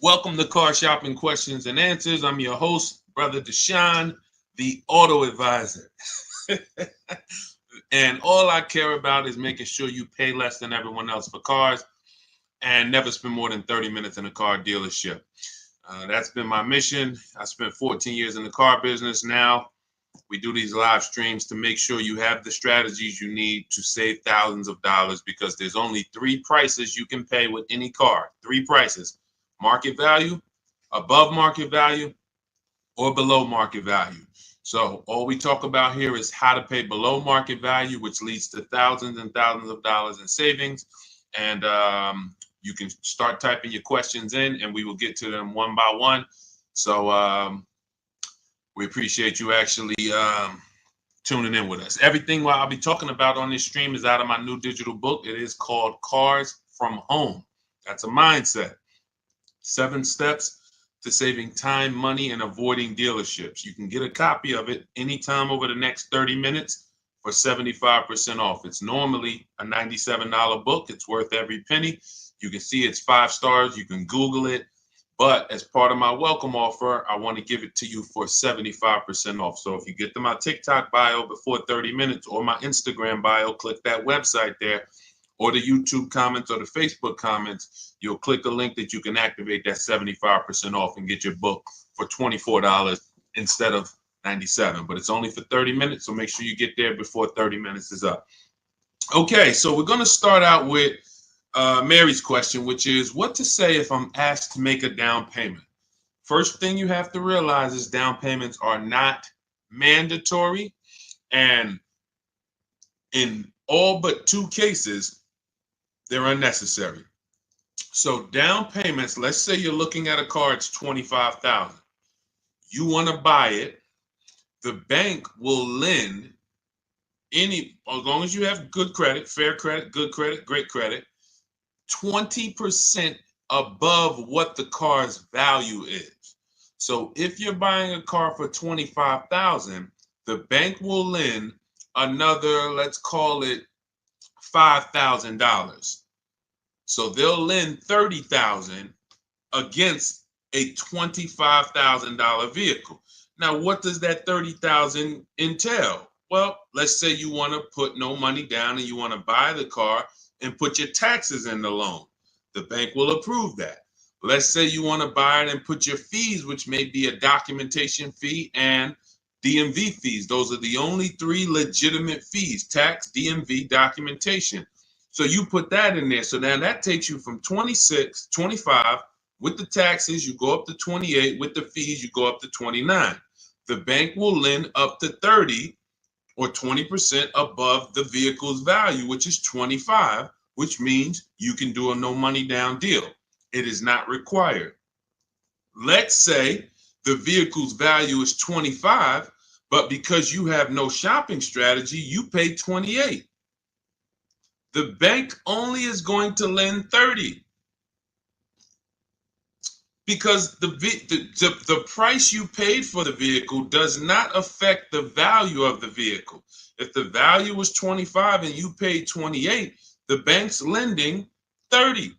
Welcome to Car Shopping Questions and Answers. I'm your host, Brother Deshone, the auto advisor. And all I care about is making sure you pay less than everyone else for cars and never spend more than 30 minutes in a car dealership. That's been my mission. I spent 14 years in the car business. Now we do these live streams to make sure you have the strategies you need to save thousands of dollars, because there's only three prices you can pay with any car. Three prices: market value, above market value, or below market value. So all we talk about here is how to pay below market value, which leads to thousands and thousands of dollars in savings. And you can start typing your questions in and we will get to them one by one. So we appreciate you actually tuning in with us. Everything what I'll be talking about on this stream is out of my new digital book. It is called Cars from Home. That's a mindset. 7 steps to saving time, money, and avoiding dealerships. You can get a copy of it anytime over the next 30 minutes for 75% off. It's normally a $97 book. It's worth every penny. You can see it's 5 stars. You can Google it. But as part of my welcome offer, I want to give it to you for 75% off. So if you get to my TikTok bio before 30 minutes or my Instagram bio, click that website there, or the YouTube comments or the Facebook comments, you'll click a link that you can activate that 75% off and get your book for $24 instead of $97. But it's only for 30 minutes, so make sure you get there before 30 minutes is up. Okay, so we're going to start out with Mary's question, which is what to say if I'm asked to make a down payment. First thing you have to realize is down payments are not mandatory, and in all but 2 cases, they're unnecessary. So down payments, let's say you're looking at a car, it's $25,000. You want to buy it. The bank will lend as long as you have good credit, fair credit, good credit, great credit, 20% above what the car's value is. So if you're buying a car for $25,000, the bank will lend another, let's call it $5,000. So they'll lend $30,000 against a $25,000 vehicle. Now, what does that $30,000 entail? Well, let's say you want to put no money down and you want to buy the car and put your taxes in the loan. The bank will approve that. Let's say you want to buy it and put your fees, which may be a documentation fee and DMV fees. Those are the only 3 legitimate fees: tax, DMV, documentation. So you put that in there. So now that takes you from 26, 25. With the taxes, you go up to 28. With the fees, you go up to 29. The bank will lend up to 30 or 20% above the vehicle's value, which is 25, which means you can do a no money down deal. It is not required. Let's say the vehicle's value is 25, but because you have no shopping strategy, you pay 28. The bank only is going to lend 30 because the price you paid for the vehicle does not affect the value of the vehicle. If the value was 25 and you paid 28, the bank's lending 30.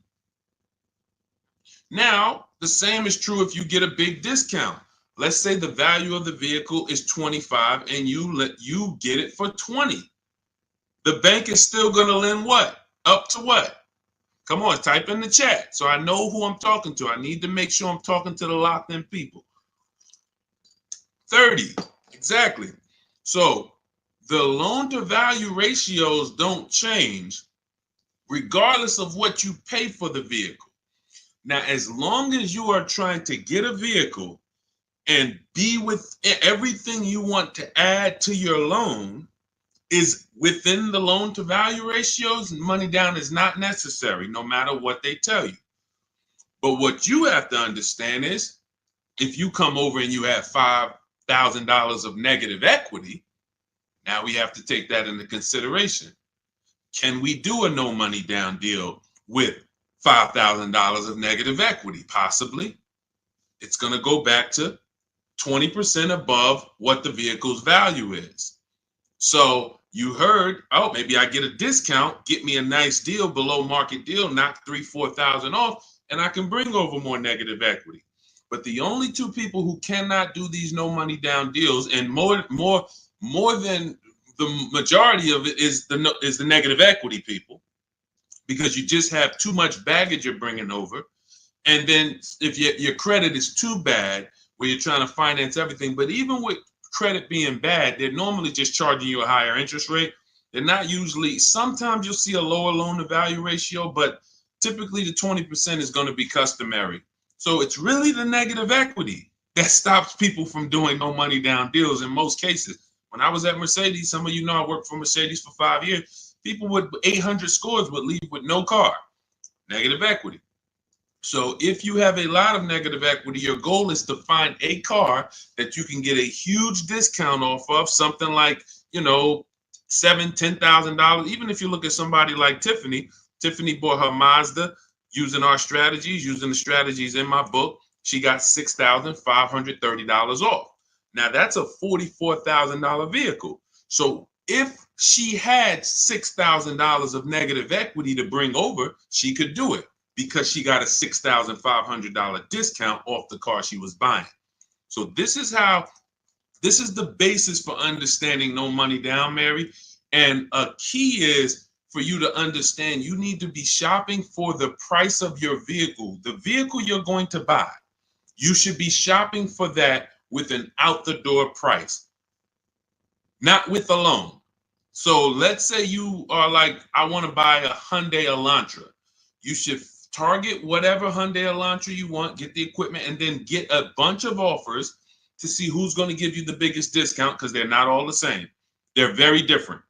Now, the same is true if you get a big discount. Let's say the value of the vehicle is 25 and you get it for 20. The bank is still going to lend what? Up to what? Come on, type in the chat so I know who I'm talking to. I need to make sure I'm talking to the locked in people. 30, exactly. So the loan to value ratios don't change regardless of what you pay for the vehicle. Now, as long as you are trying to get a vehicle and be with everything you want to add to your loan is within the loan to value ratios, money down is not necessary, no matter what they tell you. But what you have to understand is if you come over and you have $5,000 of negative equity, now we have to take that into consideration. Can we do a no money down deal with $5,000 of negative equity? Possibly. It's going to go back to 20% above what the vehicle's value is. So you heard, oh, maybe I get a discount, get me a nice deal, below market deal, knock $3,000-4,000 off. and I can bring over more negative equity. But the only two people who cannot do these no money down deals, and more than the majority of it, is the negative equity people, because you just have too much baggage you're bringing over. And then if your credit is too bad, where you're trying to finance everything, but even with credit being bad, they're normally just charging you a higher interest rate. They're not usually, sometimes you'll see a lower loan to value ratio, but typically the 20% is going to be customary. So it's really the negative equity that stops people from doing no money down deals in most cases. When I was at Mercedes, some of you know I worked for Mercedes for 5 years. People with 800 scores would leave with no car, negative equity. So if you have a lot of negative equity, your goal is to find a car that you can get a huge discount off of, something like, $7,000-$10,000. Even if you look at somebody like Tiffany bought her Mazda using our strategies, using the strategies in my book. She got $6,530 off. Now that's a $44,000 vehicle. So if she had $6,000 of negative equity to bring over, she could do it, because she got a $6,500 discount off the car she was buying. So this is the basis for understanding no money down, Mary. And a key is for you to understand you need to be shopping for the price of your vehicle. The vehicle you're going to buy, you should be shopping for that with an out the door price, not with a loan. So let's say you are like, I want to buy a Hyundai Elantra. You should target whatever Hyundai Elantra you want, get the equipment, and then get a bunch of offers to see who's going to give you the biggest discount, because they're not all the same. They're very different.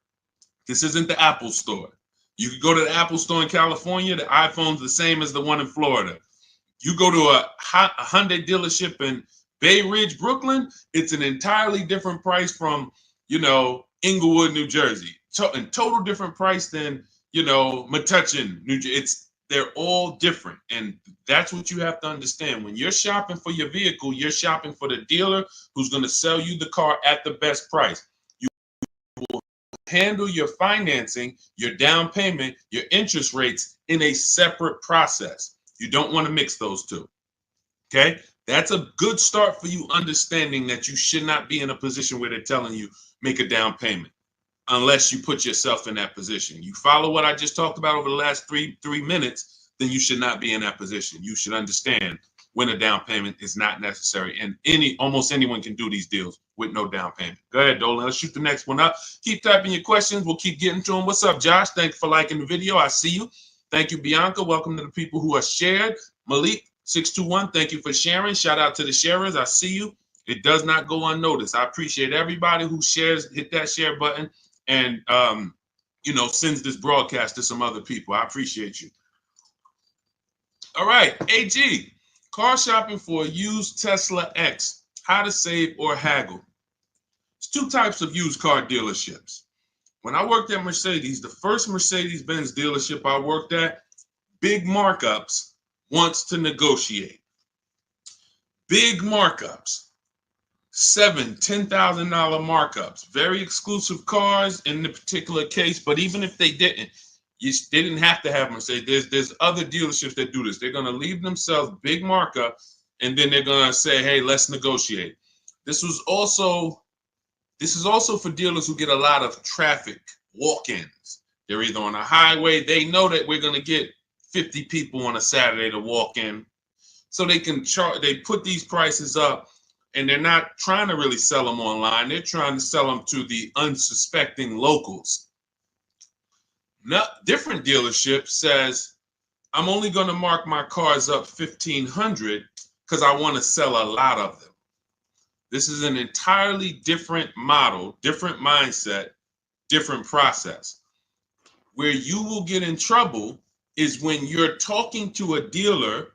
This isn't the Apple store. You could go to the Apple store in California, the iPhone's the same as the one in Florida. You go to a Hyundai dealership in Bay Ridge, Brooklyn, it's an entirely different price from, Inglewood, New Jersey. And total different price than, Metuchen, New Jersey. They're all different. And that's what you have to understand. When you're shopping for your vehicle, you're shopping for the dealer who's going to sell you the car at the best price. You will handle your financing, your down payment, your interest rates in a separate process. You don't want to mix those two. Okay? That's a good start for you understanding that you should not be in a position where they're telling you make a down payment, unless you put yourself in that position. You follow what I just talked about over the last three minutes, then you should not be in that position. You should understand when a down payment is not necessary. And almost anyone can do these deals with no down payment. Go ahead, Dolan. Let's shoot the next one up. Keep typing your questions. We'll keep getting to them. What's up, Josh? Thank you for liking the video. I see you. Thank you, Bianca. Welcome to the people who are shared. Malik, 621, thank you for sharing. Shout out to the sharers. I see you. It does not go unnoticed. I appreciate everybody who shares, hit that share button, and sends this broadcast to some other people. I appreciate you. All right, AG, car shopping for a used Tesla X, how to save or haggle. There's two types of used car dealerships. When I worked at Mercedes, the first Mercedes-Benz dealership I worked at, big markups, wants to negotiate. Big markups. $7,000, $10,000 markups, very exclusive cars in the particular case. But even if they didn't, they didn't have to have Mercedes. There's other dealerships that do this. They're going to leave themselves big markup, and then they're going to say, hey, let's negotiate. This is also for dealers who get a lot of traffic walk-ins. They're either on a highway. They know that we're going to get 50 people on a Saturday to walk in, so they can charge. They put these prices up. And they're not trying to really sell them online. They're trying to sell them to the unsuspecting locals. Now, different dealership says, I'm only going to mark my cars up $1,500 because I want to sell a lot of them. This is an entirely different model, different mindset, different process. Where you will get in trouble is when you're talking to a dealer,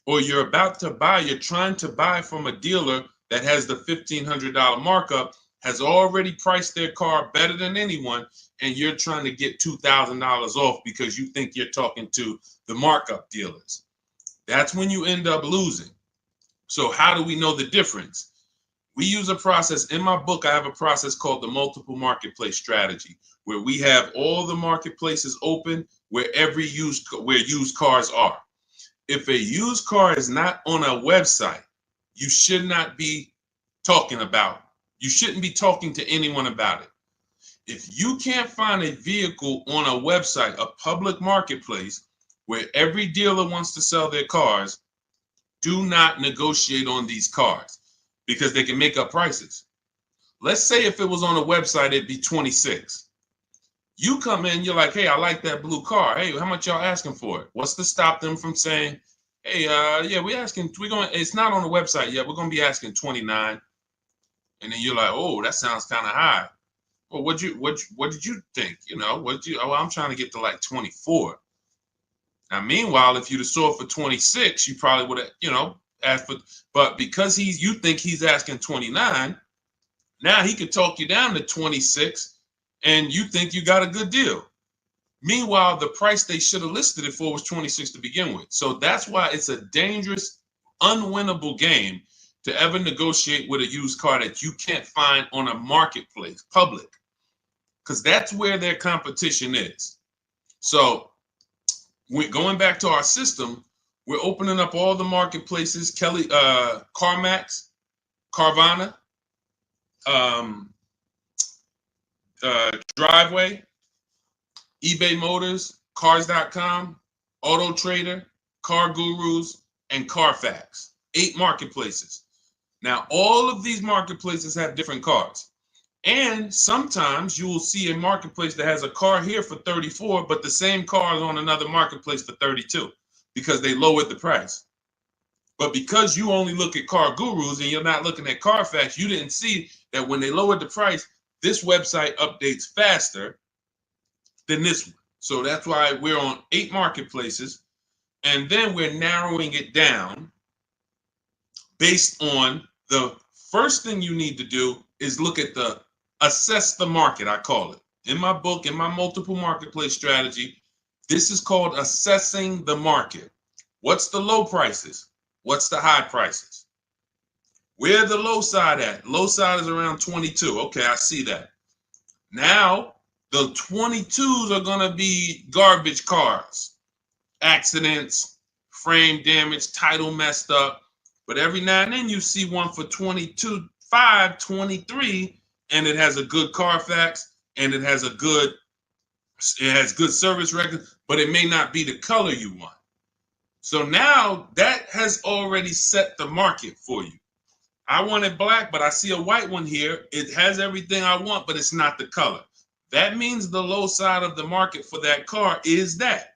or you're about to buy, you're trying to buy from a dealer that has the $1,500 markup, has already priced their car better than anyone, and you're trying to get $2,000 off because you think you're talking to the markup dealers. That's when you end up losing. So how do we know the difference? We use a process. In my book, I have a process called the multiple marketplace strategy, where we have all the marketplaces open where used cars are. if a used car is not on a website, you should not be talking about. You shouldn't be talking to anyone about it. If you can't find a vehicle on a website, a public marketplace, where every dealer wants to sell their cars, do not negotiate on these cars because they can make up prices. Let's say if it was on a website, it'd be 26. You come in, you're like, hey, I like that blue car. Hey, how much y'all asking for it? What's to stop them from saying, hey, yeah, it's not on the website yet. We're going to be asking 29. And then you're like, oh, that sounds kind of high. Well, what did you think? I'm trying to get to like 24. Now, meanwhile, if you'd have sold for 26, you probably would have, asked for, but because you think he's asking 29, now he could talk you down to 26 and you think you got a good deal. Meanwhile, the price they should have listed it for was 26 to begin with. So that's why it's a dangerous, unwinnable game to ever negotiate with a used car that you can't find on a marketplace, public, because that's where their competition is. So we're going back to our system. We're opening up all the marketplaces, CarMax, Carvana, Driveway, eBay Motors, Cars.com, Auto Trader, Car Gurus, and Carfax. 8 marketplaces. Now, all of these marketplaces have different cars. And sometimes you will see a marketplace that has a car here for 34, but the same car is on another marketplace for 32 because they lowered the price. But because you only look at Car Gurus and you're not looking at Carfax, you didn't see that when they lowered the price, this website updates faster than this one. So that's why we're on 8 marketplaces. And then we're narrowing it down based on the first thing you need to do is look at assess the market, I call it. In my book, in my multiple marketplace strategy, this is called assessing the market. What's the low prices? What's the high prices? Where the low side at? Low side is around 22. Okay, I see that. Now, the 22s are going to be garbage cars, accidents, frame damage, title messed up. But every now and then you see one for 22.5, 23, and it has a good Carfax and it has good service record, but it may not be the color you want. So now that has already set the market for you. I want it black, but I see a white one here. It has everything I want, but it's not the color. That means the low side of the market for that car is that.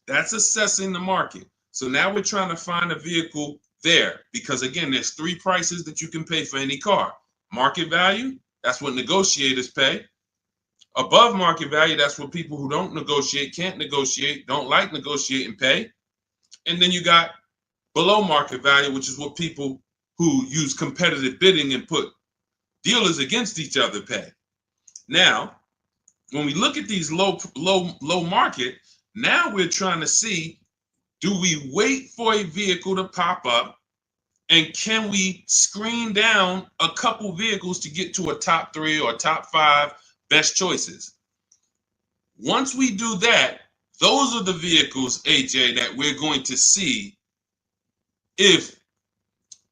That's assessing the market. So now we're trying to find a vehicle there because, again, there's 3 prices that you can pay for any car. Market value, that's what negotiators pay. Above market value, that's what people who don't negotiate, can't negotiate, don't like negotiating pay. And then you got below market value, which is what people who use competitive bidding and put dealers against each other pay. Now, when we look at these low market, now we're trying to see, do we wait for a vehicle to pop up and can we screen down a couple vehicles to get to a top 3 or top 5 best choices? Once we do that, those are the vehicles, AJ, that we're going to see if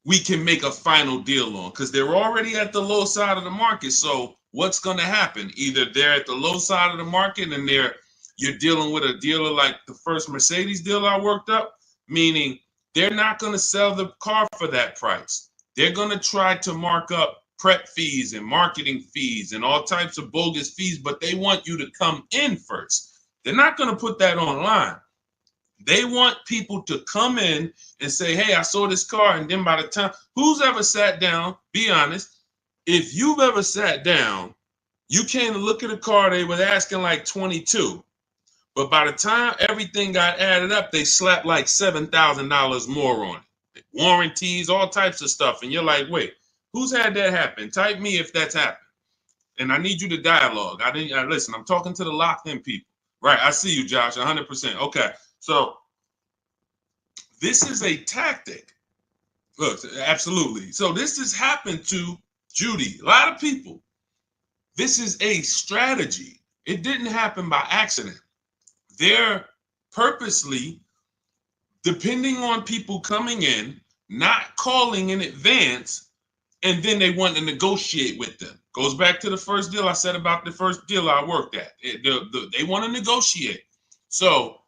we can make a final deal on, because they're already at the low side of the market. So what's going to happen? Either they're at the low side of the market and you're dealing with a dealer like the first Mercedes dealer I worked up, meaning they're not going to sell the car for that price. They're going to try to mark up prep fees and marketing fees and all types of bogus fees, but they want you to come in first. They're not going to put that online. They want people to come in and say, hey, I saw this car. And then by the time, who's ever sat down, be honest, if you've ever sat down, you came to look at a car, they were asking like 22. But by the time everything got added up, they slapped like $7,000 more on it. Warranties, all types of stuff. And you're like, wait, who's had that happen? Type me if that's happened. And I need you to dialogue. Listen, I'm talking to the locked in people. Right, I see you, Josh, 100%. Okay, so this is a tactic. Look, absolutely. So this has happened to Judy, a lot of people. This is a strategy. It didn't happen by accident. They're purposely depending on people coming in, not calling in advance, and then they want to negotiate with them. Goes back to the first deal I said about the first deal I worked at. They want to negotiate. So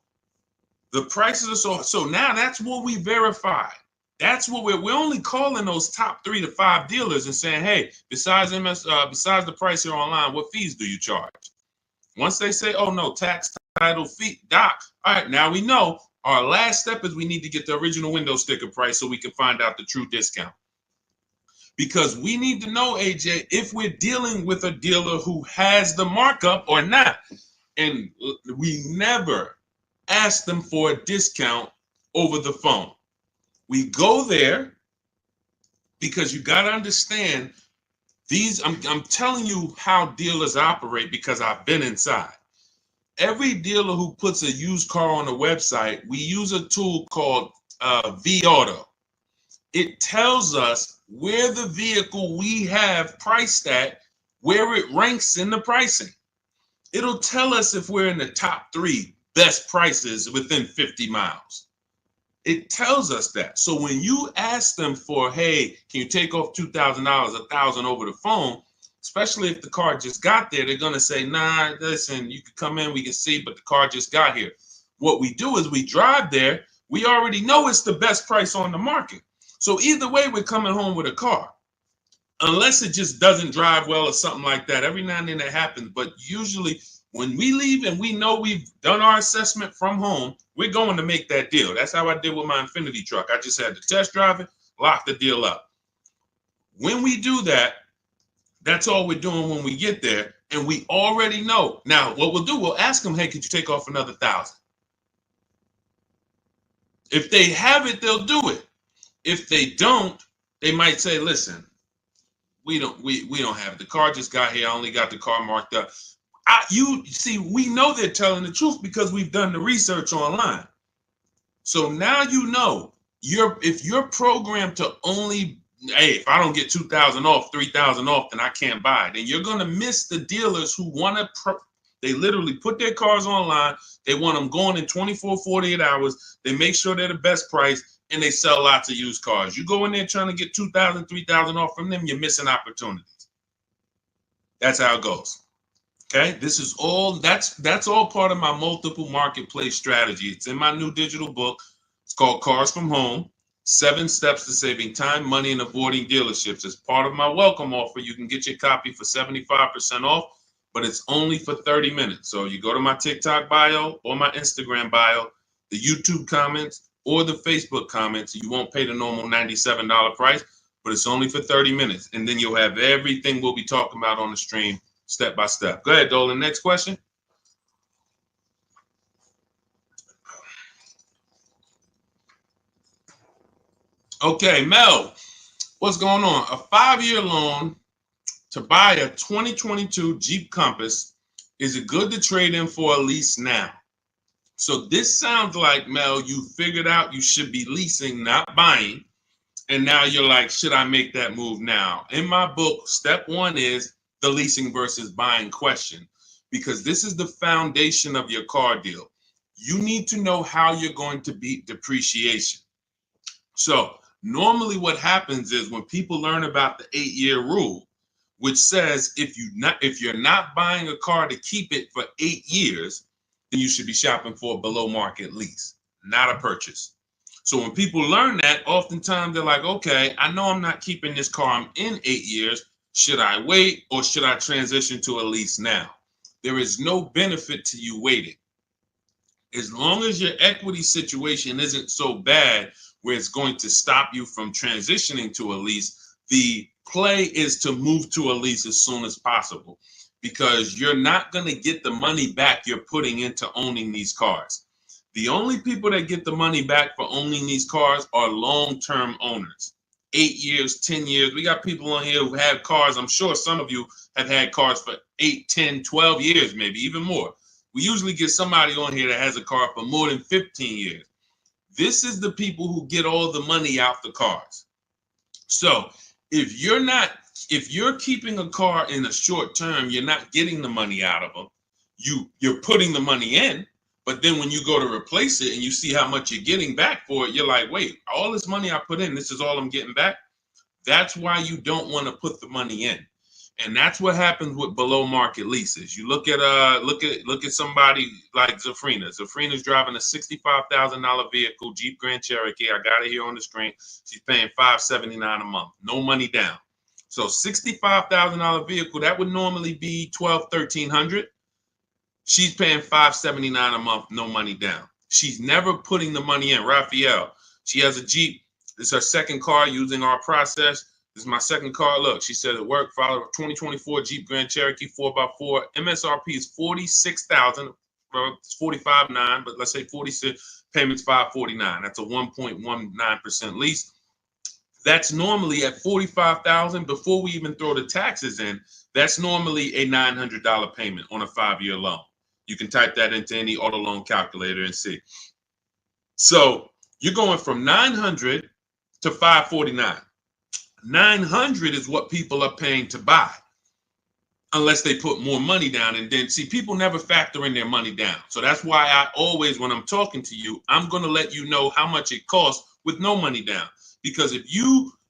the prices are so now that's what we verify. That's what we're only calling those top 3 to 5 dealers and saying, hey, besides besides the price here online, what fees do you charge? Once they say, oh no, tax, title, fee, doc, all right, now we know our last step is we need to get the original window sticker price so we can find out the true discount. Because we need to know, AJ, if we're dealing with a dealer who has the markup or not. And we never ask them for a discount over the phone. We go there because you got to understand these. I'm telling you how dealers operate because I've been inside. Every dealer who puts a used car on a website, we use a tool called V-Auto. It tells us where the vehicle we have priced at, where it ranks in the pricing. It'll tell us if we're in the top 3 best prices within 50 miles. It tells us that. So when you ask them for, hey, can you take off $2,000, $1,000 over the phone, especially if the car just got there, they're going to say, nah, listen, you can come in, we can see, but the car just got here. What we do is we drive there. We already know it's the best price on the market. So either way, we're coming home with a car. Unless it just doesn't drive well or something like that. Every now and then that happens. But usually when we leave and we know we've done our assessment from home, we're going to make that deal. That's how I did with my Infinity truck. I just had to test drive it, lock the deal up. When we do that, that's all we're doing when we get there. And we already know. Now, what we'll do, we'll ask them, hey, could you take off another $1,000? If they have it, they'll do it. If they don't, they might say, listen, we don't have it. The car just got here. I only got the car marked up. You see, we know they're telling the truth because we've done the research online. So now you know if you're programmed to only, hey, if I don't get 2,000 off, 3,000 off, then I can't buy it. And you're going to miss the dealers who want to, they literally put their cars online. They want them going in 24, 48 hours. They make sure they're the best price and they sell lots of used cars. You go in there trying to get 2,000, 3,000 off from them, you're missing opportunities. That's how it goes. Okay, this is all, that's all part of my multiple marketplace strategy. It's in my new digital book. It's called Cars from Home, 7 Steps to Saving Time, Money, and Avoiding Dealerships. As part of my welcome offer, you can get your copy for 75% off, but it's only for 30 minutes. So you go to my TikTok bio or my Instagram bio, the YouTube comments, or the Facebook comments. You won't pay the normal $97 price, but it's only for 30 minutes. And then you'll have everything we'll be talking about on the stream step by step. Go ahead, Dolan. Next question. Okay, Mel, what's going on? A 5-year loan to buy a 2022 Jeep Compass. Is it good to trade in for a lease now? So this sounds like, Mel, you figured out you should be leasing, not buying. And now you're like, should I make that move now? In my book, step 1 is the leasing versus buying question, because this is the foundation of your car deal. You need to know how you're going to beat depreciation. So normally what happens is when people learn about the 8-year rule, which says if you're not buying a car to keep it for 8 years, then you should be shopping for a below market lease, not a purchase. So when people learn that, oftentimes they're like, okay, I know I'm not keeping this car. I'm in 8 years. Should I wait or should I transition to a lease now? There is no benefit to you waiting. As long as your equity situation isn't so bad where it's going to stop you from transitioning to a lease, the play is to move to a lease as soon as possible, because you're not going to get the money back you're putting into owning these cars. The only people that get the money back for owning these cars are long-term owners. 8 years, 10 years. We got people on here who have cars. I'm sure some of you have had cars for 8, 10, 12 years, maybe even more. We usually get somebody on here that has a car for more than 15 years. This is the people who get all the money out the cars. So if you're keeping a car in a short term, you're not getting the money out of them. You're putting the money in, But then when you go to replace it and you see how much you're getting back for it, you're like, wait, all this money I put in, this is all I'm getting back. That's why you don't want to put the money in. And that's what happens with below market leases. You look at somebody like Zafrina. Zafrina's driving a $65,000 vehicle, Jeep Grand Cherokee. I got it here on the screen. She's paying $579 a month, no money down. So $65,000 vehicle, that would normally be $1,200-1,300. She's paying $579 a month, no money down. She's never putting the money in. Raphael, she has a Jeep. This is her second car using our process. This is my second car. Look, she said it worked. Follow a 2024 Jeep Grand Cherokee 4x4. MSRP is $46,000. Well, it's $45,900, but let's say 46. Payments $549. That's a 1.19% lease. That's normally at $45,000 before we even throw the taxes in. That's normally a $900 payment on a 5-year loan. You can type that into any auto loan calculator and see. So you're going from $900 to $549. $900 is what people are paying to buy, unless they put more money down. And then, see, people never factor in their money down. So that's why I always, when I'm talking to you, I'm going to let you know how much it costs with no money down. Because if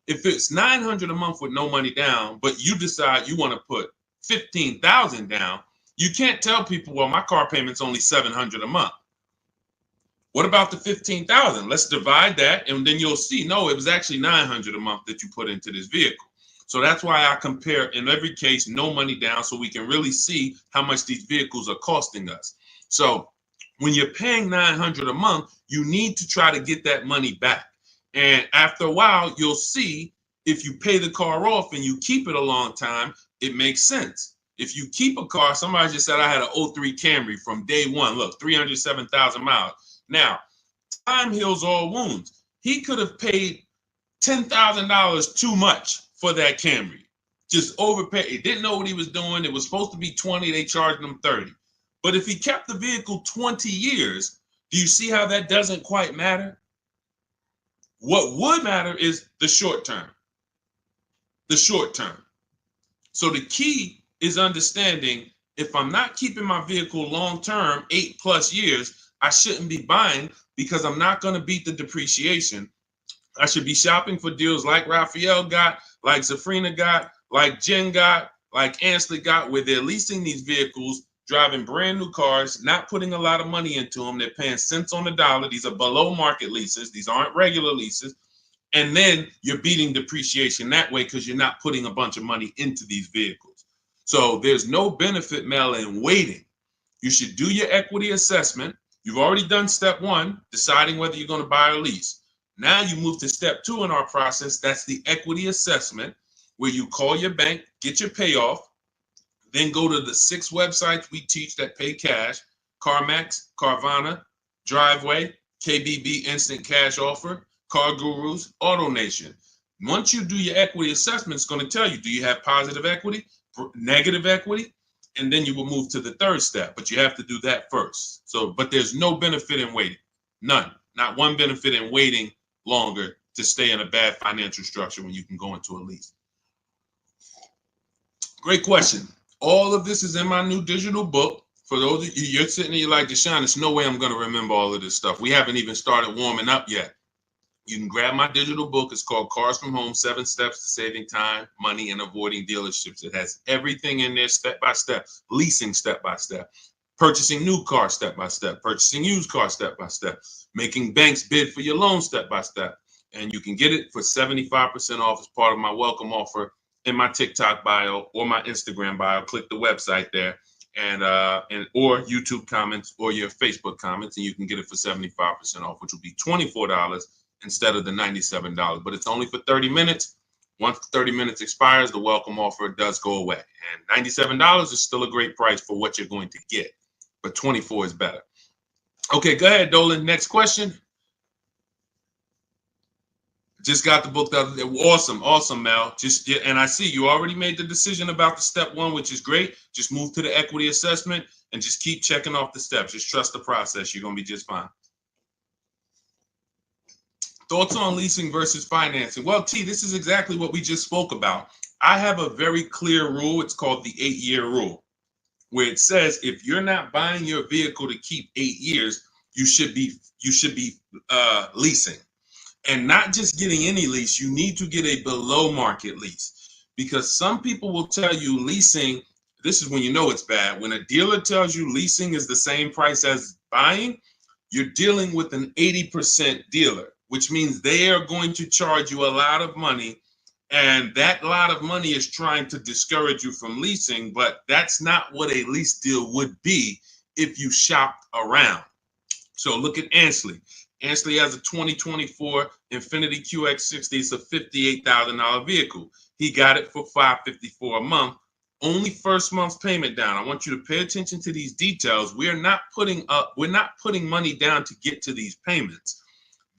it's $900 a month with no money down, but you decide you want to put $15,000 down, you can't tell people, well, my car payment's only $700 a month. What about the $15,000? Let's divide that, and then you'll see, no, it was actually $900 a month that you put into this vehicle. So that's why I compare, in every case, no money down, so we can really see how much these vehicles are costing us. So when you're paying $900 a month, you need to try to get that money back. And after a while, you'll see if you pay the car off and you keep it a long time, it makes sense. If you keep a car, somebody just said I had an 03 Camry from day one. Look, 307,000 miles. Now, time heals all wounds. He could have paid $10,000 too much for that Camry. Just overpaid. He didn't know what he was doing. It was supposed to be 20. They charged him 30. But if he kept the vehicle 20 years, do you see how that doesn't quite matter? What would matter is the short term. The short term. So the key is understanding, if I'm not keeping my vehicle long term, 8+ years, I shouldn't be buying, because I'm not going to beat the depreciation. I should be shopping for deals like Raphael got, like Zafrina got, like Jen got, like Ansley got, where they're leasing these vehicles, driving brand new cars, not putting a lot of money into them. They're paying cents on the dollar. These are below market leases. These aren't regular leases. And then you're beating depreciation that way because you're not putting a bunch of money into these vehicles. So there's no benefit, Mel, in waiting. You should do your equity assessment. You've already done step one, deciding whether you're going to buy or lease. Now you move to step two in our process. That's the equity assessment, where you call your bank, get your payoff, then go to the 6 websites we teach that pay cash: CarMax, Carvana, Driveway, KBB Instant Cash Offer, Car Gurus, AutoNation. Once you do your equity assessment, it's going to tell you, do you have positive equity, negative equity? And then you will move to the third step, but you have to do that first. So, but there's no benefit in waiting. None. Not one benefit in waiting longer to stay in a bad financial structure when you can go into a lease. Great question. All of this is in my new digital book. For those of you, you're sitting there, you're like, Deshone, there's no way I'm going to remember all of this stuff. We haven't even started warming up yet. You can grab my digital book. It's called Cars from Home, 7 Steps to Saving Time, Money, and Avoiding Dealerships. It has everything in there step by step, leasing step by step, purchasing new cars step by step, purchasing used cars step by step, making banks bid for your loan step by step. And you can get it for 75% off as part of my welcome offer in my TikTok bio or my Instagram bio. Click the website there, and or YouTube comments or your Facebook comments, and you can get it for 75% off, which will be $24 instead of the $97. But it's only for 30 minutes. Once 30 minutes expires, the welcome offer does go away. And $97 is still a great price for what you're going to get, but 24 is better. Okay, go ahead, Dolan. Next question. Just got the book the other day. Awesome, Mel. And I see you already made the decision about the step one, which is great. Just move to the equity assessment and just keep checking off the steps. Just trust the process. You're going to be just fine. Thoughts on leasing versus financing? Well, T, this is exactly what we just spoke about. I have a very clear rule. It's called the 8-year rule. where it says if you're not buying your vehicle to keep 8 years, you should be leasing. And not just getting any lease, you need to get a below market lease, because some people will tell you leasing, this is when you know it's bad. When a dealer tells you leasing is the same price as buying, you're dealing with an 80% dealer, which means they are going to charge you a lot of money. And that lot of money is trying to discourage you from leasing, but that's not what a lease deal would be if you shopped around. So look at Ansley. Ansley has a 2024 Infiniti QX60. It's a $58,000 vehicle. He got it for $554 a month. Only first month's payment down. I want you to pay attention to these details. We're not putting money down to get to these payments.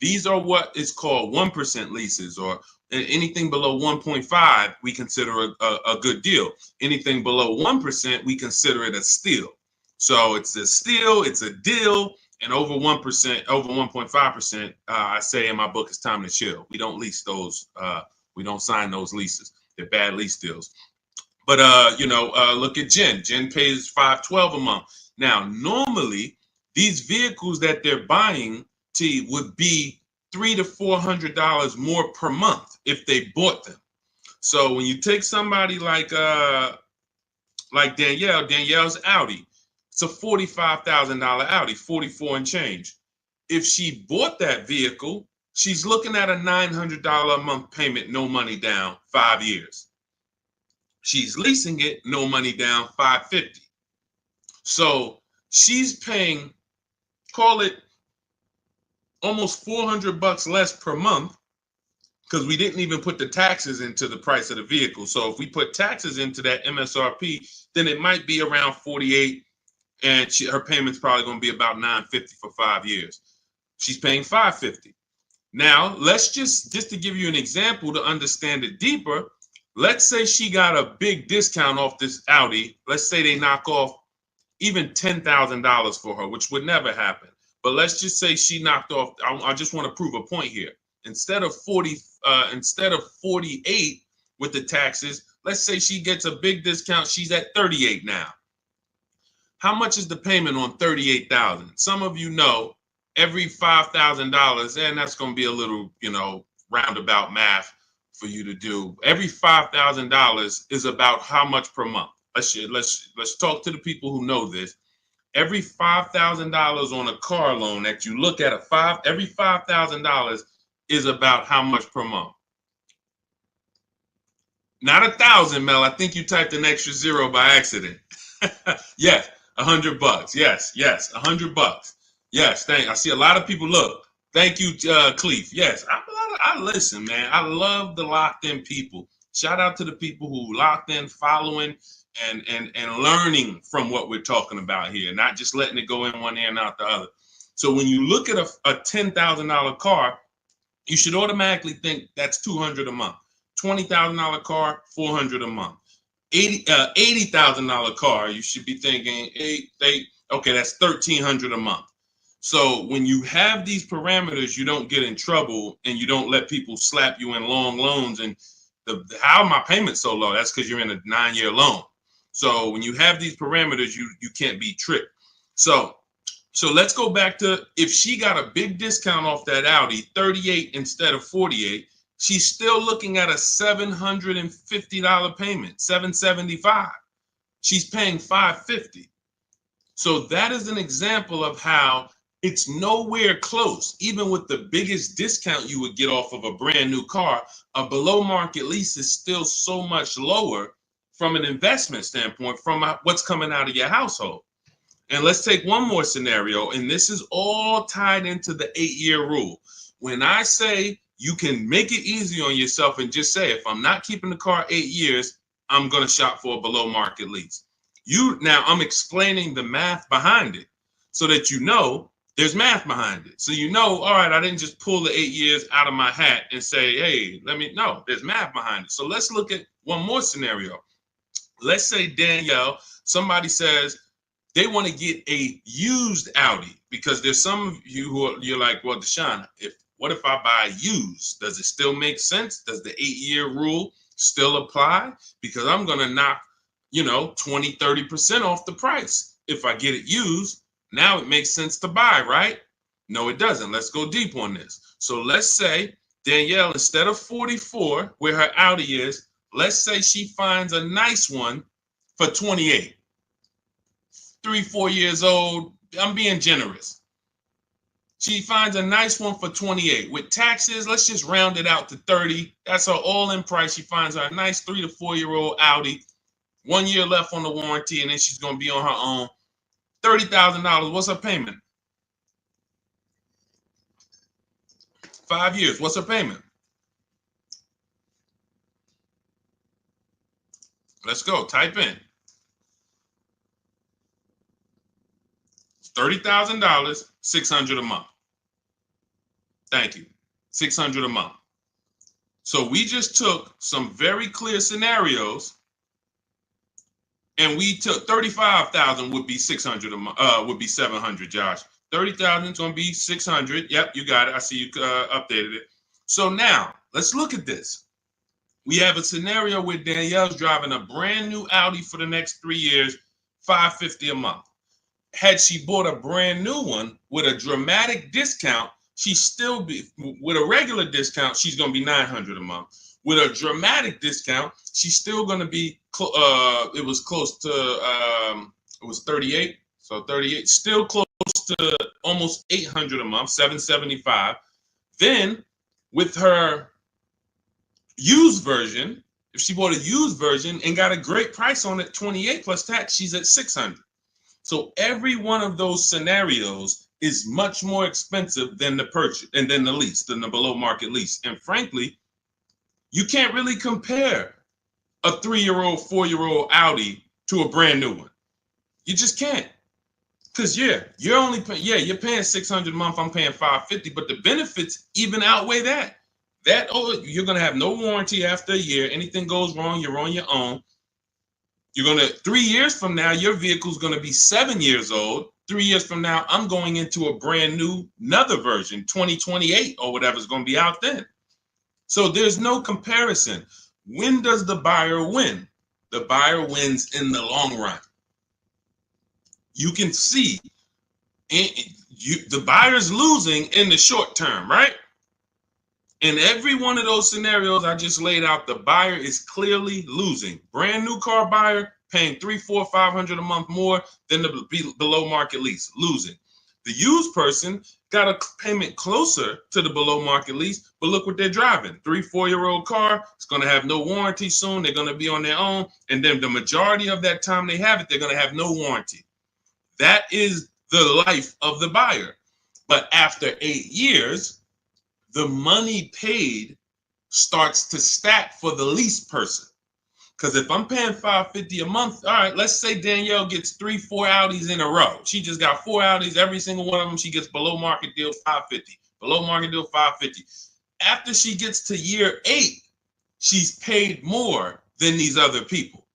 These are what is called 1% leases, or anything below 1.5 we consider a good deal. Anything below 1% we consider it a steal. So it's a steal, it's a deal. And over 1%, over 1.5%, I say in my book, it's time to chill. We don't lease those. We don't sign those leases. They're bad lease deals. But look at Jen. Jen pays $512 a month. Now, normally these vehicles that they're buying would be $300 to $400 more per month if they bought them. So when you take somebody like Danielle's Audi. It's a $45,000 Audi, 44 and change. If she bought that vehicle, she's looking at a $900 a month payment, no money down, 5 years. She's leasing it, no money down, $550. So she's paying, call it almost $400 less per month, because we didn't even put the taxes into the price of the vehicle. So if we put taxes into that MSRP, then it might be around $48. And her payment's probably going to be about $950 for 5 years. She's paying $550. Now, let's just to give you an example to understand it deeper, let's say she got a big discount off this Audi. Let's say they knock off even $10,000 for her, which would never happen. But let's just say she knocked off, I just want to prove a point here. Instead of 48 with the taxes, let's say she gets a big discount. She's at 38 now. How much is the payment on $38,000? Some of you know every $5,000, and that's going to be a little, roundabout math for you to do. Every $5,000 is about how much per month? Let's talk to the people who know this. Every $5,000 on a car loan that you look at every $5,000 is about how much per month? Not 1,000, Mel. I think you typed an extra zero by accident. Yes. $100. Yes, $100. Yes, I see a lot of people. Look, thank you, Cleef. Yes, I listen, man. I love the locked in people. Shout out to the people who locked in, following, and learning from what we're talking about here, not just letting it go in one ear and out the other. So when you look at a $10,000 car, you should automatically think that's $200 a month. $20,000 car, $400 a month. $80,000 car, you should be thinking, okay, that's $1,300 a month. So when you have these parameters, you don't get in trouble and you don't let people slap you in long loans. And how my payment so low? That's because you're in a 9-year loan. So when you have these parameters, you can't be tricked. So let's go back to, if she got a big discount off that Audi, 38 instead of 48. She's still looking at a $750 payment, $775. She's paying $550. So that is an example of how it's nowhere close. Even with the biggest discount you would get off of a brand new car, a below market lease is still so much lower from an investment standpoint, from what's coming out of your household. And let's take one more scenario, and this is all tied into the 8-year rule. When I say you can make it easy on yourself and just say, if I'm not keeping the car 8 years, I'm going to shop for a below market lease. Now I'm explaining the math behind it so that there's math behind it. So all right, I didn't just pull the 8 years out of my hat and say, hey, there's math behind it. So let's look at one more scenario. Let's say Danielle, somebody says they want to get a used Audi, because there's some of you you're like, well, Deshone, what if I buy used? Does it still make sense? Does the 8-year rule still apply? Because I'm going to knock, 20, 30% off the price. If I get it used, now it makes sense to buy, right? No, it doesn't. Let's go deep on this. So let's say Danielle, instead of 44, where her Audi is, let's say she finds a nice one for 28. 3, 4 years old. I'm being generous. She finds a nice one for 28. With taxes, let's just round it out to 30. That's her all-in price. She finds her a nice 3 to 4-year-old Audi. 1 year left on the warranty, and then she's going to be on her own. $30,000. What's her payment? 5 years. What's her payment? Let's go. Type in. $30,000, $600 a month. Thank you. $600 a month. So we just took some very clear scenarios, and we took 35,000 would be 600 a month. Would be 700. Josh, 30,000 is going to be 600. Yep, you got it. I see you updated it. So now let's look at this. We have a scenario where Danielle's driving a brand new Audi for the next 3 years, $550 a month. Had she bought a brand new one with a dramatic discount, she's still be with a regular discount, she's going to be $900 a month. With a dramatic discount, she's still going to be it was close to it was 38. So 38, still close to almost $800 a month, $775. Then with her used version, if she bought a used version and got a great price on it, 28 plus tax, she's at $600. So every one of those scenarios is much more expensive than the purchase and then the lease, than the below market lease. And frankly, you can't really compare a 3-year-old, 4-year-old Audi to a brand new one. You just can't. Because you're only you're paying $600 a month, I'm paying $550, but the benefits even outweigh that. You're gonna have no warranty after a year. Anything goes wrong, you're on your own. You're going to, 3 years from now, your vehicle's going to be 7 years old. 3 years from now, I'm going into a brand new, another version, 2028 or whatever's going to be out then. So there's no comparison. When does the buyer win? The buyer wins in the long run. You can see the buyer's losing in the short term, right? In every one of those scenarios I just laid out, the buyer is clearly losing. Brand new car buyer paying $300, $400, $500 a month more than the below market lease, losing. The used person got a payment closer to the below market lease, but look what they're driving. 3, 4-year-old car. It's going to have no warranty soon. They're going to be on their own. And then the majority of that time they have it, they're going to have no warranty. That is the life of the buyer. But after 8 years, the money paid starts to stack for the lease person. Because if I'm paying $550 a month, all right, let's say Danielle gets 3, 4 Audis in a row. She just got 4 Audis, every single one of them, she gets below market deal $550. Below market deal $550. After she gets to year 8, she's paid more than these other people.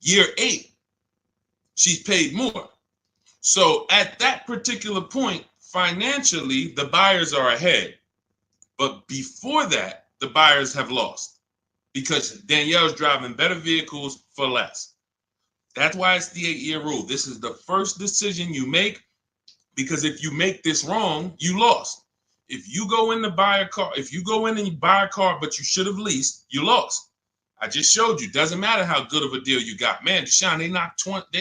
Year 8, she's paid more. So at that particular point, financially, the buyers are ahead. But before that, the buyers have lost because Danielle's driving better vehicles for less. That's why it's the 8-year rule. This is the first decision you make, because if you make this wrong, you lost. If you go in to buy a car, if you go in and you buy a car, but you should have leased, you lost. I just showed you. Doesn't matter how good of a deal you got. Man, Deshone, they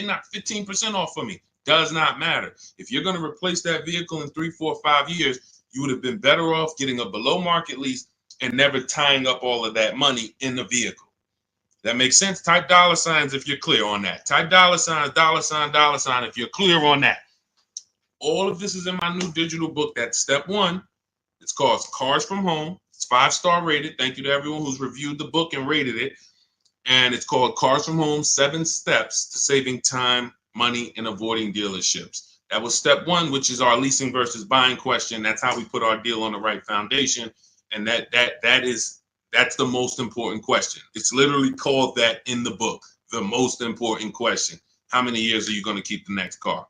knocked 15% off for me. Does not matter. If you're going to replace that vehicle in 3, 4, 5 years, you would have been better off getting a below market lease and never tying up all of that money in the vehicle. That makes sense? Type $signs if you're clear on that. Type $sign, $sign if you're clear on that. All of this is in my new digital book. That's step 1. It's called Cars from Home. It's 5-star rated. Thank you to everyone who's reviewed the book and rated it. And it's called Cars from Home, 7 Steps to Saving Time, Money, and Avoiding Dealerships. That was step 1, which is our leasing versus buying question. That's how we put our deal on the right foundation. And that's the most important question. It's literally called that in the book, the most important question. How many years are you going to keep the next car?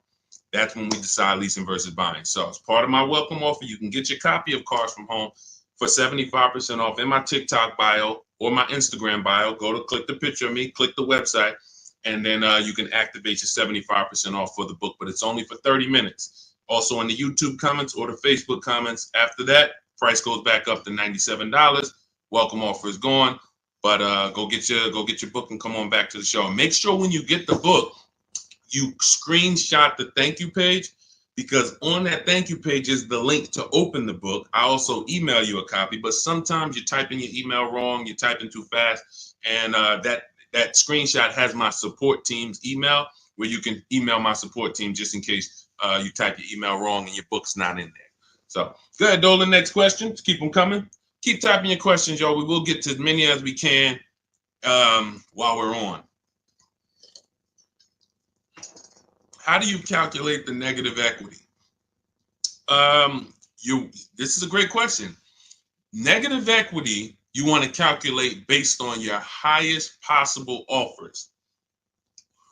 That's when we decide leasing versus buying. So as part of my welcome offer, you can get your copy of Cars from Home for 75% off in my TikTok bio or my Instagram bio. Go to click the picture of me, click the website. and then you can activate your 75% off for the book, but it's only for 30 minutes. Also in the YouTube comments or the Facebook comments. After that, price goes back up to $97. Welcome offer is gone, but go get your book and come on back to the show. And make sure when you get the book, you screenshot the thank you page, because on that thank you page is the link to open the book. I also email you a copy, but sometimes you type in your email wrong, you type in too fast, and that screenshot has my support team's email, where you can email my support team just in case you type your email wrong and your book's not in there. So go ahead, Dolan. Next question. Just keep them coming. Keep typing your questions, y'all. We will get to as many as we can while we're on. How do you calculate the negative equity? This is a great question. Negative equity, you want to calculate based on your highest possible offers.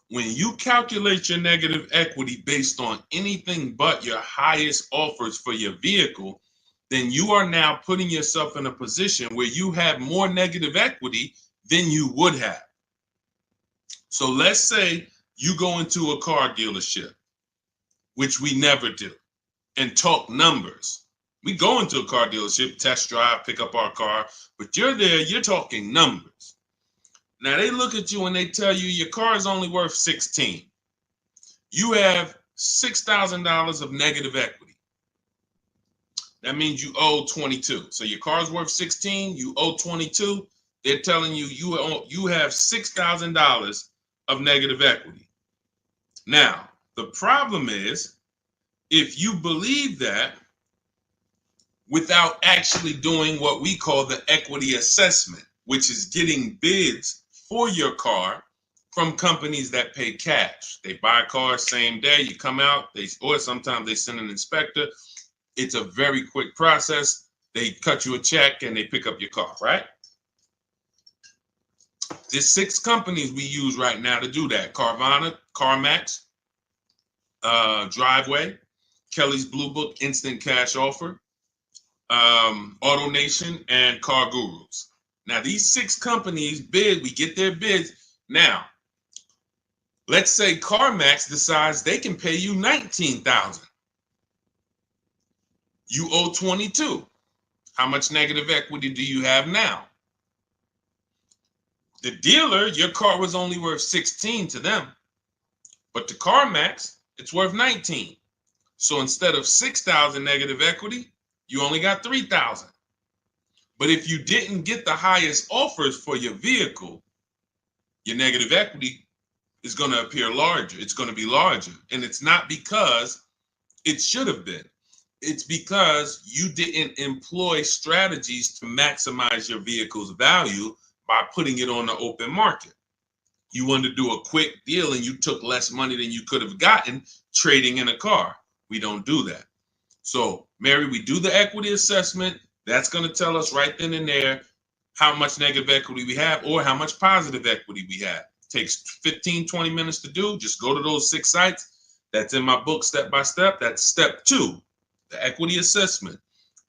When you calculate your negative equity based on anything but your highest offers for your vehicle, then you are now putting yourself in a position where you have more negative equity than you would have. So let's say you go into a car dealership, which we never do, and talk numbers. We go into a car dealership, test drive, pick up our car, but you're there, you're talking numbers. Now they look at you and they tell you your car is only worth 16. You have $6,000 of negative equity. That means you owe 22. So your car's worth 16, you owe 22. They're telling you you have $6,000 of negative equity. Now, the problem is, if you believe that without actually doing what we call the equity assessment, which is getting bids for your car from companies that pay cash. They buy cars same day, you come out, or sometimes they send an inspector. It's a very quick process. They cut you a check and they pick up your car, right? There's 6 companies we use right now to do that. Carvana, CarMax, Driveway, Kelly's Blue Book, Instant Cash Offer, AutoNation, and Car Gurus. Now, these 6 companies bid, we get their bids. Now, let's say CarMax decides they can pay you $19,000. You owe 22. How much negative equity do you have now? The dealer, your car was only worth 16 to them, but to CarMax, it's worth 19. So instead of 6,000 negative equity, you only got 3,000. But if you didn't get the highest offers for your vehicle, your negative equity is going to appear larger. It's going to be larger. And it's not because it should have been. It's because you didn't employ strategies to maximize your vehicle's value by putting it on the open market. You wanted to do a quick deal and you took less money than you could have gotten trading in a car. We don't do that. So, Mary, we do the equity assessment. That's going to tell us right then and there how much negative equity we have or how much positive equity we have. It takes 15, 20 minutes to do. Just go to those 6 sites. That's in my book, Step by Step. That's step 2, the equity assessment.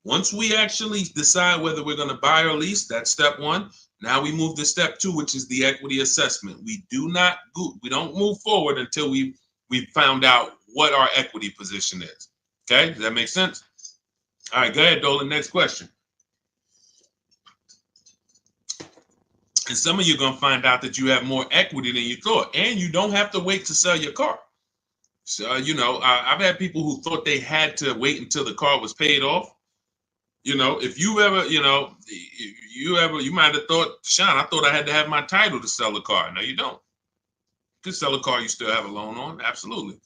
Once we actually decide whether we're going to buy or lease, that's step 1. Now we move to step 2, which is the equity assessment. We don't move forward until we found out what our equity position is. Okay, does that make sense? All right, go ahead, Dolan. Next question. And some of you are going to find out that you have more equity than you thought, and you don't have to wait to sell your car. So, I've had people who thought they had to wait until the car was paid off. If you ever, you might have thought, Sean, I thought I had to have my title to sell a car. No, you don't. You can sell a car you still have a loan on. Absolutely.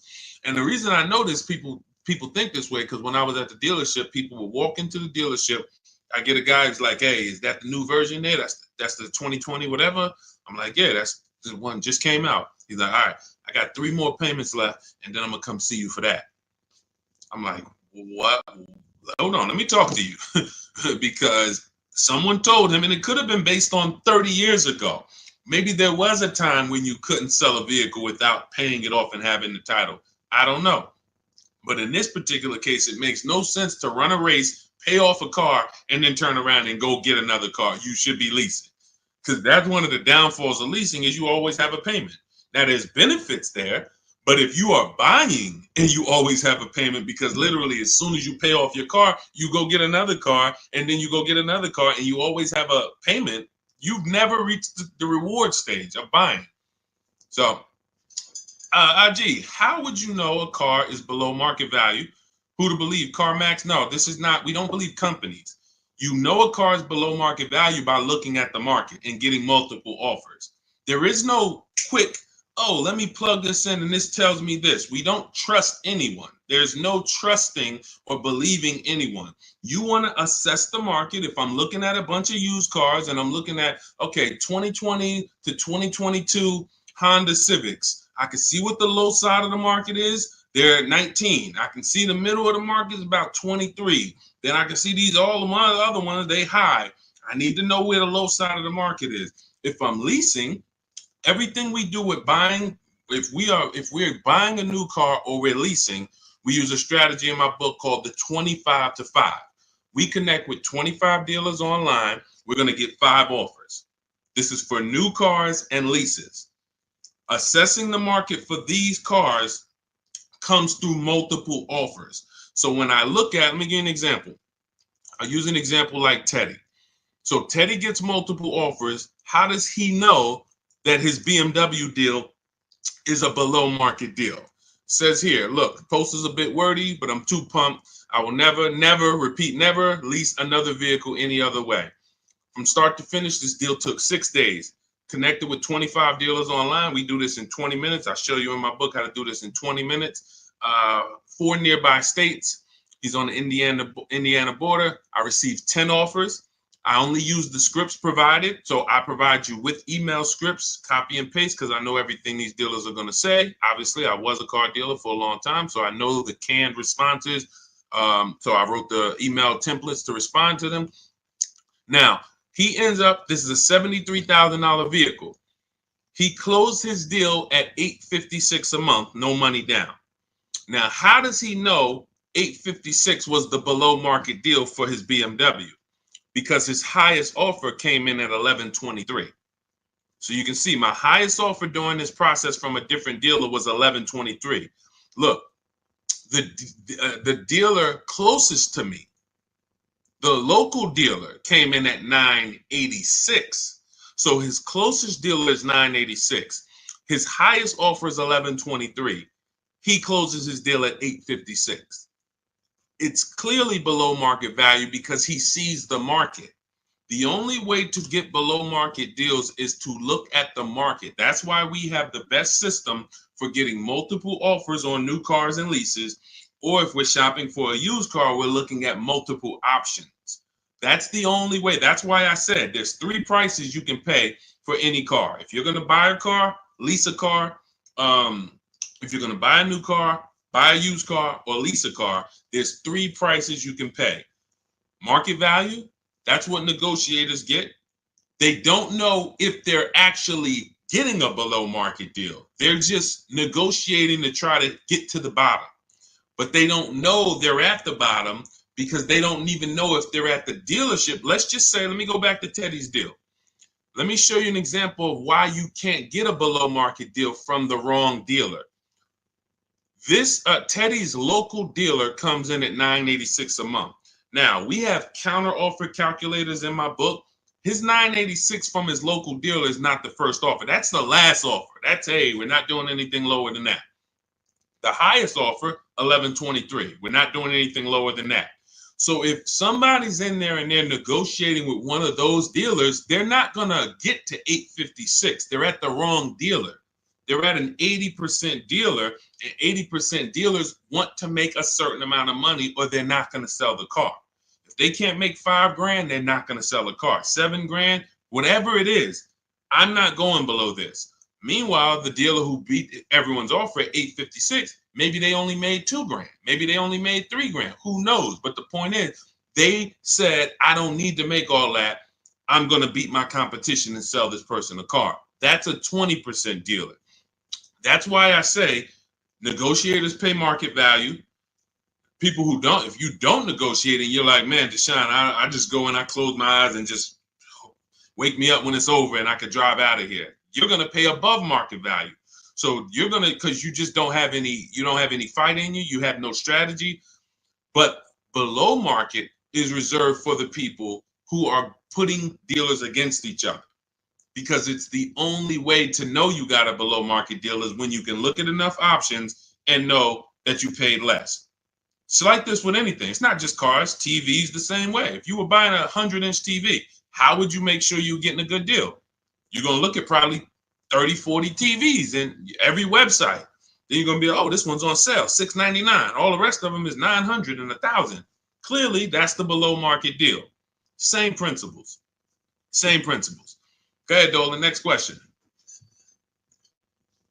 And the reason I know this, people think this way, because when I was at the dealership, people would walk into the dealership. I get a guy who's like, hey, is that the new version there? That's the 2020 whatever. I'm like, yeah, that's the one just came out. He's like, all right, I got 3 more payments left, and then I'm gonna come see you for that. I'm like, what? Hold on, let me talk to you. Because someone told him, and it could have been based on 30 years ago. Maybe there was a time when you couldn't sell a vehicle without paying it off and having the title. I don't know. But in this particular case, it makes no sense to run a race, pay off a car, and then turn around and go get another car. You should be leasing. Because that's one of the downfalls of leasing is you always have a payment. Now, there's benefits there, but if you are buying and you always have a payment, because literally as soon as you pay off your car, you go get another car, and then you go get another car, and you always have a payment, you've never reached the reward stage of buying. So, IG, how would you know a car is below market value? Who to believe? CarMax? No, this is not. We don't believe companies. You know a car is below market value by looking at the market and getting multiple offers. There is no quick, oh, let me plug this in and this tells me this. We don't trust anyone. There's no trusting or believing anyone. You want to assess the market. If I'm looking at a bunch of used cars and I'm looking at, okay, 2020 to 2022 Honda Civics, I can see what the low side of the market is. They're at 19. I can see the middle of the market is about 23. Then I can see these all of my other ones, they high. I need to know where the low side of the market is. If I'm leasing, everything we do with buying, if we're buying a new car or we're leasing, we use a strategy in my book called the 25 to 5. We connect with 25 dealers online. We're going to get 5 offers. This is for new cars and leases. Assessing the market for these cars comes through multiple offers. So when I look at, let me give you an example. I use an example like Teddy. So Teddy gets multiple offers. How does he know that his BMW deal is a below market deal? Says here, look, the post is a bit wordy, but I'm too pumped. I will never lease another vehicle any other way. From start to finish, this deal took 6 days. Connected with 25 dealers online. We do this in 20 minutes. I show you in my book how to do this in 20 minutes. 4 nearby states. He's on the Indiana border. I received 10 offers. I only use the scripts provided. So I provide you with email scripts, copy and paste, because I know everything these dealers are going to say. Obviously, I was a car dealer for a long time, so I know the canned responses. So I wrote the email templates to respond to them. Now, he ends up, this is a $73,000 vehicle. He closed his deal at $856 a month, no money down. Now, how does he know $856 was the below market deal for his BMW? Because his highest offer came in at $1123. So you can see my highest offer during this process from a different dealer was $1123. Look, the dealer closest to me, the local dealer, came in at $986. So his closest dealer is $986. His highest offer is $1123. He closes his deal at $856. It's clearly below market value because he sees the market. The only way to get below market deals is to look at the market. That's why we have the best system for getting multiple offers on new cars and leases. Or if we're shopping for a used car, we're looking at multiple options. That's the only way. That's why I said there's 3 prices you can pay for any car. If you're going to buy a car, lease a car, if you're going to buy a new car, buy a used car, or lease a car, there's 3 prices you can pay. Market value, that's what negotiators get. They don't know if they're actually getting a below market deal. They're just negotiating to try to get to the bottom. But they don't know they're at the bottom because they don't even know if they're at the dealership. Let's just say, let me go back to Teddy's deal. Let me show you an example of why you can't get a below market deal from the wrong dealer. This Teddy's local dealer comes in at $986 a month. Now, we have counter offer calculators in my book. His $986 from his local dealer is not the first offer. That's the last offer. That's, hey, we're not doing anything lower than that. The highest offer, $1123. We're not doing anything lower than that. So if somebody's in there and they're negotiating with one of those dealers, they're not going to get to $856. They're at the wrong dealer. They're at an 80% dealer, and 80% dealers want to make a certain amount of money or they're not going to sell the car. If they can't make $5,000, they're not going to sell a car. $7,000, whatever it is, I'm not going below this. Meanwhile, the dealer who beat everyone's offer at $856, maybe they only made $2,000. Maybe they only made $3,000. Who knows? But the point is, they said, I don't need to make all that. I'm going to beat my competition and sell this person a car. That's a 20% dealer. That's why I say negotiators pay market value. People who don't, if you don't negotiate and you're like, man, Deshone, I just go and I close my eyes and just wake me up when it's over and I could drive out of here. You're going to pay above market value. So you're gonna, because you just don't have any, you don't have any fight in you, you have no strategy. But below market is reserved for the people who are putting dealers against each other, because it's the only way to know you got a below market deal is when you can look at enough options and know that you paid less. It's like this with anything. It's not just cars, TVs the same way. If you were buying a 100-inch TV, how would you make sure you're getting a good deal? You're going to look at probably 30, 40 TVs in every website. Then you're going to be, oh, this one's on sale, $699. All the rest of them is $900 and $1,000. Clearly, that's the below market deal. Same principles. Same principles. Go ahead, Dolan. Next question.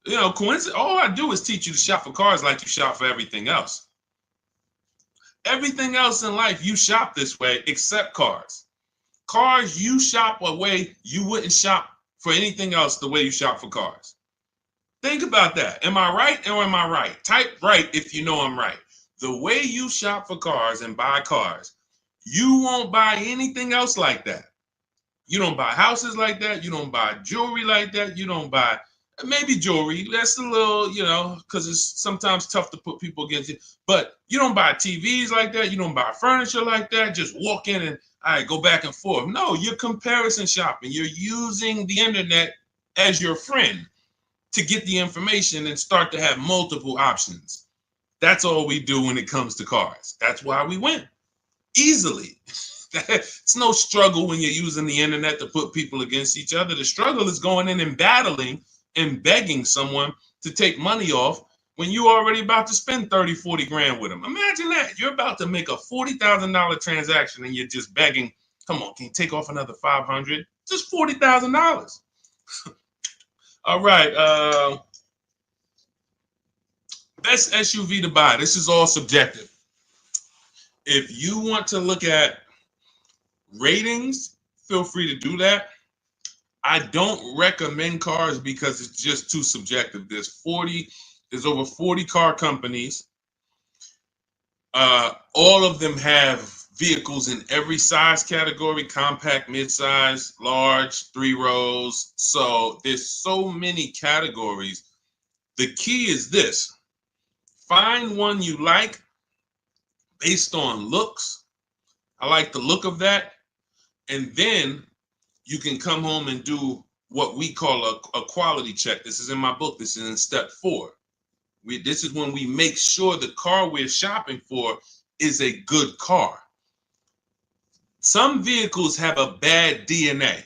You know, coincidence. All I do is teach you to shop for cars like you shop for everything else. Everything else in life, you shop this way except cars. Cars, you shop a way you wouldn't shop for anything else the way you shop for cars. Think about that. Am I right or am I right? Type right if you know I'm right. The way you shop for cars and buy cars, you won't buy anything else like that. You don't buy houses like that. You don't buy jewelry like that. You don't buy maybe jewelry. That's a little, you know, because it's sometimes tough to put people against it. But you don't buy TVs like that. You don't buy furniture like that. Just walk in and all right, go back and forth. No, you're comparison shopping. You're using the internet as your friend to get the information and start to have multiple options. That's all we do when it comes to cars. That's why we win easily. It's no struggle when you're using the internet to put people against each other. The struggle is going in and battling and begging someone to take money off when you're already about to spend 30, 40 grand with them. Imagine that. You're about to make a $40,000 transaction and you're just begging, come on, can you take off another 500? Just $40,000. All right. Best SUV to buy. This is all subjective. If you want to look at ratings, feel free to do that. I don't recommend cars because it's just too subjective. There's over 40 car companies. All of them have vehicles in every size category: compact, midsize, large, 3 rows. So there's so many categories. The key is this: find one you like based on looks. I like the look of that. And then you can come home and do what we call a quality check. This is in my book. This is in step 4. This is when we make sure the car we're shopping for is a good car. Some vehicles have a bad DNA.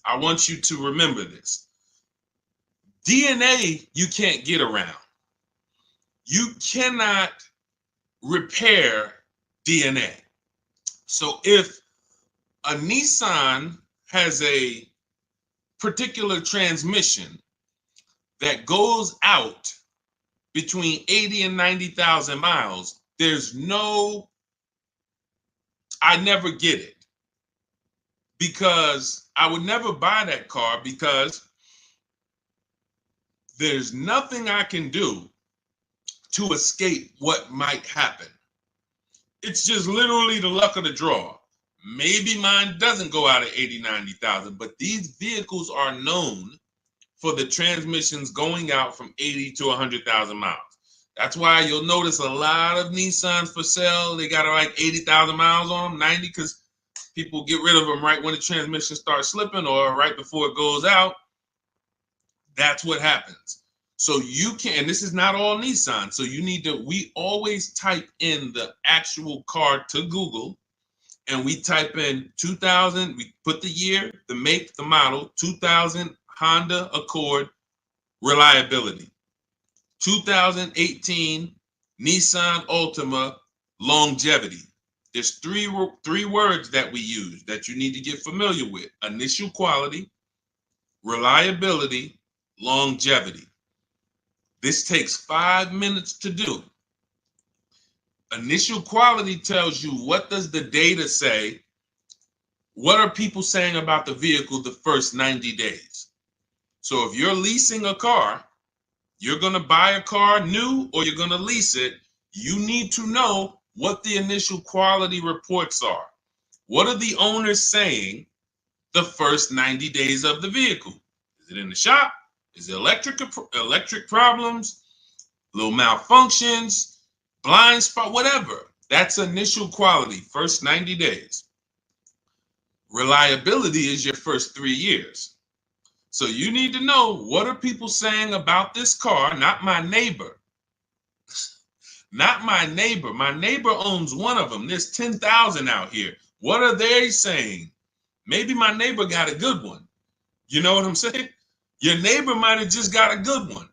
I want you to remember this. DNA you can't get around. You cannot repair DNA. So if a Nissan has a particular transmission that goes out between 80 and 90,000 miles, I never get it, because I would never buy that car, because there's nothing I can do to escape what might happen. It's just literally the luck of the draw. Maybe mine doesn't go out at 80, 90,000, but these vehicles are known for the transmissions going out from 80 to 100,000 miles. That's why you'll notice a lot of Nissans for sale. They got like 80,000 miles on them, 90, because people get rid of them right when the transmission starts slipping or right before it goes out. That's what happens. So you can, and this is not all Nissan. So you need to, we always type in the actual car to Google, and we type in 2000, we put the year, the make, the model, 2000 Honda Accord reliability, 2018 Nissan Altima longevity. There's three words that we use that you need to get familiar with: initial quality, reliability, longevity. This takes 5 minutes to do. Initial quality tells you, what does the data say? What are people saying about the vehicle the first 90 days? So if you're leasing a car, you're going to buy a car new or you're going to lease it, you need to know what the initial quality reports are. What are the owners saying the first 90 days of the vehicle? Is it in the shop? Is it electric problems, little malfunctions, blind spot, whatever? That's initial quality, first 90 days. Reliability is your first 3 years. So you need to know, what are people saying about this car, not my neighbor. Not my neighbor. My neighbor owns one of them. There's 10,000 out here. What are they saying? Maybe my neighbor got a good one. You know what I'm saying? Your neighbor might have just got a good one.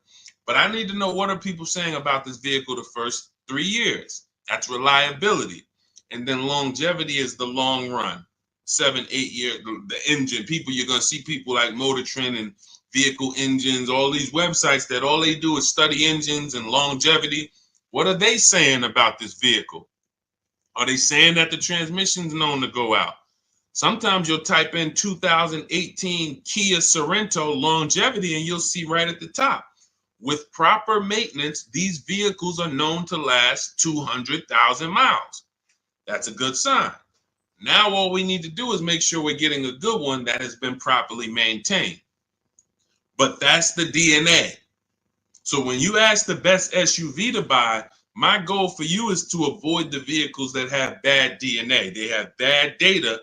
But I need to know, what are people saying about this vehicle the first 3 years? That's reliability. And then longevity is the long run. 7, 8 years, the engine. People, you're going to see people like Motor Trend and Vehicle Engines, all these websites that all they do is study engines and longevity. What are they saying about this vehicle? Are they saying that the transmission's known to go out? Sometimes you'll type in 2018 Kia Sorento longevity and you'll see right at the top, with proper maintenance, these vehicles are known to last 200,000 miles. That's a good sign. Now all we need to do is make sure we're getting a good one that has been properly maintained. But that's the DNA. So when you ask the best SUV to buy, my goal for you is to avoid the vehicles that have bad DNA. They have bad data.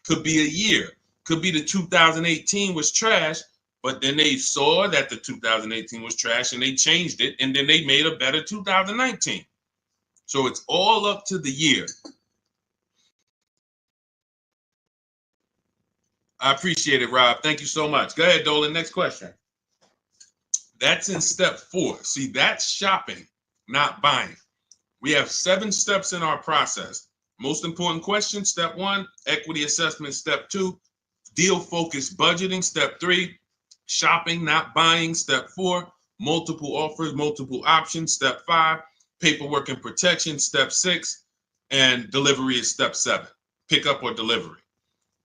Could be a year. Could be the 2018 was trash, but then they saw that the 2018 was trash and they changed it, and then they made a better 2019. So it's all up to the year. I appreciate it, Rob. Thank you so much. Go ahead, Dolan. Next question. That's in step 4. See, that's shopping, not buying. We have 7 steps in our process. Most important question, step 1, equity assessment, step 2, deal focused budgeting, step 3, shopping, not buying, step 4, multiple offers, multiple options, step 5, paperwork and protection, step 6, and delivery is step 7, pickup or delivery.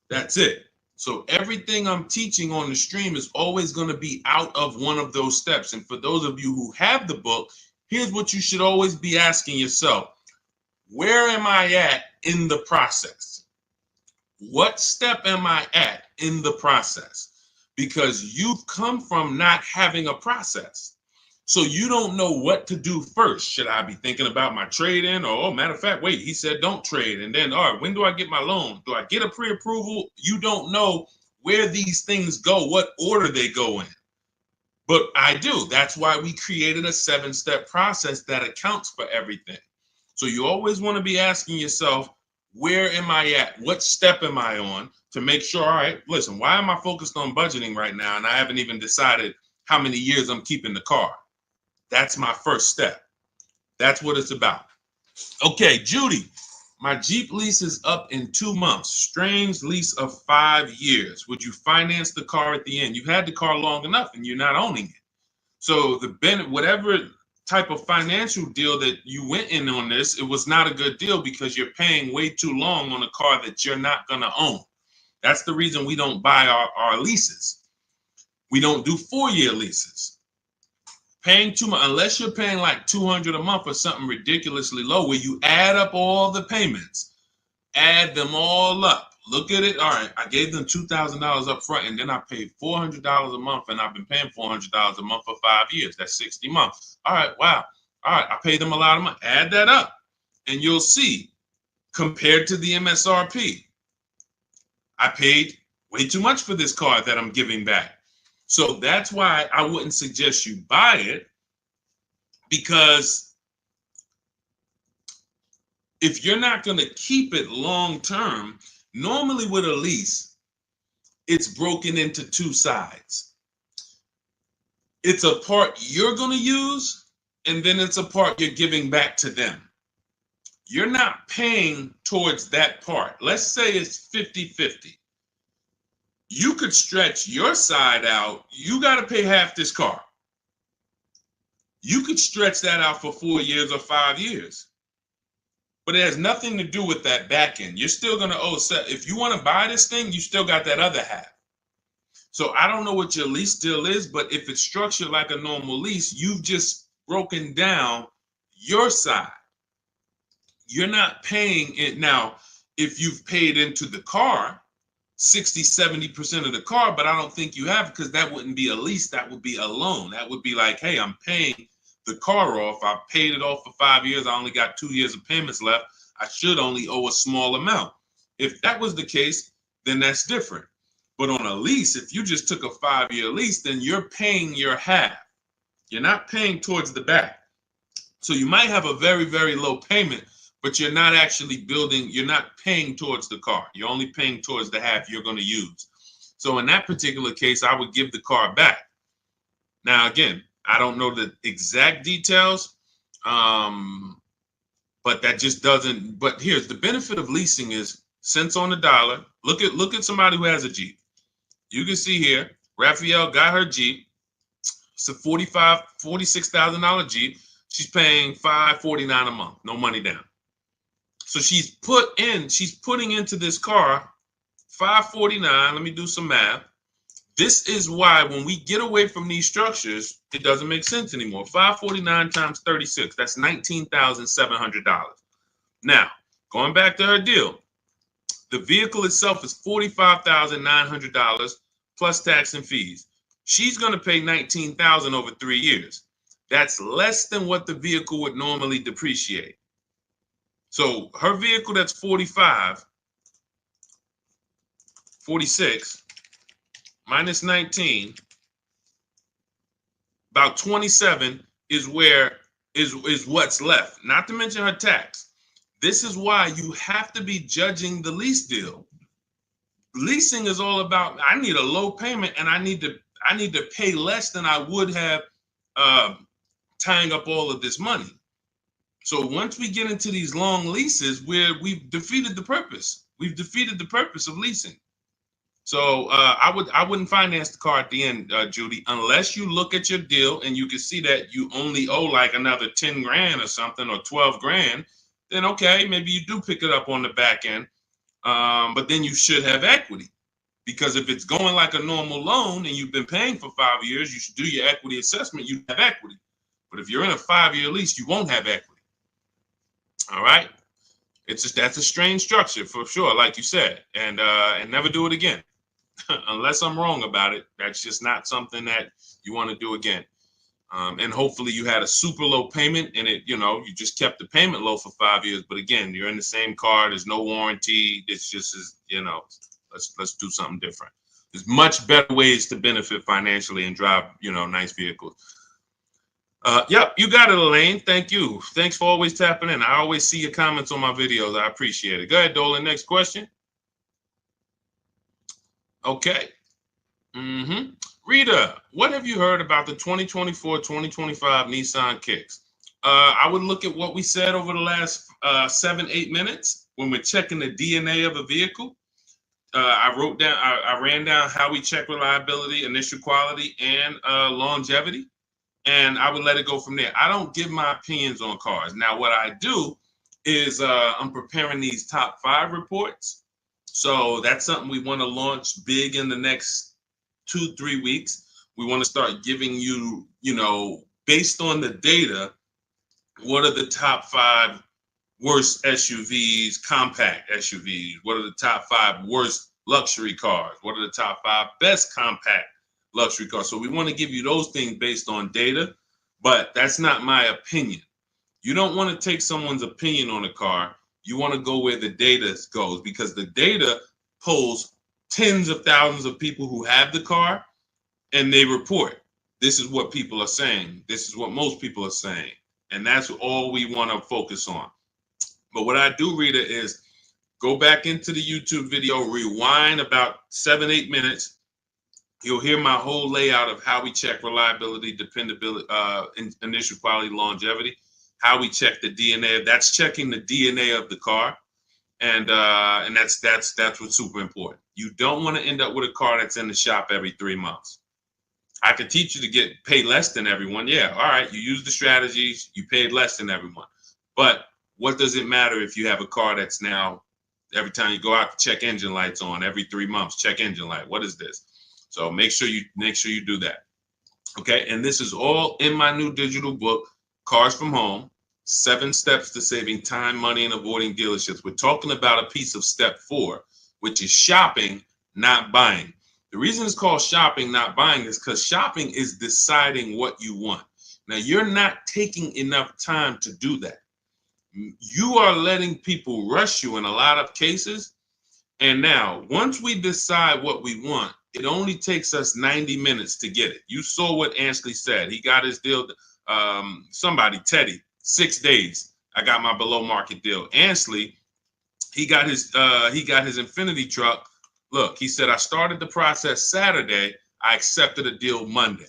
That's it. So everything I'm teaching on the stream is always going to be out of one of those steps. And for those of you who have the book, here's what you should always be asking yourself. Where am I at in the process? What step am I at in the process? Because you've come from not having a process. So you don't know what to do first. Should I be thinking about my trade-in? Or, oh, matter of fact, wait, he said don't trade. And then, all right, when do I get my loan? Do I get a pre-approval? You don't know where these things go, what order they go in. But I do. That's why we created a 7-step process that accounts for everything. So you always want to be asking yourself, where am I at? What step am I on to make sure, all right, listen, why am I focused on budgeting right now? And I haven't even decided how many years I'm keeping the car. That's my first step. That's what it's about. Okay, Judy, my Jeep lease is up in 2 months. Strange lease of 5 years. Would you finance the car at the end? You've had the car long enough and you're not owning it. So whatever type of financial deal that you went in on this, it was not a good deal because you're paying way too long on a car that you're not going to own. That's the reason we don't buy our leases. We don't do 4-year leases. Paying too much, unless you're paying like $200 a month or something ridiculously low, where you add up all the payments, add them all up. Look at it. All right, I gave them $2,000 up front, and then I paid $400 a month, and I've been paying $400 a month for 5 years. That's 60 months. All right, wow. All right, I paid them a lot of money. Add that up, and you'll see, compared to the MSRP, I paid way too much for this car that I'm giving back. So that's why I wouldn't suggest you buy it, because if you're not going to keep it long term, normally with a lease, it's broken into 2 sides. It's a part you're going to use, and then it's a part you're giving back to them. You're not paying towards that part. Let's say it's 50-50. You could stretch your side out. You got to pay half this car. You could stretch that out for 4 years or 5 years. But it has nothing to do with that back end. You're still going to owe. If you want to buy this thing, you still got that other half. So I don't know what your lease deal is, but if it's structured like a normal lease, you've just broken down your side. You're not paying it. Now, if you've paid into the car, 60, 70% of the car, but I don't think you have, because that wouldn't be a lease. That would be a loan. That would be like, hey, I'm paying the car off. I paid it off for 5 years. I only got 2 years of payments left. I should only owe a small amount. If that was the case, then that's different. But on a lease, if you just took a 5-year lease, then you're paying your half. You're not paying towards the back. So you might have a very, very low payment, but you're not actually building, you're not paying towards the car. You're only paying towards the half you're going to use. So in that particular case, I would give the car back. Now, again, I don't know the exact details, but that just doesn't, but here's the benefit of leasing is cents on the dollar. Look at somebody who has a Jeep. You can see here, Raphael got her Jeep. It's a $46,000 Jeep. She's paying $549 a month, no money down. So she's putting into this car $549. Let me do some math. This is why when we get away from these structures, it doesn't make sense anymore. $549 times 36, that's $19,700. Now, going back to her deal, the vehicle itself is $45,900 plus tax and fees. She's going to pay $19,000 over 3 years. That's less than what the vehicle would normally depreciate. So her vehicle that's 46 minus 19, about 27 is what's left, not to mention her tax. This is why you have to be judging the lease deal. Leasing is all about, I need a low payment and I need to pay less than I would have tying up all of this money. So once we get into these long leases, we've defeated the purpose. We've defeated the purpose of leasing. So I wouldn't finance the car at the end, Judy, unless you look at your deal and you can see that you only owe like another 10 grand or something, or 12 grand. Then okay, maybe you do pick it up on the back end, but then you should have equity, because if it's going like a normal loan and you've been paying for 5 years, you should do your equity assessment. You have equity, but if you're in a 5-year lease, you won't have equity. All right, that's a strange structure for sure, like you said, and never do it again. Unless I'm wrong about it, that's just not something that you want to do again. And hopefully you had a super low payment and you just kept the payment low for 5 years. But again, you're in the same car. There's no warranty. It's just, let's do something different. There's much better ways to benefit financially and drive, nice vehicles. Yep, you got it, Elaine. Thank you. Thanks for always tapping in. I always see your comments on my videos. I appreciate it. Go ahead, Dolan. Next question. Okay. Rita, what have you heard about the 2024-2025 Nissan Kicks? I would look at what we said over the last 7-8 minutes when we're checking the DNA of a vehicle. I ran down how we check reliability, initial quality, and longevity, and I would let it go from there. I don't give my opinions on cars. Now, what I do is I'm preparing these top 5 reports. So that's something we want to launch big in the next 2-3 weeks. We want to start giving you, based on the data, what are the top 5 worst SUVs, compact SUVs? What are the top 5 worst luxury cars? What are the top 5 best compact luxury cars? So we want to give you those things based on data, but that's not my opinion. You don't want to take someone's opinion on a car. You want to go where the data goes, because the data polls tens of thousands of people who have the car, and they report, this is what people are saying. This is what most people are saying. And that's all we want to focus on. But what I do, Rita, is go back into the YouTube video, rewind about 7-8 minutes. You'll hear my whole layout of how we check reliability, dependability, initial quality, longevity, how we check the DNA. That's checking the DNA of the car. And that's what's super important. You don't want to end up with a car that's in the shop every 3 months. I could teach you to get paid less than everyone. Yeah, all right, you use the strategies, you paid less than everyone. But what does it matter if you have a car that's now, every time you go out, check engine lights on, every 3 months, check engine light. What is this? So make sure you do that. Okay, and this is all in my new digital book, Cars from Home, 7 Steps to Saving Time, Money, and Avoiding Dealerships. We're talking about a piece of step 4, which is shopping not buying. The reason it's called shopping, not buying, is because shopping is deciding what you want. Now, you're not taking enough time to do that. You are letting people rush you in a lot of cases. And now, once we decide what we want, it only takes us 90 minutes to get it. You saw what Ansley said. He got his deal, Teddy, 6 days. I got my below market deal. Ansley, he got his Infinity truck. Look, he said, I started the process Saturday. I accepted a deal Monday.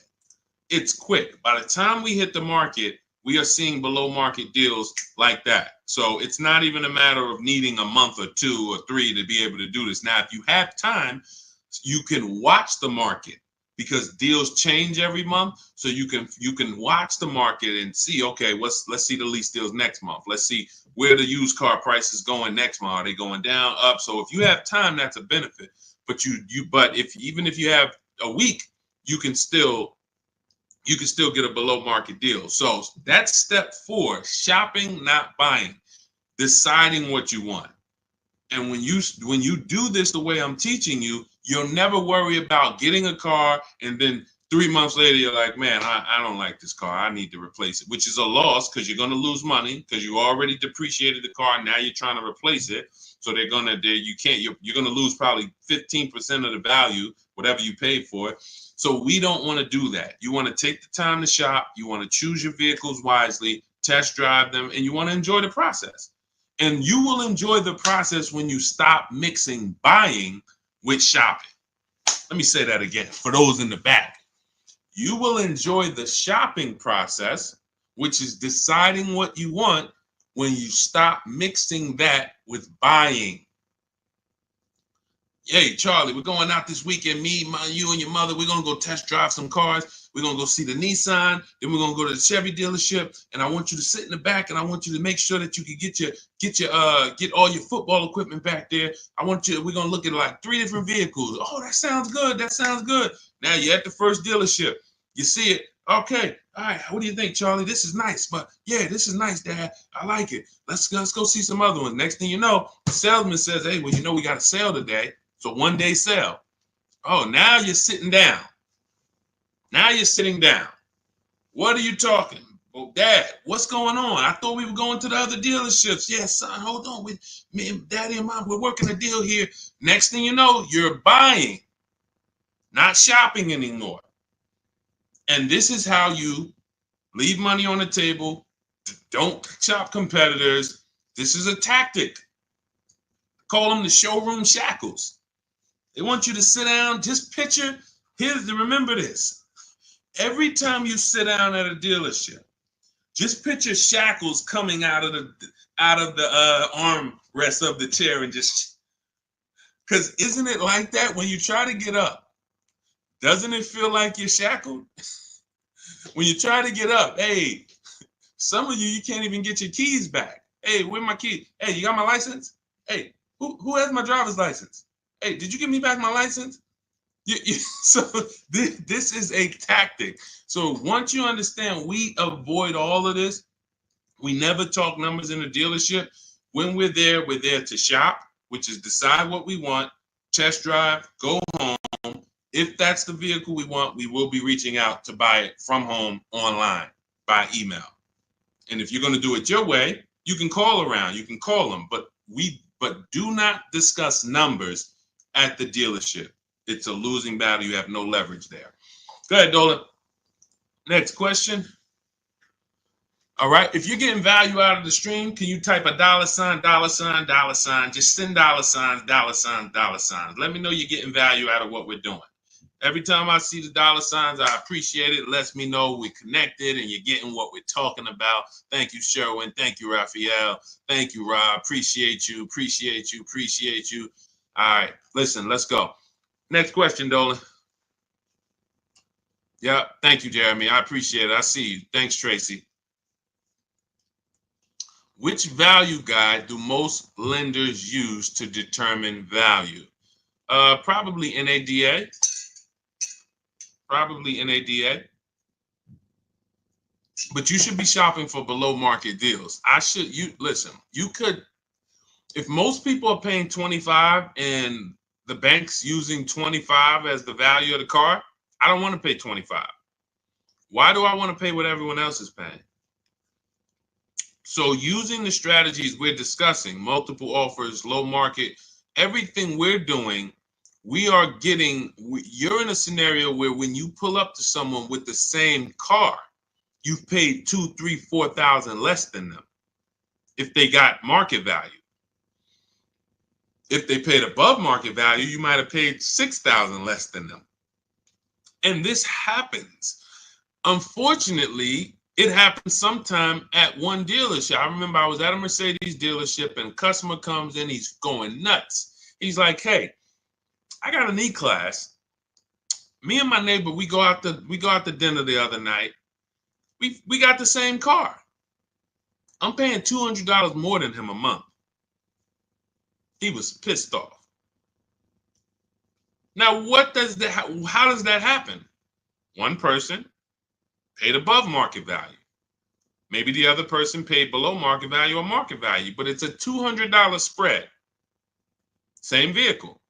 It's quick. By the time we hit the market, we are seeing below market deals like that. So it's not even a matter of needing a month or 2 or 3 to be able to do this. Now, if you have time, you can watch the market, because deals change every month. So you can watch the market and see, okay, let's see the lease deals next month. Let's see where the used car price is going next month. Are they going down, up? So if you have time, that's a benefit. But even if you have a week, you can still get a below market deal. So that's step 4, shopping, not buying, deciding what you want. And when you do this the way I'm teaching you, you'll never worry about getting a car and then 3 months later you're like, man, I don't like this car. I need to replace it, which is a loss because you're going to lose money because you already depreciated the car. Now you're trying to replace it. So you're going to lose probably 15% of the value, whatever you paid for it. So we don't want to do that. You want to take the time to shop. You want to choose your vehicles wisely, test drive them, and you want to enjoy the process. And you will enjoy the process when you stop mixing buying with shopping. Let me say that again for those in the back. You will enjoy the shopping process, which is deciding what you want, when you stop mixing that with buying. Hey, Charlie, we're going out this weekend. You and your mother, we're going to go test drive some cars. We're going to go see the Nissan. Then we're going to go to the Chevy dealership. And I want you to sit in the back, and I want you to make sure that you can get all your football equipment back there. We're going to look at like 3 different vehicles. Oh, that sounds good. That sounds good. Now you're at the first dealership. You see it. Okay. All right. What do you think, Charlie? This is nice. But yeah, this is nice, Dad. I like it. Let's go see some other ones. Next thing you know, the salesman says, hey, well, we got a sale today. So 1-day sale. Oh, now you're sitting down. Now you're sitting down. What are you talking? Well, Dad, what's going on? I thought we were going to the other dealerships. Yeah, son, hold on. Me and Daddy and Mom, we're working a deal here. Next thing you know, you're buying, not shopping anymore. And this is how you leave money on the table. Don't shop competitors. This is a tactic. Call them the showroom shackles. They want you to sit down, just picture, remember this. Every time you sit down at a dealership, just picture shackles coming out of the armrest of the chair, and because isn't it like that when you try to get up? Doesn't it feel like you're shackled? When you try to get up, hey, some of you can't even get your keys back. Hey, where my keys? Hey, you got my license? Hey, who has my driver's license? Hey, did you give me back my license? So this is a tactic. So once you understand, we avoid all of this. We never talk numbers in the dealership. When we're there to shop, which is decide what we want, test drive, go home. If that's the vehicle we want, we will be reaching out to buy it from home, online, by email. And if you're going to do it your way, you can call around, you can call them, but do not discuss numbers at the dealership. It's a losing battle. You have no leverage there. Go ahead, Dolan. Next question. All right. If you're getting value out of the stream, can you type a $, $, $? Just send $, $. Let me know you're getting value out of what we're doing. Every time I see the $, I appreciate it. It lets me know we're connected and you're getting what we're talking about. Thank you, Sherwin. Thank you, Raphael. Thank you, Rob. Appreciate you. All right. Listen, let's go. Next question, Dolan. Yeah. Thank you, Jeremy. I appreciate it. I see you. Thanks, Tracy. Which value guide do most lenders use to determine value? Probably NADA. But you should be shopping for below market deals. You could, if most people are paying 25 and the bank's using 25 as the value of the car, I don't want to pay 25. Why do I want to pay what everyone else is paying? So using the strategies we're discussing, multiple offers, low market, everything we're doing, you're in a scenario where when you pull up to someone with the same car, you've paid 2, 3, 4,000 less than them if they got market value. If they paid above market value, you might have paid 6,000 less than them. And this happens. Unfortunately, it happens sometime at one dealership. I remember I was at a Mercedes dealership and a customer comes in, he's going nuts. He's like, hey, I got an E-Class. Me and my neighbor, we go out to dinner the other night. We got the same car. I'm paying $200 more than him a month. He was pissed off. Now, how does that happen? One person paid above market value. Maybe the other person paid below market value or market value, but it's a $200 spread. Same vehicle.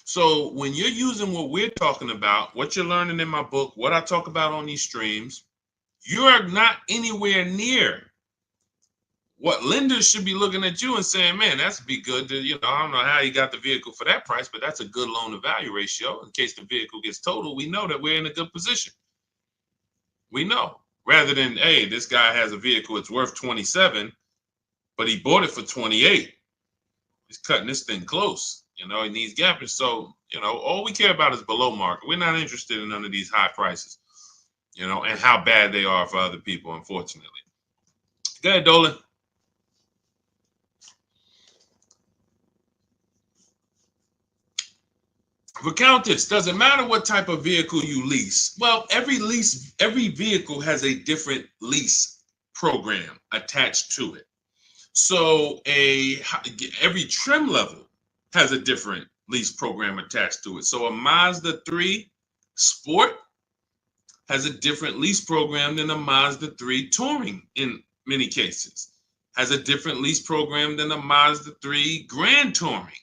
So when you're using what we're talking about, what you're learning in my book, what I talk about on these streams, you are not anywhere near what lenders should be looking at you and saying, man, that's be good. I don't know how you got the vehicle for that price, but that's a good loan to value ratio. In case the vehicle gets totaled, we know that we're in a good position. We know, rather than, hey, this guy has a vehicle, it's worth 27, but he bought it for 28. He's cutting this thing close. He needs gapping. So, all we care about is below market. We're not interested in none of these high prices, and how bad they are for other people, unfortunately. Go ahead, Dolan. For Countess, does it matter what type of vehicle you lease? Well, every vehicle has a different lease program attached to it. So every trim level has a different lease program attached to it. So a Mazda 3 Sport has a different lease program than a Mazda 3 Touring in many cases. Has a different lease program than a Mazda 3 Grand Touring.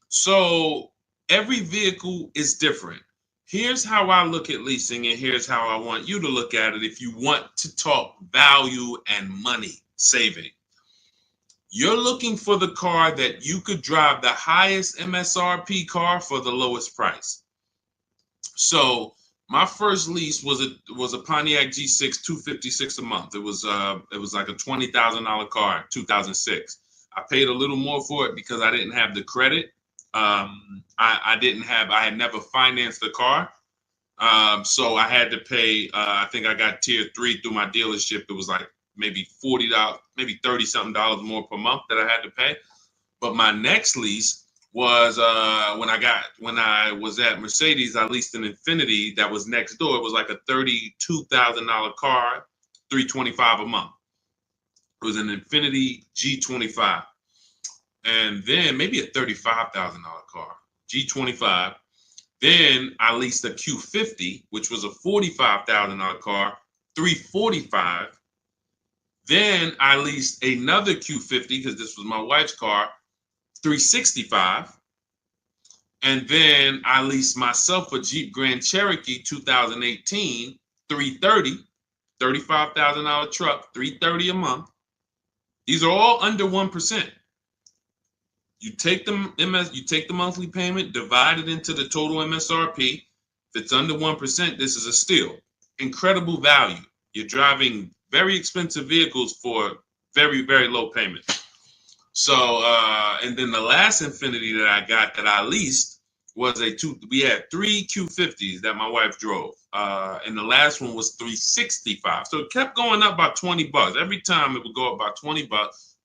So every vehicle is different. Here's how I look at leasing, and here's how I want you to look at it if you want to talk value and money saving. You're looking for the car that you could drive the highest MSRP car for the lowest price. So my first lease was a Pontiac G6 $256 a month. It was like a $20,000 car in 2006. I paid a little more for it because I didn't have the credit. I had never financed the car. So I had to pay, I think I got tier 3 through my dealership. It was like maybe $40, maybe $30-something more per month that I had to pay. But my next lease was when I was at Mercedes, I leased an Infiniti that was next door. It was like a $32,000 car, $325 a month. It was an Infiniti G25. And then maybe a $35,000 car, G25. Then I leased a Q50, which was a $45,000 car, $345. Then I leased another Q50 because this was my wife's car, $365. And then I leased myself a Jeep Grand Cherokee 2018, $330, $35,000 truck, $330 a month. These are all under 1%. You take the monthly payment, divide it into the total MSRP. If it's under 1%, this is a steal. Incredible value. You're driving very expensive vehicles for very, very low payment. So, and then the last Infiniti that I got that I leased was we had 3 Q50s that my wife drove. And the last one was $365. So it kept going up by $20. Every time it would go up by $20.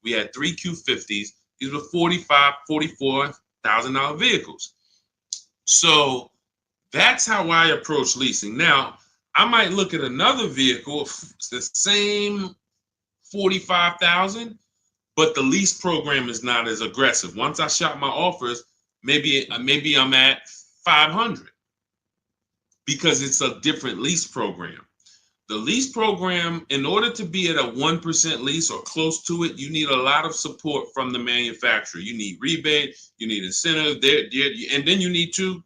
We had 3 Q50s. These were $44,000 vehicles. So that's how I approach leasing. Now, I might look at another vehicle, the same $45,000, but the lease program is not as aggressive. Once I shop my offers, maybe I'm at $500 because it's a different lease program. The lease program, in order to be at a 1% lease or close to it, you need a lot of support from the manufacturer. You need rebate, you need incentive, and then you need to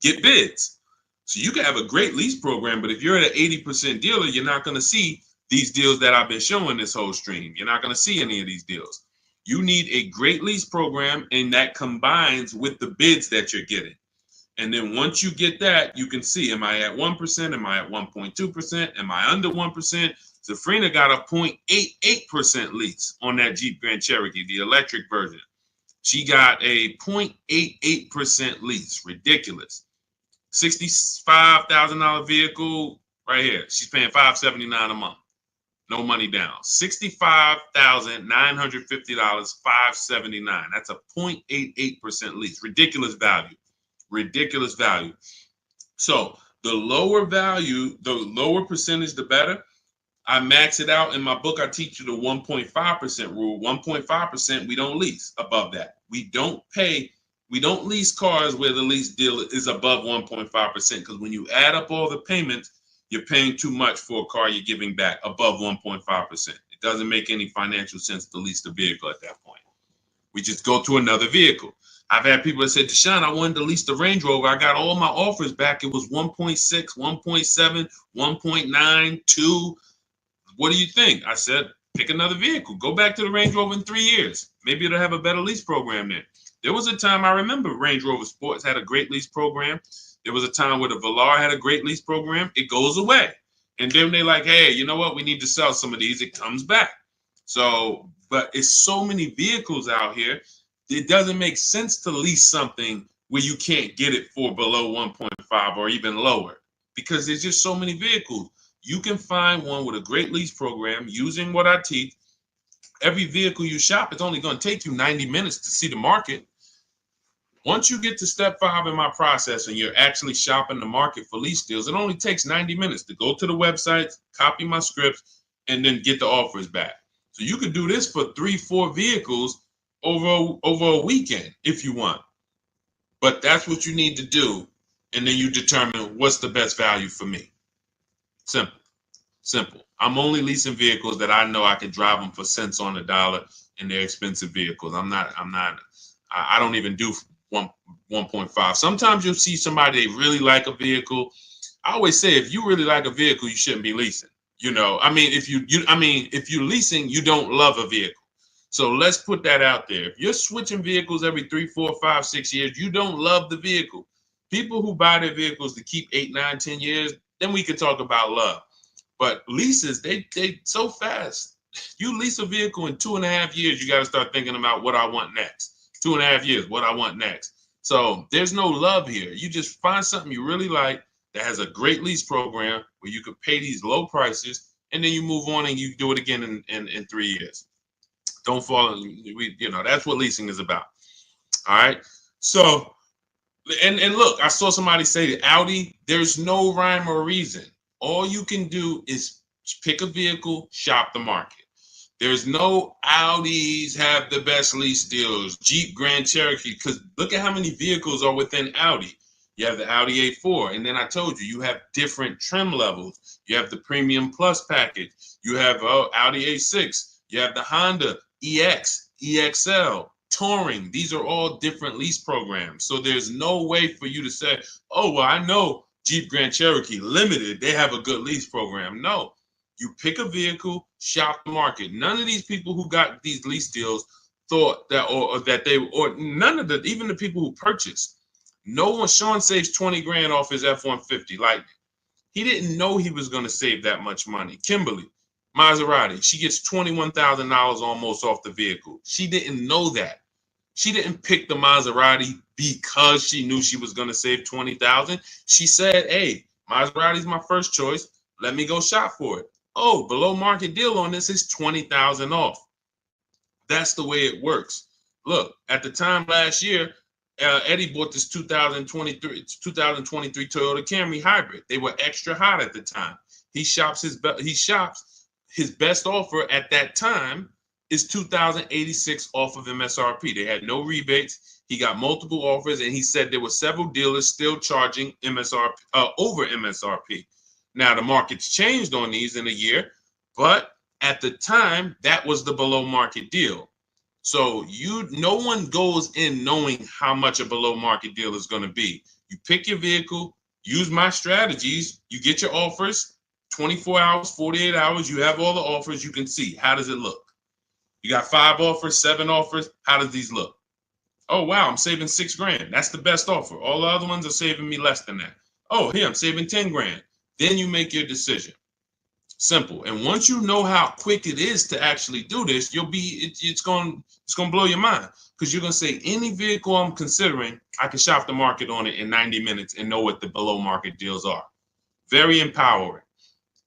get bids. So you can have a great lease program, but if you're at an 80% dealer, you're not going to see these deals that I've been showing this whole stream. You're not going to see any of these deals. You need a great lease program, and that combines with the bids that you're getting. And then once you get that, you can see, am I at 1%? Am I at 1.2%? Am I under 1%? Zafrina got a 0.88% lease on that Jeep Grand Cherokee, the electric version. She got a 0.88% lease. Ridiculous. $65,000 vehicle right here. She's paying $579 a month. No money down. $65,950, $579. That's a 0.88% lease. Ridiculous value. Ridiculous value. So the lower value, the lower percentage, the better. I max it out in my book. I teach you the 1.5% rule. 1.5%, we don't lease above that. We don't lease cars where the lease deal is above 1.5%, because when you add up all the payments, you're paying too much for a car you're giving back above 1.5%. It doesn't make any financial sense to lease the vehicle at that point. We just go to another vehicle. I've had people that said, Deshone, I wanted to lease the Range Rover. I got all my offers back. It was 1.6, 1.7, 1.9, 2. What do you think? I said, pick another vehicle. Go back to the Range Rover in 3 years. Maybe it'll have a better lease program then. There was a time, I remember Range Rover Sports had a great lease program. There was a time where the Velar had a great lease program. It goes away. And then they're like, hey, you know what? We need to sell some of these. It comes back. So, but it's so many vehicles out here. It doesn't make sense to lease something where you can't get it for below 1.5 or even lower, because there's just so many vehicles. You can find one with a great lease program using what I teach. Every vehicle you shop, it's only going to take you 90 minutes to see the market. Once you get to step 5 in my process and you're actually shopping the market for lease deals, it only takes 90 minutes to go to the websites, copy my scripts, and then get the offers back. So you can do this for 3-4 vehicles over a weekend if you want. But that's what you need to do. And then you determine what's the best value for me. Simple. I'm only leasing vehicles that I know I can drive them for cents on the dollar, and they're expensive vehicles. I don't even do 1.5. Sometimes you'll see somebody, they really like a vehicle. I always say, if you really like a vehicle, you shouldn't be leasing. If you're leasing, you don't love a vehicle. So let's put that out there. If you're switching vehicles every 3, 4, 5, 6 years, you don't love the vehicle. People who buy their vehicles to keep 8, 9, 10 years, then we can talk about love. But leases, they so fast. You lease a vehicle in 2.5 years, you got to start thinking about what I want next. 2.5 years, what I want next. So there's no love here. You just find something you really like that has a great lease program where you could pay these low prices, and then you move on and you do it again in 3 years. Don't fall in, that's what leasing is about. All right. So, and look, I saw somebody say that Audi, there's no rhyme or reason. All you can do is pick a vehicle, shop the market. There's no Audis have the best lease deals, Jeep Grand Cherokee, because look at how many vehicles are within Audi. You have the Audi A4, and then I told you have different trim levels. You have the Premium Plus package. You have Audi A6. You have the Honda EX, EXL, Touring. These are all different lease programs. So there's no way for you to say, oh, well, I know Jeep Grand Cherokee Limited, they have a good lease program. No, you pick a vehicle, shop the market. None of these people who got these lease deals thought that, or none of the, even the people who purchased, no one, Sean saves 20 grand off his F-150 Lightning. He didn't know he was going to save that much money. Kimberly, Maserati, she gets $21,000 almost off the vehicle. She didn't know that. She didn't pick the Maserati because she knew she was going to save $20,000. She said, hey, Maserati's my first choice. Let me go shop for it. Oh, below market deal on this is $20,000 off. That's the way it works. Look, at the time last year, Eddie bought this 2023 Toyota Camry hybrid. They were extra hot at the time. He shops his best offer at that time is $2,086 off of MSRP. They had no rebates. He got multiple offers, and he said there were several dealers still charging MSRP over MSRP. Now, the market's changed on these in a year, but at the time, that was the below market deal. So no one goes in knowing how much a below market deal is going to be. You pick your vehicle, use my strategies, you get your offers, 24 hours, 48 hours, you have all the offers, you can see, how does it look? You got 5 offers, 7 offers, how does these look? Oh, wow, I'm saving $6,000. That's the best offer. All the other ones are saving me less than that. Oh, here, I'm saving 10 grand. Then you make your decision. Simple. And once you know how quick it is to actually do this, it's going to blow your mind, because you're going to say, any vehicle I'm considering, I can shop the market on it in 90 minutes and know what the below market deals are. Very empowering.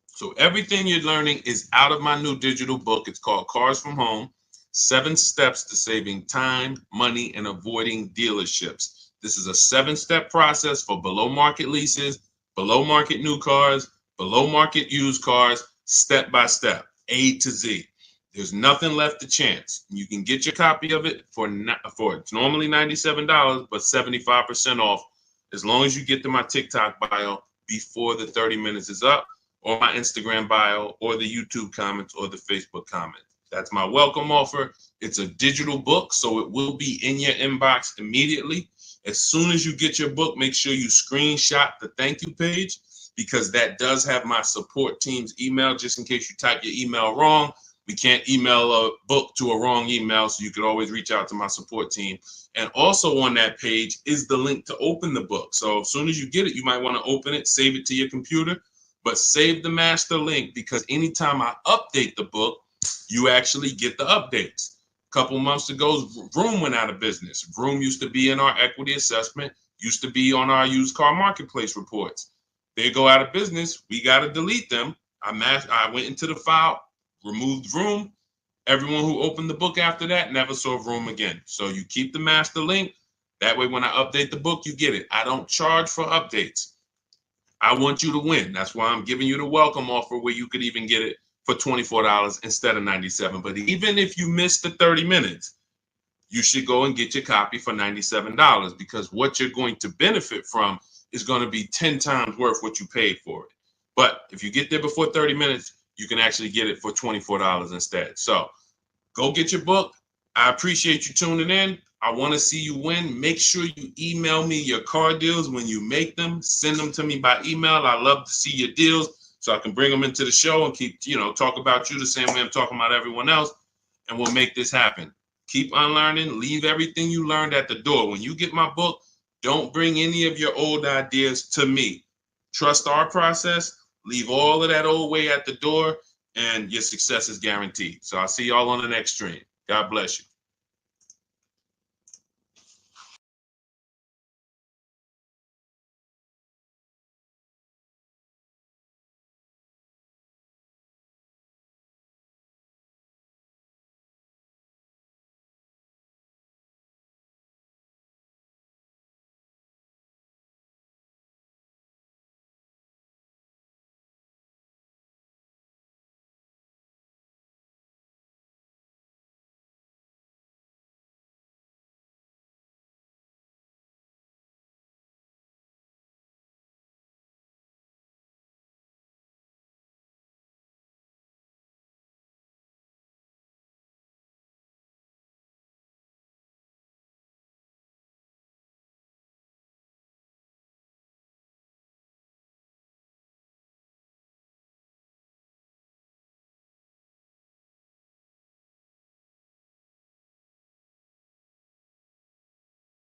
So everything you're learning is out of my new digital book. It's called Cars from Home: 7 Steps to Saving Time, Money, and Avoiding Dealerships. This is a 7-step process for below market leases, below market new cars, below market used cars, step by step, A to Z. There's nothing left to chance. You can get your copy of it for it's normally $97, but 75% off, as long as you get to my TikTok bio before the 30 minutes is up, or my Instagram bio, or the YouTube comments, or the Facebook comments. That's my welcome offer. It's a digital book, so it will be in your inbox immediately. As soon as you get your book, make sure you screenshot the thank you page, because that does have my support team's email, just in case you type your email wrong. We can't email a book to a wrong email, so you could always reach out to my support team. And also on that page is the link to open the book. So as soon as you get it, you might want to open it, save it to your computer, but save the master link, because anytime I update the book, you actually get the updates. A couple months ago, Vroom went out of business. Vroom used to be in our equity assessment, used to be on our used car marketplace reports. They go out of business. We got to delete them. I went into the file, removed Vroom. Everyone who opened the book after that never saw Vroom again. So you keep the master link. That way, when I update the book, you get it. I don't charge for updates. I want you to win. That's why I'm giving you the welcome offer, where you could even get it for $24 instead of $97. But even if you miss the 30 minutes, you should go and get your copy for $97, because what you're going to benefit from is going to be 10 times worth what you paid for it. But if you get there before 30 minutes, you can actually get it for $24 instead. So go get your book. I appreciate you tuning in. I want to see you win. Make sure you email me your car deals when you make them. Send them to me by email. I love to see your deals, so I can bring them into the show and keep, talk about you the same way I'm talking about everyone else. And we'll make this happen. Keep unlearning. Leave everything you learned at the door. When you get my book, don't bring any of your old ideas to me. Trust our process. Leave all of that old way at the door, and your success is guaranteed. So I'll see y'all on the next stream. God bless you.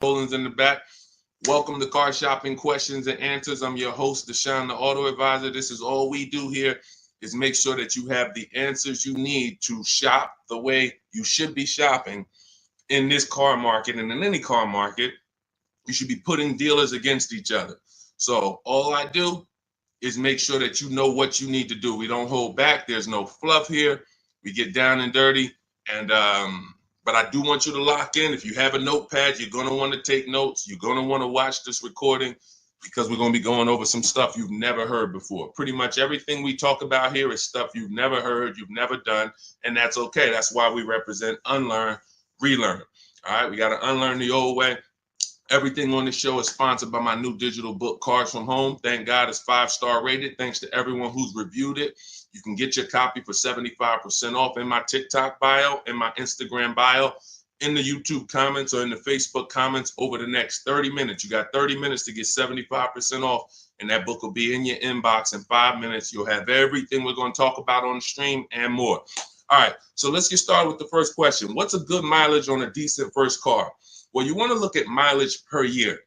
Poland's in the back. Welcome to Car Shopping Questions and Answers. I'm your host, Deshone, the Auto Advisor. This is all we do here, is make sure that you have the answers you need to shop the way you should be shopping in this car market, and in any car market. You should be putting dealers against each other. So all I do is make sure that you know what you need to do. We don't hold back. There's no fluff here. We get down and dirty. And but I do want you to lock in. If you have a notepad, you're going to want to take notes. You're going to want to watch this recording, because we're going to be going over some stuff you've never heard before. Pretty much everything we talk about here is stuff you've never heard, you've never done, and that's okay. That's why we represent unlearn, relearn. All right, we got to unlearn the old way Everything on the show is sponsored by my new digital book, Cars from Home. Thank God it's 5-star rated. Thanks to everyone who's reviewed it. You can get your copy for 75% off in my TikTok bio, in my Instagram bio, in the YouTube comments, or in the Facebook comments over the next 30 minutes. You got 30 minutes to get 75% off, and that book will be in your inbox in 5 minutes. You'll have everything we're going to talk about on the stream and more. All right, so let's get started with the first question. What's a good mileage on a decent first car? Well, you want to look at mileage per year.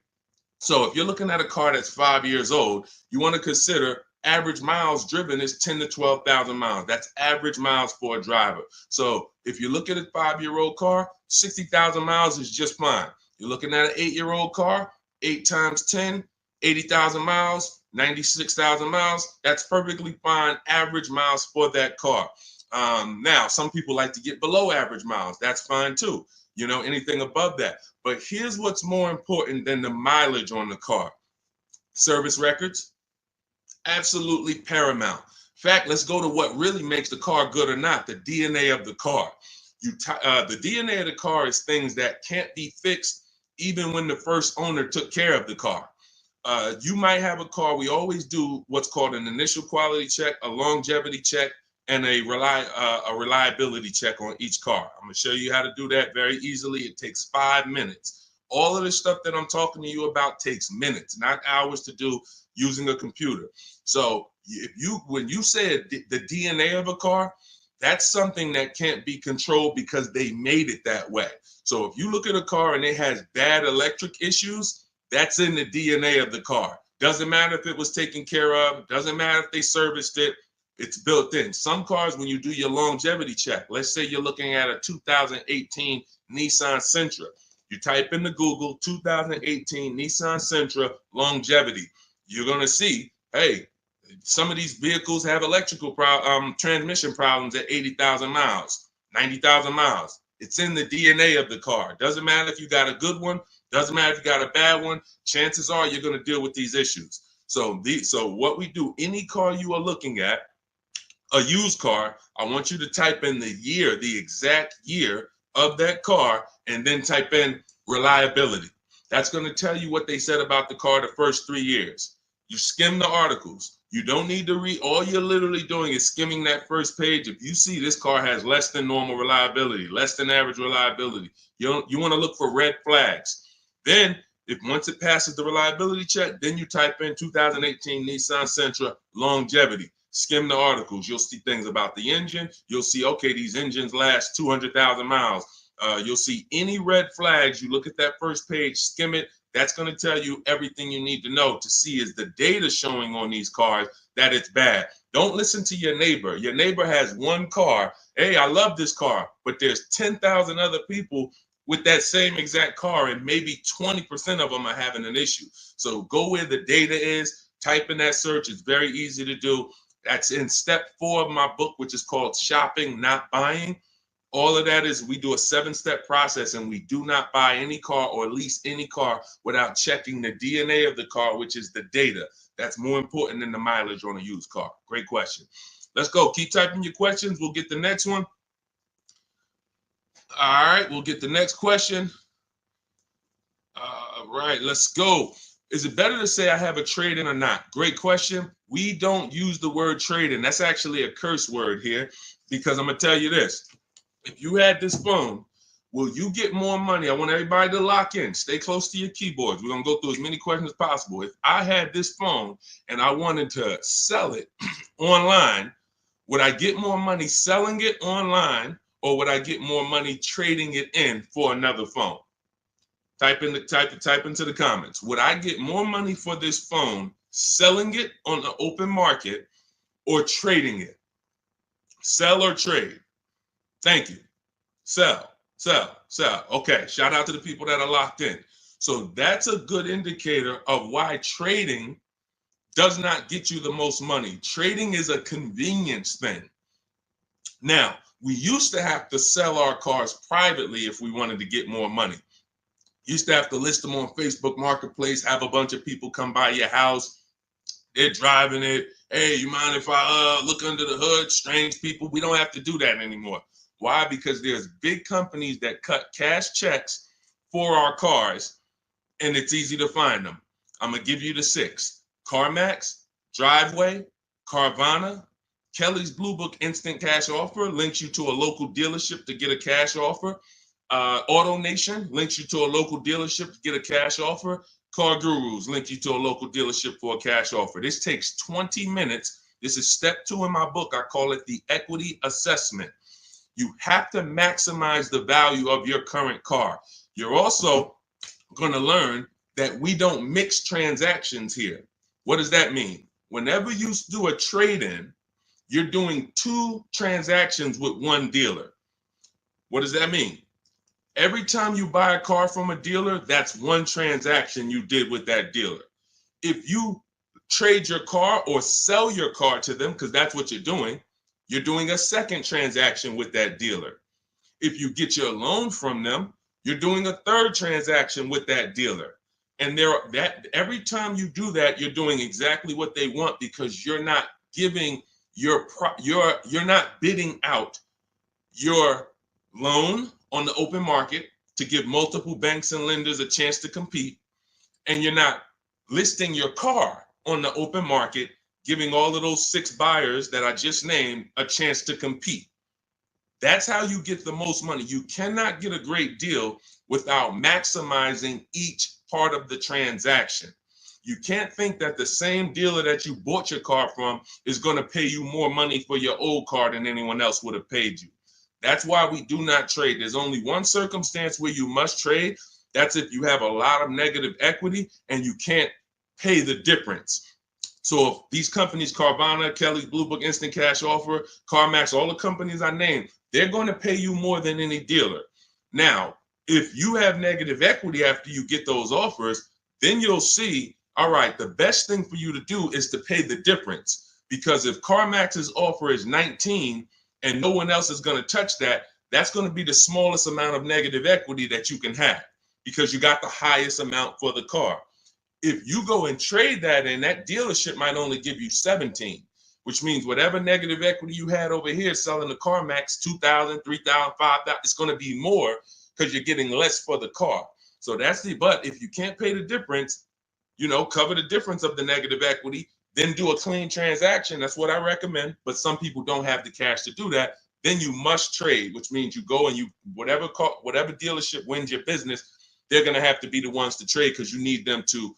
So if you're looking at a car that's 5 years old, you want to consider average miles driven is 10 to 12,000 miles. That's average miles for a driver. So if you look at a 5-year-old car, 60,000 miles is just fine. You're looking at an 8-year-old car, 8 times 10, 80,000 miles, 96,000 miles. That's perfectly fine average miles for that car. Now, some people like to get below average miles. That's fine too. You know, anything above that. But here's what's more important than the mileage on the car. Service records, absolutely paramount. In fact, let's go to what really makes the car good or not, the DNA of the car. The DNA of the car is things that can't be fixed even when the first owner took care of the car. You might have a car, we always do what's called an initial quality check, a longevity check, and a reliability check on each car. I'm going to show you how to do that very easily. It takes 5 minutes. All of the stuff that I'm talking to you about takes minutes, not hours to do using a computer. So when you said the DNA of a car, that's something that can't be controlled because they made it that way. So if you look at a car and it has bad electric issues, that's in the DNA of the car. Doesn't matter if it was taken care of, doesn't matter if they serviced it. It's built in. Some cars, when you do your longevity check, let's say you're looking at a 2018 Nissan Sentra. You type into Google 2018 Nissan Sentra longevity. You're going to see, hey, some of these vehicles have electrical transmission problems at 80,000 miles, 90,000 miles. It's in the DNA of the car. Doesn't matter if you got a good one. Doesn't matter if you got a bad one. Chances are you're going to deal with these issues. So what we do, any car you are looking at, a used car, I want you to type in the year, the exact year of that car, and then type in reliability. That's going to tell you what they said about the car the first 3 years. You skim the articles. You don't need to read. All you're literally doing is skimming that first page. If you see this car has less than normal reliability, less than average reliability, you want to look for red flags. Then, once it passes the reliability check, then you type in 2018 Nissan Sentra longevity. Skim the articles. You'll see things about the engine. You'll see, okay, these engines last 200,000 miles. You'll see any red flags. You look at that first page, skim it. That's going to tell you everything you need to know to see is the data showing on these cars that it's bad. Don't listen to your neighbor. Your neighbor has one car. Hey, I love this car, but there's 10,000 other people with that same exact car, and maybe 20% of them are having an issue. So go where the data is, type in that search. It's very easy to do. That's in step 4 of my book, which is called Shopping, Not Buying. All of that is we do a 7-step process, and we do not buy any car or lease any car without checking the DNA of the car, which is the data. That's more important than the mileage on a used car. Great question. Let's go. Keep typing your questions. We'll get the next one. All right, we'll get the next question. All right, let's go. Is it better to say I have a trade-in or not? Great question. We don't use the word trade-in. That's actually a curse word here, because I'm going to tell you this. If you had this phone, will you get more money? I want everybody to lock in. Stay close to your keyboards. We're going to go through as many questions as possible. If I had this phone and I wanted to sell it online, would I get more money selling it online, or would I get more money trading it in for another phone? Type into the comments. Would I get more money for this phone selling it on the open market or trading it? Sell or trade? Thank you. Sell, sell, sell. Okay, shout out to the people that are locked in. So that's a good indicator of why trading does not get you the most money. Trading is a convenience thing. Now, we used to have to sell our cars privately if we wanted to get more money. Used to have to list them on Facebook Marketplace, have a bunch of people come by your house. They're driving it. Hey, you mind if I look under the hood? Strange people. We don't have to do that anymore. Why? Because there's big companies that cut cash checks for our cars, and it's easy to find them. I'm going to give you the 6. CarMax, Driveway, Carvana, Kelly's Blue Book Instant Cash Offer links you to a local dealership to get a cash offer. Auto Nation links you to a local dealership to get a cash offer. Car Gurus link you to a local dealership for a cash offer. This takes 20 minutes. This is step 2 in my book. I call it the equity assessment. You have to maximize the value of your current car. You're also going to learn that we don't mix transactions here. What does that mean? Whenever you do a trade-in, you're doing 2 transactions with one dealer. What does that mean? Every time you buy a car from a dealer, that's 1 transaction you did with that dealer. If you trade your car or sell your car to them, because that's what you're doing a 2nd transaction with that dealer. If you get your loan from them, you're doing a 3rd transaction with that dealer. And every time you do that, you're doing exactly what they want, because you're not giving you're not bidding out your loan on the open market to give multiple banks and lenders a chance to compete, and you're not listing your car on the open market, giving all of those 6 buyers that I just named a chance to compete. That's how you get the most money. You cannot get a great deal without maximizing each part of the transaction. You can't think that the same dealer that you bought your car from is going to pay you more money for your old car than anyone else would have paid you. That's why we do not trade. There's only one circumstance where you must trade. That's if you have a lot of negative equity and you can't pay the difference. So if these companies, Carvana, Kelly's Blue Book Instant Cash Offer, CarMax, all the companies I named, they're going to pay you more than any dealer. Now, if you have negative equity after you get those offers, then you'll see, all right, the best thing for you to do is to pay the difference. Because if CarMax's offer is 19 and no one else is going to touch that, that's going to be the smallest amount of negative equity that you can have, because you got the highest amount for the car. If you go and trade that in, that dealership might only give you 17, which means whatever negative equity you had over here selling the CarMax, 2,000, 3,000, 5,000, it's going to be more because you're getting less for the car. So but if you can't pay the difference, cover the difference of the negative equity, then do a clean transaction. That's what I recommend. But some people don't have the cash to do that. Then you must trade, which means you go and whatever dealership wins your business, they're going to have to be the ones to trade, because you need them to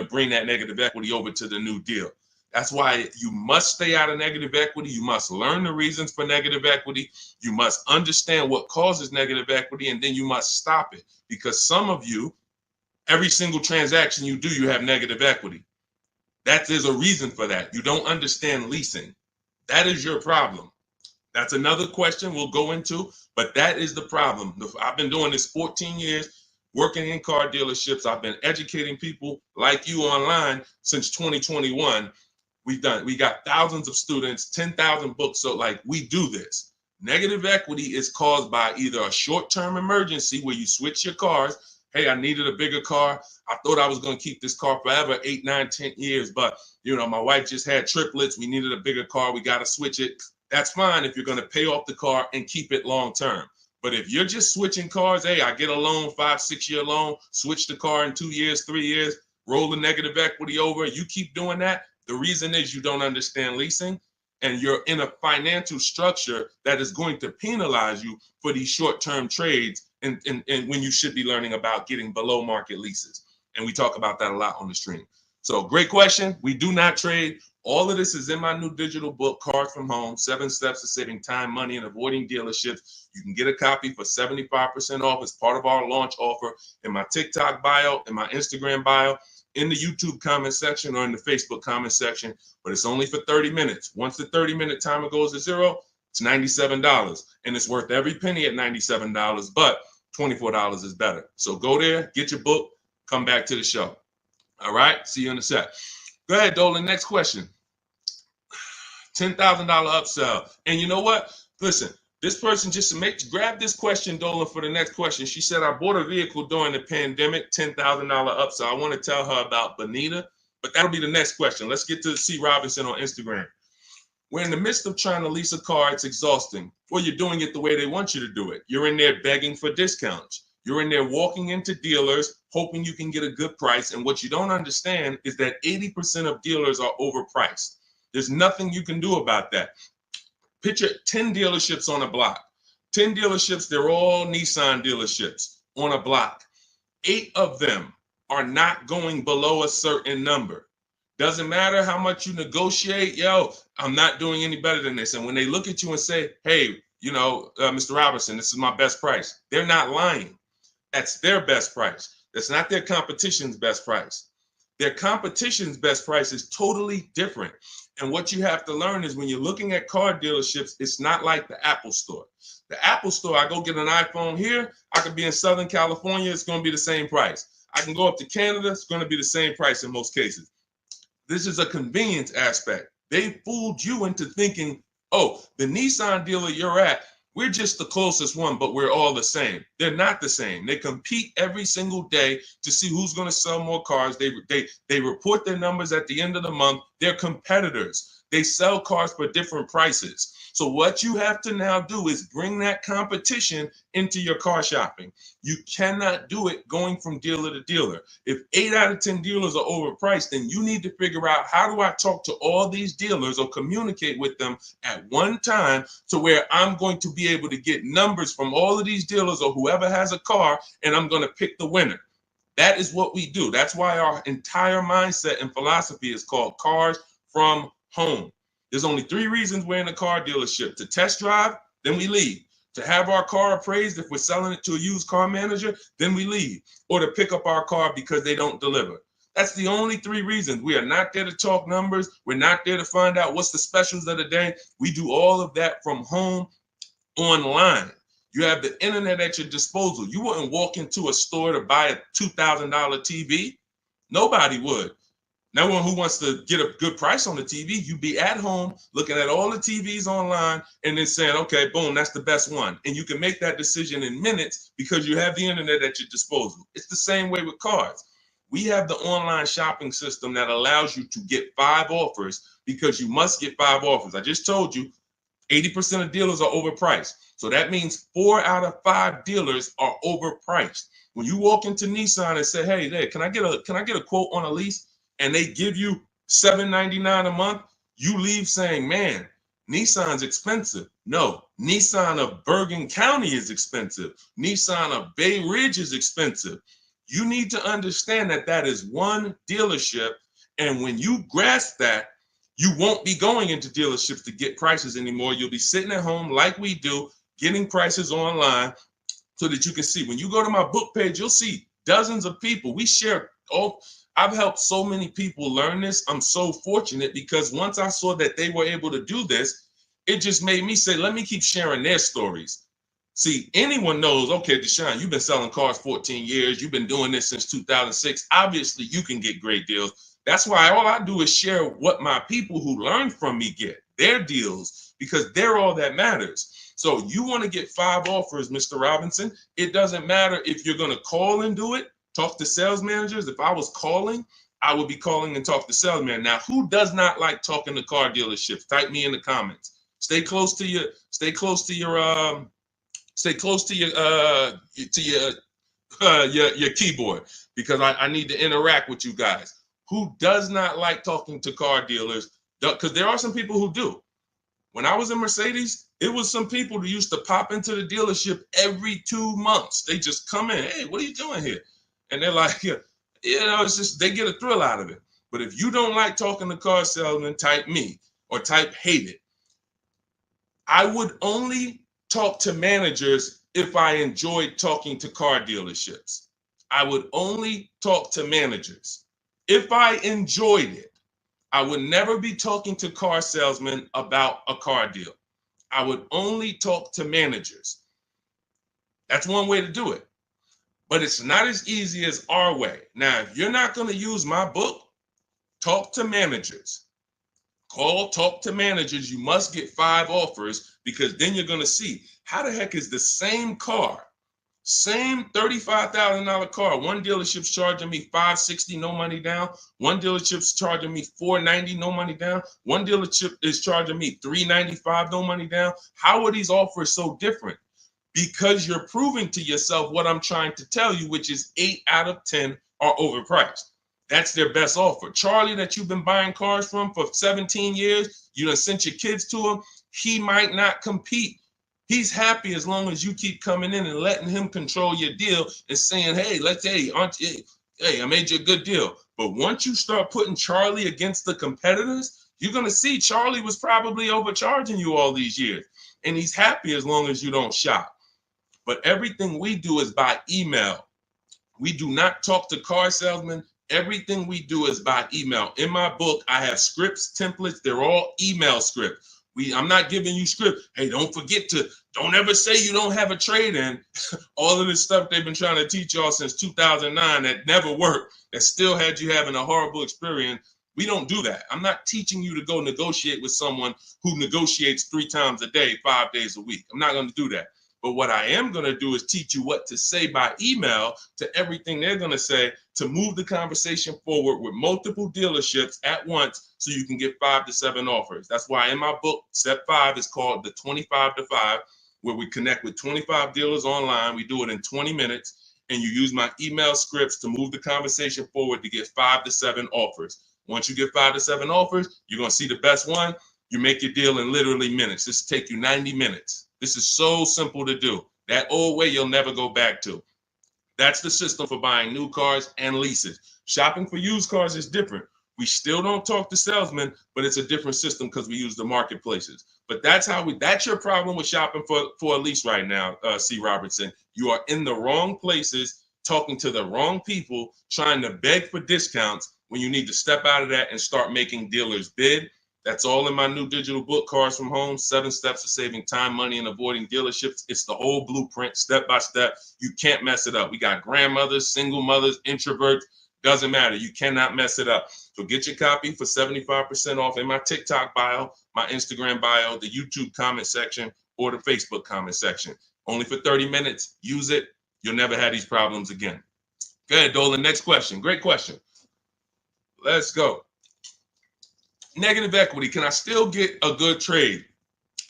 bring that negative equity over to the new deal. That's why you must stay out of negative equity. You must learn the reasons for negative equity. You must understand what causes negative equity, and then you must stop it. Because some of you, every single transaction you do, you have negative equity. There's a reason for that. You don't understand leasing. That is your problem. That's another question we'll go into, but that is the problem. I've been doing this 14 years, working in car dealerships. I've been educating people like you online since 2021. We got thousands of students, 10,000 books. So we do this. Negative equity is caused by either a short-term emergency where you switch your cars. Hey, I needed a bigger car. I thought I was going to keep this car forever, 8, 9, 10 years. But, my wife just had triplets. We needed a bigger car. We got to switch it. That's fine if you're going to pay off the car and keep it long-term. But if you're just switching cars, hey, I get a loan, 5-6 year loan, switch the car in 2 years, 3 years, roll the negative equity over. You keep doing that. The reason is you don't understand leasing, and you're in a financial structure that is going to penalize you for these short-term trades, and when you should be learning about getting below market leases. And we talk about that a lot on the stream. So great question. We do not trade. All of this is in my new digital book, Cars from Home, 7 Steps to Saving Time, Money, and Avoiding Dealerships. You can get a copy for 75% off as part of our launch offer in my TikTok bio, in my Instagram bio, in the YouTube comment section, or in the Facebook comment section. But it's only for 30 minutes. Once the 30-minute timer goes to zero, it's $97. And it's worth every penny at $97, but $24 is better. So go there, get your book, come back to the show. All right, see you in a sec. Go ahead, Dolan. Next question. $10,000 upsell. And you know what? Listen, this person grab this question, Dolan, for the next question. She said, I bought a vehicle during the pandemic, $10,000 upsell. I want to tell her about Bonita, but that'll be the next question. Let's get to C. Robinson on Instagram. We're in the midst of trying to lease a car. It's exhausting. Well, you're doing it the way they want you to do it. You're in there begging for discounts. You're in there walking into dealers, hoping you can get a good price. And what you don't understand is that 80% of dealers are overpriced. There's nothing you can do about that. Picture 10 dealerships on a block. 10 dealerships, they're all Nissan dealerships on a block. 8 of them are not going below a certain number. Doesn't matter how much you negotiate, yo, I'm not doing any better than this. And when they look at you and say, hey, Mr. Robinson, this is my best price, they're not lying. That's their best price. That's not their competition's best price. Their competition's best price is totally different. And what you have to learn is when you're looking at car dealerships, it's not like the Apple store. The Apple store, I go get an iPhone here, I could be in Southern California, it's going to be the same price. I can go up to Canada, it's going to be the same price in most cases. This is a convenience aspect. They fooled you into thinking, oh, the Nissan dealer you're at, we're just the closest one, but we're all the same. They're not the same. They compete every single day to see who's going to sell more cars. They report their numbers at the end of the month. They're competitors. They sell cars for different prices. So what you have to now do is bring that competition into your car shopping. You cannot do it going from dealer to dealer. If 8 out of 10 dealers are overpriced, then you need to figure out, how do I talk to all these dealers or communicate with them at one time to where I'm going to be able to get numbers from all of these dealers or whoever has a car, and I'm going to pick the winner. That is what we do. That's why our entire mindset and philosophy is called Cars from Home. There's only 3 reasons we're in a car dealership: to test drive, then we leave; to have our car appraised if we're selling it to a used car manager, then we leave; or to pick up our car because they don't deliver. That's the only 3 reasons. We are not there to talk numbers. We're not there to find out what's the specials of the day. We do all of that from home, online. You have the internet at your disposal. You wouldn't walk into a store to buy a $2,000 TV. Nobody would. No one who wants to get a good price on the TV, you'd be at home looking at all the TVs online and then saying, okay, boom, that's the best one. And you can make that decision in minutes because you have the internet at your disposal. It's the same way with cars. We have the online shopping system that allows you to get 5 offers because you must get 5 offers. I just told you 80% of dealers are overpriced. So that means 4 out of 5 dealers are overpriced. When you walk into Nissan and say, hey, there, can I get a quote on a lease? And they give you $799 a month, you leave saying, man, Nissan's expensive. No, Nissan of Bergen County is expensive. Nissan of Bay Ridge is expensive. You need to understand that that is one dealership. And when you grasp that, you won't be going into dealerships to get prices anymore. You'll be sitting at home like we do, getting prices online so that you can see. When you go to my book page, you'll see dozens of people. We share all. I've helped so many people learn this. I'm so fortunate because once I saw that they were able to do this, it just made me say, let me keep sharing their stories. See, anyone knows, okay, Deshone, you've been selling cars 14 years. You've been doing this since 2006. Obviously, you can get great deals. That's why all I do is share what my people who learn from me get, their deals, because they're all that matters. So you want to get 5 offers, Mr. Robinson. It doesn't matter if you're going to call and do it. Talk to sales managers. If I was calling, I would be calling and talk to salesmen. Now, who does not like talking to car dealerships? Type me in the comments. Stay close to your keyboard because I need to interact with you guys. Who does not like talking to car dealers? Because there are some people who do. When I was in Mercedes, it was some people who used to pop into the dealership every 2 months. They just come in. Hey, what are you doing here? And they're like, it's just, they get a thrill out of it. But if you don't like talking to car salesmen, type me or type hate it. I would only talk to managers if I enjoyed talking to car dealerships. I would only talk to managers if I enjoyed it. I would never be talking to car salesmen about a car deal. I would only talk to managers. That's one way to do it. But it's not as easy as our way. Now, if you're not going to use my book, talk to managers. Talk to managers. You must get 5 offers because then you're going to see how the heck is the same car, same $35,000 car. One dealership's charging me $560, no money down. One dealership's charging me $490, no money down. One dealership is charging me $395, no money down. How are these offers so different? because you're proving to yourself what I'm trying to tell you, which is 8 out of 10 are overpriced. That's their best offer. Charlie, that you've been buying cars from for 17 years, you done sent your kids to him, he might not compete. He's happy as long as you keep coming in and letting him control your deal and saying, hey, hey, I made you a good deal. But once you start putting Charlie against the competitors, you're going to see Charlie was probably overcharging you all these years. And he's happy as long as you don't shop. But everything we do is by email. We do not talk to car salesmen. Everything we do is by email. In my book, I have scripts, templates. They're all email scripts. I'm not giving you script. Hey, don't ever say you don't have a trade-in. All of this stuff they've been trying to teach y'all since 2009 that never worked, that still had you having a horrible experience. We don't do that. I'm not teaching you to go negotiate with someone who negotiates 3 times a day, 5 days a week. I'm not going to do that. But what I am going to do is teach you what to say by email to everything they're going to say to move the conversation forward with multiple dealerships at once so you can get 5 to 7 offers. That's why in my book, step 5 is called the 25 to 5, where we connect with 25 dealers online. We do it in 20 minutes, and you use my email scripts to move the conversation forward to get 5 to 7 offers. Once you get 5 to 7 offers, you're going to see the best one. You make your deal in literally minutes. This will take you 90 minutes. This is so simple to do. That old way you'll never go back to. That's the system for buying new cars and leases. Shopping for used cars is different. We still don't talk to salesmen, but it's a different system because we use the marketplaces. But that's your problem with shopping for a lease right now, C. Robertson. You are in the wrong places, talking to the wrong people, trying to beg for discounts when you need to step out of that and start making dealers bid. That's all in my new digital book, Cars from Home, 7 Steps to Saving Time, Money, and Avoiding Dealerships. It's the whole blueprint, step by step. You can't mess it up. We got grandmothers, single mothers, introverts. Doesn't matter. You cannot mess it up. So get your copy for 75% off in my TikTok bio, my Instagram bio, the YouTube comment section, or the Facebook comment section. Only for 30 minutes. Use it. You'll never have these problems again. Go ahead, Dolan. Next question. Great question. Let's go. Negative equity. Can I still get a good trade?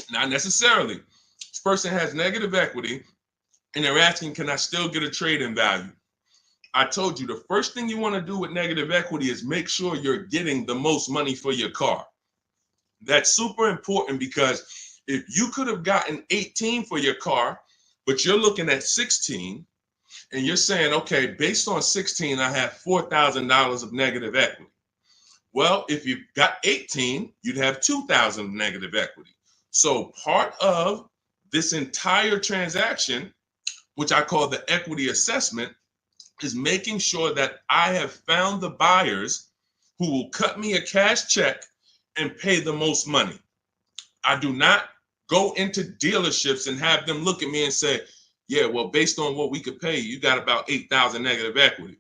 Not necessarily. This person has negative equity and they're asking, can I still get a trade in value? I told you the first thing you want to do with negative equity is make sure you're getting the most money for your car. That's super important because if you could have gotten 18 for your car, but you're looking at 16 and you're saying, okay, based on 16, I have $4,000 of negative equity. Well, if you got 18, you'd have 2,000 of negative equity. So part of this entire transaction, which I call the equity assessment, is making sure that I have found the buyers who will cut me a cash check and pay the most money. I do not go into dealerships and have them look at me and say, yeah, well, based on what we could pay, you got about 8,000 negative equity.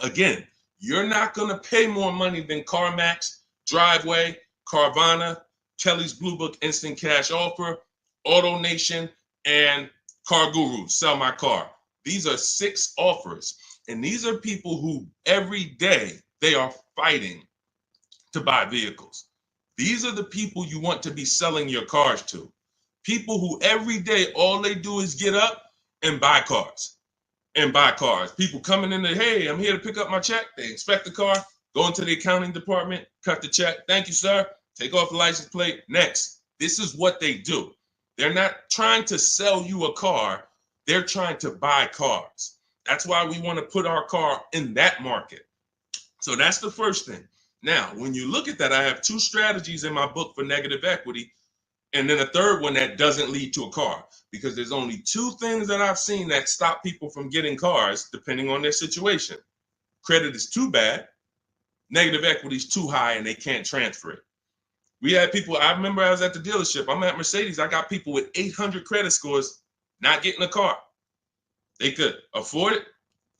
Again, you're not going to pay more money than CarMax, Driveway, Carvana, Kelly's Blue Book Instant Cash Offer, AutoNation, and Car Guru, Sell My Car. These are 6 offers, and these are people who every day they are fighting to buy vehicles. These are the people you want to be selling your cars to. People who every day all they do is get up and buy cars. People coming in there, hey, I'm here to pick up my check. They inspect the car, go into the accounting department, cut the check. Thank you, sir. Take off the license plate. Next. This is what they do. They're not trying to sell you a car. They're trying to buy cars. That's why we want to put our car in that market. So that's the first thing. Now, when you look at that, I have 2 strategies in my book for negative equity, and then a third one that doesn't lead to a car, because there's only 2 things that I've seen that stop people from getting cars depending on their situation. Credit is too bad, negative equity is too high, and they can't transfer it. We had people, I remember I was at the dealership, I'm at Mercedes, I got people with 800 credit scores not getting a car. They could afford it,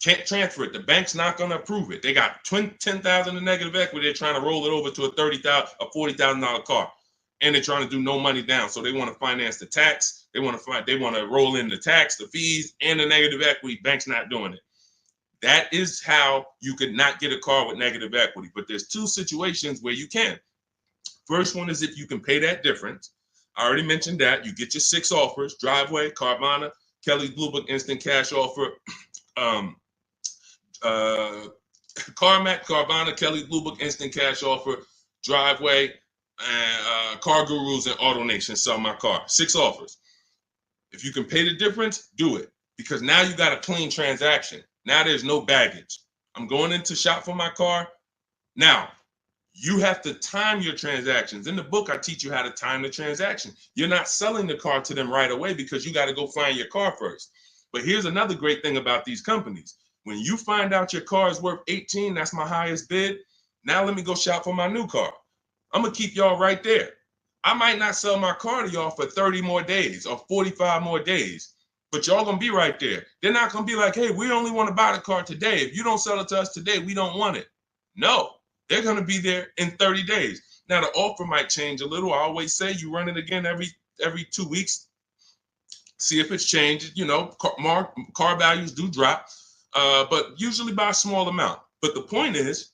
can't transfer it. The bank's not going to approve it. They got 10,000 in negative equity. They're trying to roll it over to a $40,000 car, and they're trying to do no money down. So they want to finance the tax. They want to roll in the tax, the fees, and the negative equity. Bank's not doing it. That is how you could not get a car with negative equity. But there's 2 situations where you can. First one is if you can pay that difference. I already mentioned that. You get your 6 offers: Driveway, Carvana, Kelly's Blue Book Instant Cash Offer, CarMax, Carvana, Kelly's Blue Book Instant Cash Offer, Driveway, and Car Gurus and AutoNation Sell My Car. 6 offers. If you can pay the difference, do it, because now you got a clean transaction. Now there's no baggage. I'm going in to shop for my car. Now, you have to time your transactions. In the book, I teach you how to time the transaction. You're not selling the car to them right away because you got to go find your car first. But here's another great thing about these companies. When you find out your car is worth 18, that's my highest bid. Now let me go shop for my new car. I'm going to keep y'all right there. I might not sell my car to y'all for 30 more days or 45 more days, but y'all going to be right there. They're not going to be like, hey, we only want to buy the car today. If you don't sell it to us today, we don't want it. No, they're going to be there in 30 days. Now, the offer might change a little. I always say you run it again every 2 weeks. See if it's changed. You know, car values do drop, but usually by a small amount. But the point is,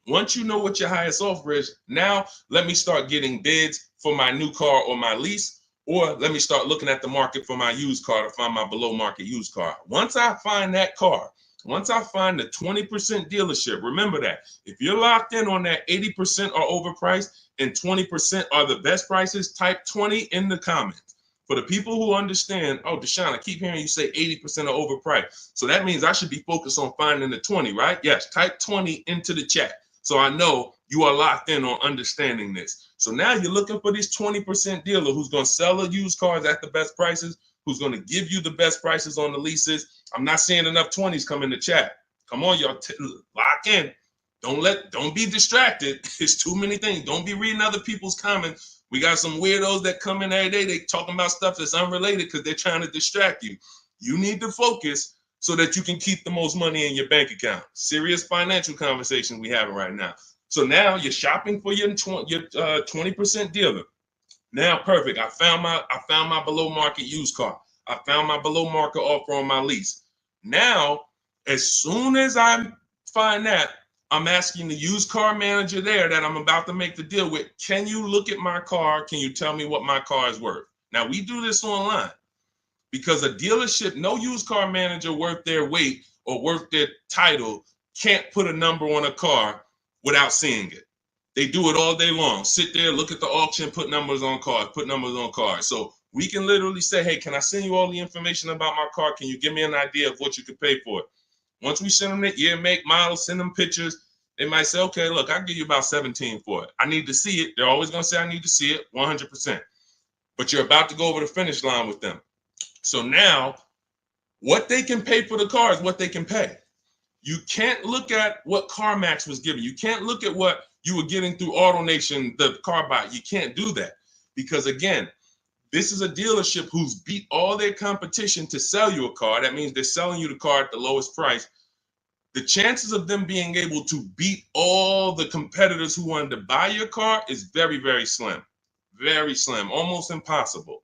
once you know what your highest offer is, now let me start getting bids for my new car or my lease, or let me start looking at the market for my used car to find my below market used car. Once I find that car, once I find the 20% dealership, remember that if you're locked in on that 80% are overpriced and 20% are the best prices, type 20 in the comments. For the people who understand, oh, Deshone, I keep hearing you say 80% are overpriced. So that means I should be focused on finding the 20, right? Yes, type 20 into the chat. So I know you are locked in on understanding this. So now you're looking for this 20% dealer who's going to sell the used cars at the best prices, who's going to give you the best prices on the leases. I'm not seeing enough 20s come in the chat. Come on, y'all, lock in. Don't be distracted. It's too many things. Don't be reading other people's comments. We got some weirdos that come in every day. They talking about stuff that's unrelated because they're trying to distract you. You need to focus so that you can keep the most money in your bank account. Serious financial conversation we having right now. So now you're shopping for your 20% dealer. Now, perfect. I found my below market used car. I found my below market offer on my lease. Now, as soon as I find that, I'm asking the used car manager there that I'm about to make the deal with, can you look at my car? Can you tell me what my car is worth? Now, we do this online because a dealership, no used car manager worth their weight or worth their title can't put a number on a car without seeing it. They do it all day long. Sit there, look at the auction, put numbers on cars, So we can literally say, hey, can I send you all the information about my car? Can you give me an idea of what you could pay for it? Once we send them the year, make, model, send them pictures, they might say, okay, look, I'll give you about 17 for it. I need to see it. They're always going to say, I need to see it 100%. But you're about to go over the finish line with them. So now what they can pay for the car is what they can pay. You can't look at what CarMax was giving. You can't look at what you were getting through AutoNation, the car buy. You can't do that because, again, this is a dealership who's beat all their competition to sell you a car. That means they're selling you the car at the lowest price. The chances of them being able to beat all the competitors who wanted to buy your car is very, very slim. Very slim, almost impossible.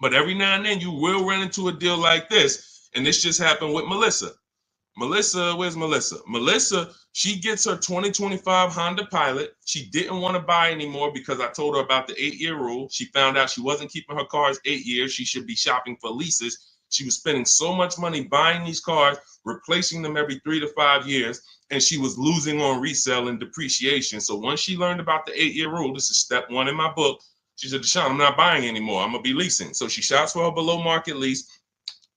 But every now and then you will run into a deal like this. And this just happened with Melissa. Where's Melissa? Melissa, she gets her 2025 Honda Pilot. She didn't want to buy anymore because I told her about the 8-year rule. She found out she wasn't keeping her cars 8 years. She should be shopping for leases. She was spending so much money buying these cars, replacing them every 3 to 5 years, and she was losing on resale and depreciation. So once she learned about the 8-year rule, this is step 1 in my book, she said, Deshone, I'm not buying anymore. I'm going to be leasing. So she shops for her below market lease.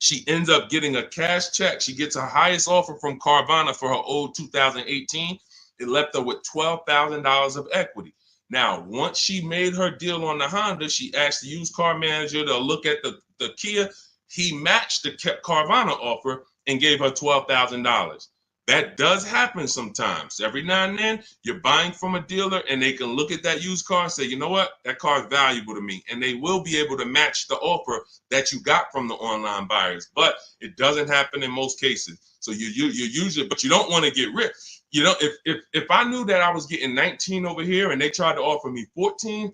She ends up getting a cash check. She gets her highest offer from Carvana for her old 2018. It left her with $12,000 of equity. Now, once she made her deal on the Honda, she asked the used car manager to look at the Kia. He matched the Carvana offer and gave her $12,000. That does happen sometimes. Every now and then, you're buying from a dealer and they can look at that used car and say, you know what, that car is valuable to me. And they will be able to match the offer that you got from the online buyers. But it doesn't happen in most cases. So you usually, but you don't want to get rich. You know, if I knew that I was getting 19 over here and they tried to offer me 14,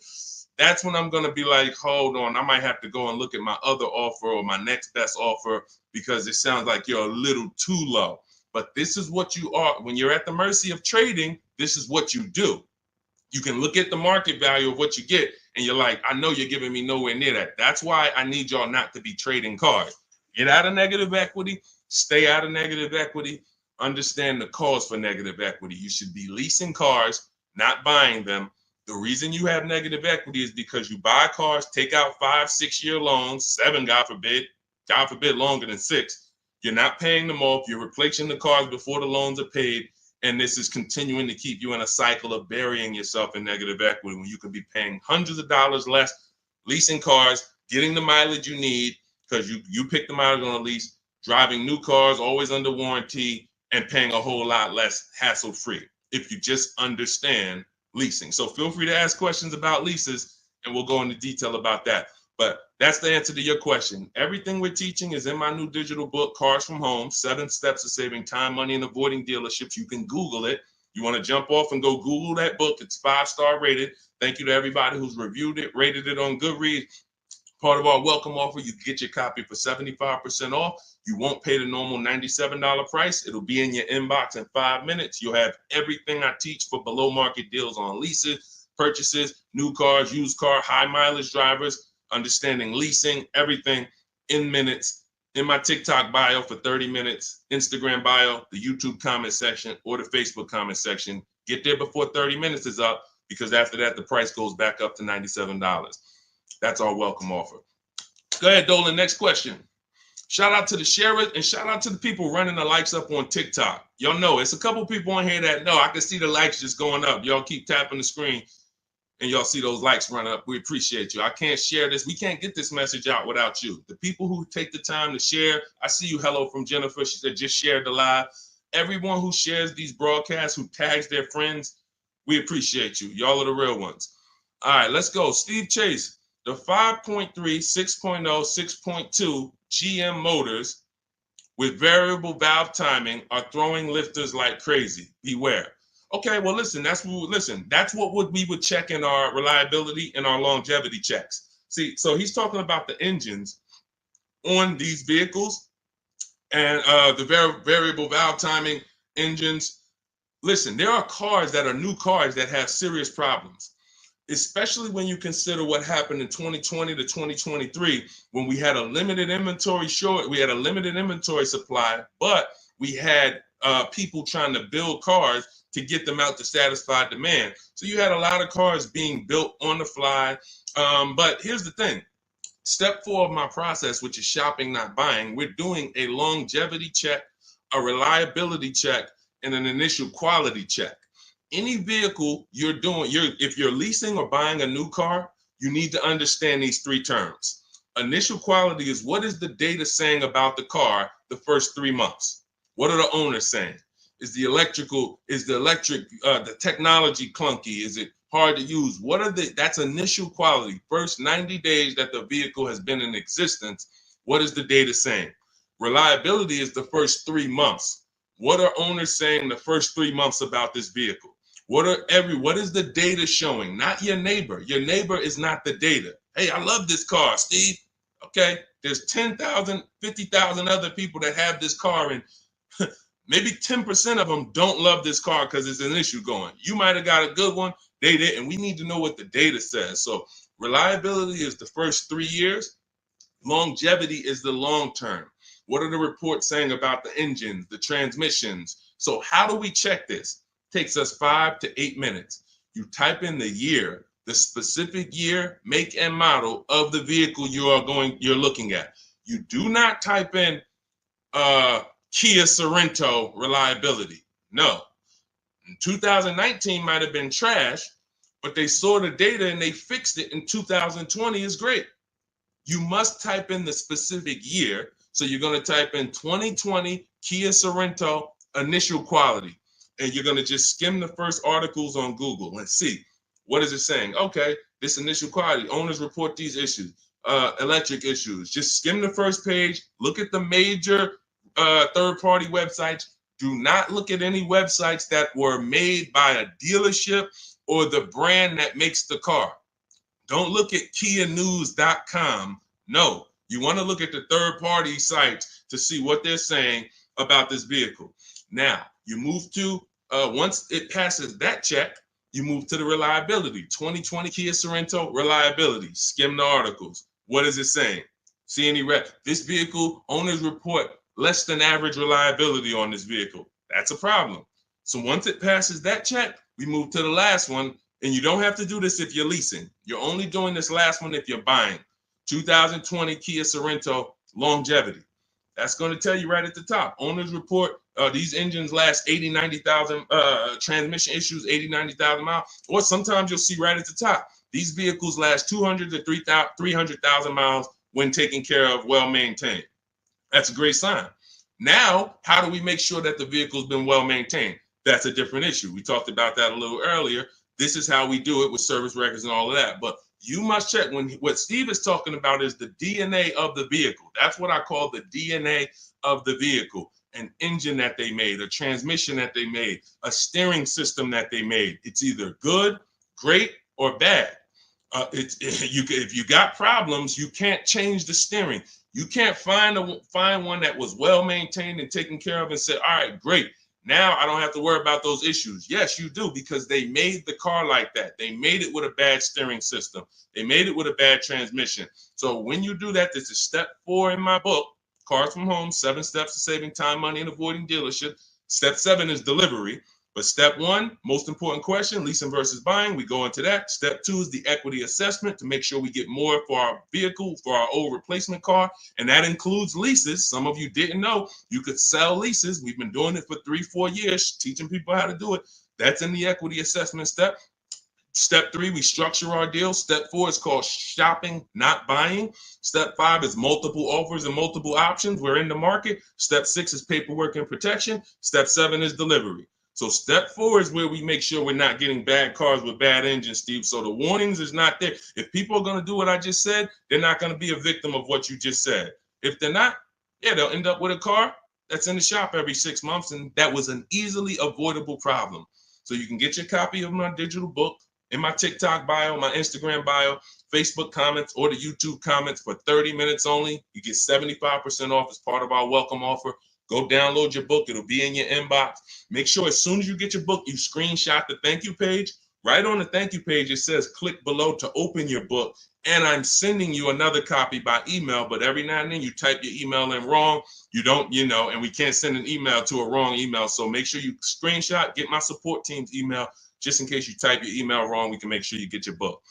that's when I'm going to be like, hold on, I might have to go and look at my other offer or my next best offer because it sounds like you're a little too low. But this is what you are. When you're at the mercy of trading, this is what you do. You can look at the market value of what you get and you're like, I know you're giving me nowhere near that. That's why I need y'all not to be trading cars. Get out of negative equity, stay out of negative equity, understand the cause for negative equity. You should be leasing cars, not buying them. The reason you have negative equity is because you buy cars, take out 5-6 year loans, 7, God forbid longer than 6. You're not paying them off. You're replacing the cars before the loans are paid. And this is continuing to keep you in a cycle of burying yourself in negative equity when you could be paying hundreds of dollars less, leasing cars, getting the mileage you need because you pick the mileage on a lease, driving new cars, always under warranty, and paying a whole lot less hassle-free if you just understand leasing. So feel free to ask questions about leases, and we'll go into detail about that. But that's the answer to your question. Everything we're teaching is in my new digital book, Cars from Home, 7 Steps to Saving Time, Money, and Avoiding Dealerships. You can Google it. You want to jump off and go Google that book. It's 5-star rated. Thank you to everybody who's reviewed it, rated it on Goodreads. Part of our welcome offer, you get your copy for 75% off. You won't pay the normal $97 price. It'll be in your inbox in 5 minutes. You'll have everything I teach for below market deals on leases, purchases, new cars, used car, high mileage drivers, understanding leasing, everything in minutes. In my TikTok bio for 30 minutes, Instagram bio, the YouTube comment section, or the Facebook comment section. Get there before 30 minutes is up, because after that, the price goes back up to $97. That's our welcome offer. Go ahead, Dolan. Next question. Shout out to the sharers and shout out to the people running the likes up on TikTok. Y'all know it's a couple people on here that know. I can see the likes just going up. Y'all keep tapping the screen and y'all see those likes run up. We appreciate you. I can't share this. We can't get this message out without you. The people who take the time to share. I see you. Hello from Jennifer. She said just shared the live. Everyone who shares these broadcasts, who tags their friends, we appreciate you. Y'all are the real ones. All right, let's go. Steve Chase. The 5.3, 6.0, 6.2 GM motors with variable valve timing are throwing lifters like crazy. Beware. Okay, well, listen, that's what we would check in our reliability and our longevity checks. See, so he's talking about the engines on these vehicles and the variable valve timing engines. Listen, there are cars that are new cars that have serious problems, especially when you consider what happened in 2020 to 2023, when we had a limited inventory supply, but we had people trying to build cars to get them out to satisfy demand. So you had a lot of cars being built on the fly. But here's the thing. Step 4 of my process, which is shopping, not buying, we're doing a longevity check, a reliability check, and an initial quality check. Any vehicle you're doing, if you're leasing or buying a new car, you need to understand these 3 terms. Initial quality is, what is the data saying about the car the first 3 months? What are the owners saying? Is the technology clunky? Is it hard to use? That's initial quality. First 90 days that the vehicle has been in existence, what is the data saying? Reliability is the first 3 months. What are owners saying the first 3 months about this vehicle? What is the data showing? Not your neighbor. Your neighbor is not the data. Hey, I love this car, Steve. Okay, there's 10,000, 50,000 other people that have this car, and maybe 10% of them don't love this car because there's an issue going. You might have got a good one, they didn't. We need to know what the data says. So reliability is the first 3 years. Longevity is the long term. What are the reports saying about the engines, the transmissions? So how do we check this? It takes us 5 to 8 minutes. You type in the year, the specific year, make, and model of the vehicle you're looking at. You do not type in Kia Sorento reliability. No. 2019 might have been trash, but they saw the data and they fixed it in 2020 is great. You must type in the specific year. So you're going to type in 2020 Kia Sorento initial quality, and you're going to just skim the first articles on Google and see what is it saying. Okay, this initial quality, owners report these issues, electric issues. Just skim the first page, look at the major third-party websites. Do not look at any websites that were made by a dealership or the brand that makes the car. Don't look at KiaNews.com. No, you want to look at the third-party sites to see what they're saying about this vehicle. Now, you move to, once it passes that check, You move to the reliability. 2020 Kia Sorento, reliability. Skim the articles. What is it saying? See any red? This vehicle, owners report less than average reliability on this vehicle. That's a problem. So once it passes that check, we move to the last one. And you don't have to do this if you're leasing. You're only doing this last one if you're buying. 2020 Kia Sorento, longevity. That's going to tell you right at the top. Owners report these engines last 80, 90,000, transmission issues, 80, 90,000 miles. Or sometimes you'll see right at the top, these vehicles last 200 to 300,000 miles when taken care of, well maintained. That's a great sign. Now, how do we make sure that the vehicle's been well maintained? That's a different issue. We talked about that a little earlier. This is how we do it with service records and all of that. But you must check what Steve is talking about is the DNA of the vehicle. That's what I call the DNA of the vehicle. An engine that they made, a transmission that they made, a steering system that they made. It's either good, great, or bad. If you got problems, you can't change the steering. You can't find one that was well maintained and taken care of and say, all right, great. Now I don't have to worry about those issues. Yes, you do, because they made the car like that. They made it with a bad steering system. They made it with a bad transmission. So when you do that, this is step 4 in my book, Cars from Home, 7 Steps to Saving Time, Money, and Avoiding Dealership. Step 7 is delivery. But step 1, most important question, leasing versus buying. We go into that. Step 2 is the equity assessment to make sure we get more for our vehicle, for our old replacement car. And that includes leases. Some of you didn't know you could sell leases. We've been doing it for 3-4 years, teaching people how to do it. That's in the equity assessment step. Step 3, we structure our deal. Step 4 is called shopping, not buying. Step 5 is multiple offers and multiple options. We're in the market. Step 6 is paperwork and protection. Step 7 is delivery. So step 4 is where we make sure we're not getting bad cars with bad engines, Steve. So the warnings is not there. If people are going to do what I just said, they're not going to be a victim of what you just said. If they're not, yeah, they'll end up with a car that's in the shop every 6 months. And that was an easily avoidable problem. So you can get your copy of my digital book in my TikTok bio, my Instagram bio, Facebook comments, or the YouTube comments for 30 minutes only. You get 75% off as part of our welcome offer. Go download your book. It'll be in your inbox. Make sure as soon as you get your book, you screenshot the thank you page. Right on the thank you page, it says click below to open your book. And I'm sending you another copy by email. But every now and then you type your email in wrong. You don't, and we can't send an email to a wrong email. So make sure you screenshot, get my support team's email. Just in case you type your email wrong, we can make sure you get your book.